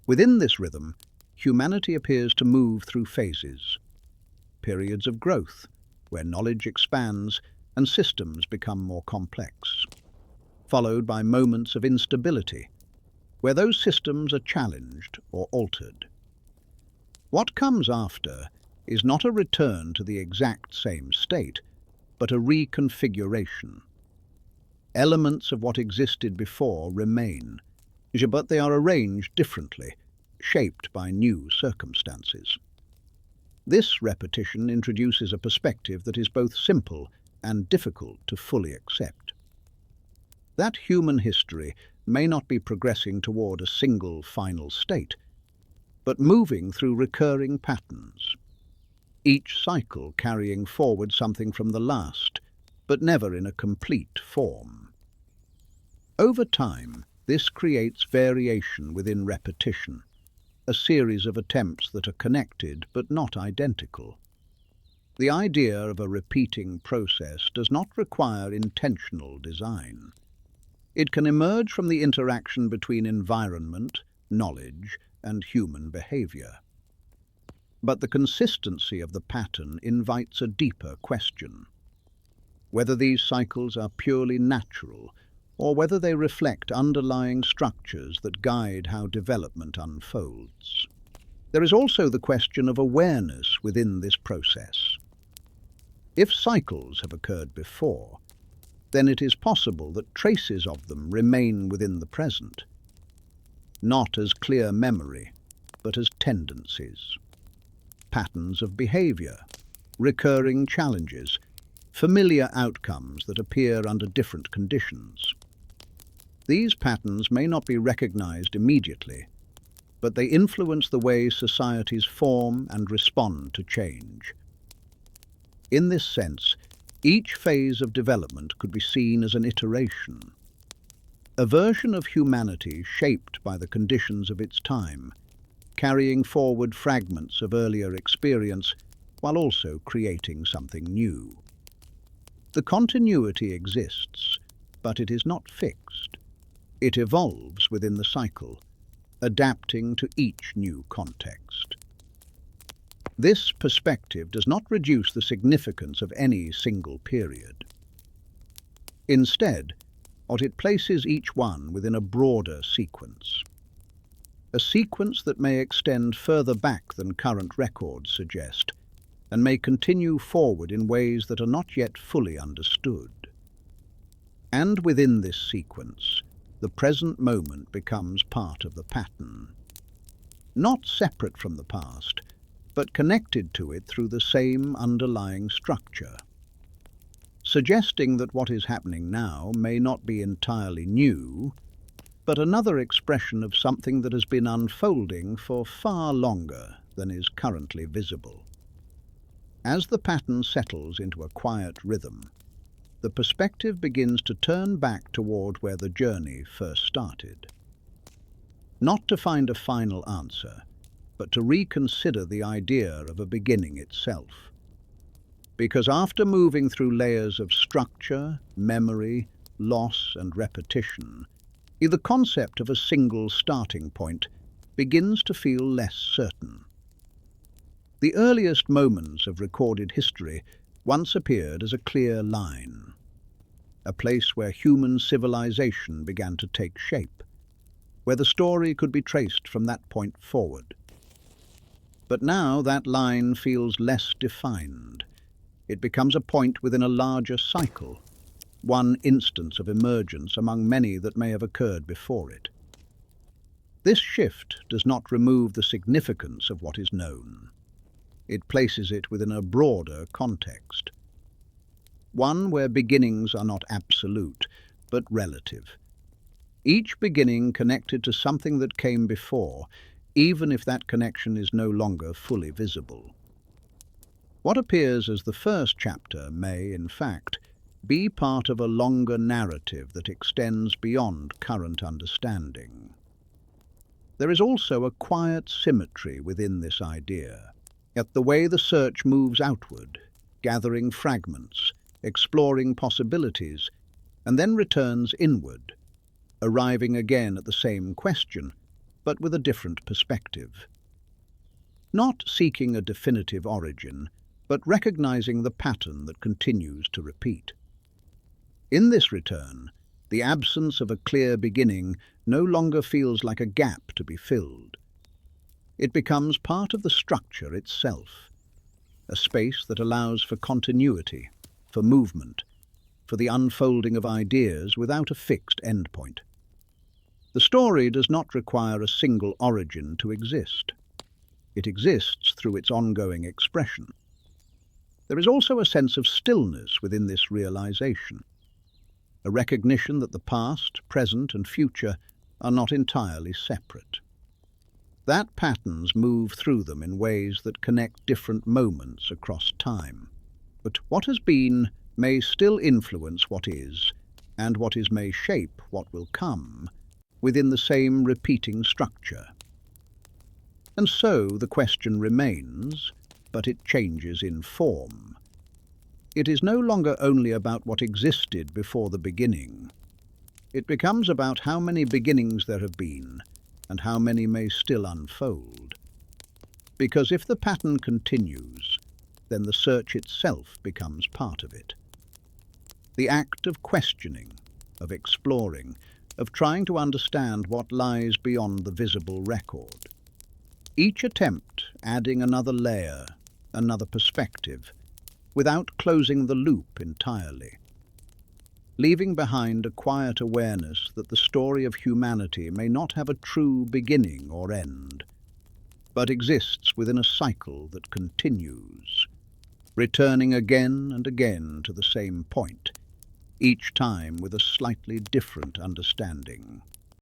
Within this rhythm, humanity appears to move through phases, periods of growth, where knowledge expands and systems become more complex, followed by moments of instability, where those systems are challenged or altered. What comes after is not a return to the exact same state, but a reconfiguration. Elements of what existed before remain, but they are arranged differently, shaped by new circumstances. This repetition introduces a perspective that is both simple and difficult to fully accept. That human history may not be progressing toward a single final state, but moving through recurring patterns, each cycle carrying forward something from the last, but never in a complete form. Over time, this creates variation within repetition, a series of attempts that are connected but not identical. The idea of a repeating process does not require intentional design. It can emerge from the interaction between environment, knowledge, and human behavior. But the consistency of the pattern invites a deeper question: whether these cycles are purely natural, or whether they reflect underlying structures that guide how development unfolds. There is also the question of awareness within this process. If cycles have occurred before, then it is possible that traces of them remain within the present, not as clear memory, but as tendencies, patterns of behavior, recurring challenges, familiar outcomes that appear under different conditions. These patterns may not be recognized immediately, but they influence the way societies form and respond to change. In this sense, each phase of development could be seen as an iteration. a version of humanity shaped by the conditions of its time, carrying forward fragments of earlier experience while also creating something new. The continuity exists, but it is not fixed. It evolves within the cycle, adapting to each new context. This perspective does not reduce the significance of any single period. Instead, what it places each one within a broader sequence. A sequence that may extend further back than current records suggest, and may continue forward in ways that are not yet fully understood. And within this sequence, the present moment becomes part of the pattern. Not separate from the past, but connected to it through the same underlying structure, suggesting that what is happening now may not be entirely new, but another expression of something that has been unfolding for far longer than is currently visible. As the pattern settles into a quiet rhythm, the perspective begins to turn back toward where the journey first started. Not to find a final answer, but to reconsider the idea of a beginning itself. Because after moving through layers of structure, memory, loss, and repetition, the concept of a single starting point begins to feel less certain. The earliest moments of recorded history once appeared as a clear line, a place where human civilization began to take shape, where the story could be traced from that point forward. But now that line feels less defined. It becomes a point within a larger cycle, one instance of emergence among many that may have occurred before it. This shift does not remove the significance of what is known. It places it within a broader context, one where beginnings are not absolute, but relative. Each beginning connected to something that came before, even if that connection is no longer fully visible. What appears as the first chapter may, in fact, be part of a longer narrative that extends beyond current understanding. There is also a quiet symmetry within this idea, yet the way the search moves outward, gathering fragments, exploring possibilities, and then returns inward, arriving again at the same question, but with a different perspective. Not seeking a definitive origin, but recognizing the pattern that continues to repeat. In this return, the absence of a clear beginning no longer feels like a gap to be filled. It becomes part of the structure itself, a space that allows for continuity, for movement, for the unfolding of ideas without a fixed endpoint. The story does not require a single origin to exist. It exists through its ongoing expression. There is also a sense of stillness within this realization, a recognition that the past, present, and future are not entirely separate. That patterns move through them in ways that connect different moments across time. But what has been may still influence what is, and what is may shape what will come, within the same repeating structure. And so the question remains, but it changes in form. It is no longer only about what existed before the beginning. It becomes about how many beginnings there have been, and how many may still unfold. Because if the pattern continues, then the search itself becomes part of it. The act of questioning, of exploring, of trying to understand what lies beyond the visible record. Each attempt adding another layer, another perspective, without closing the loop entirely, leaving behind a quiet awareness that the story of humanity may not have a true beginning or end, but exists within a cycle that continues, returning again and again to the same point, each time with a slightly different understanding.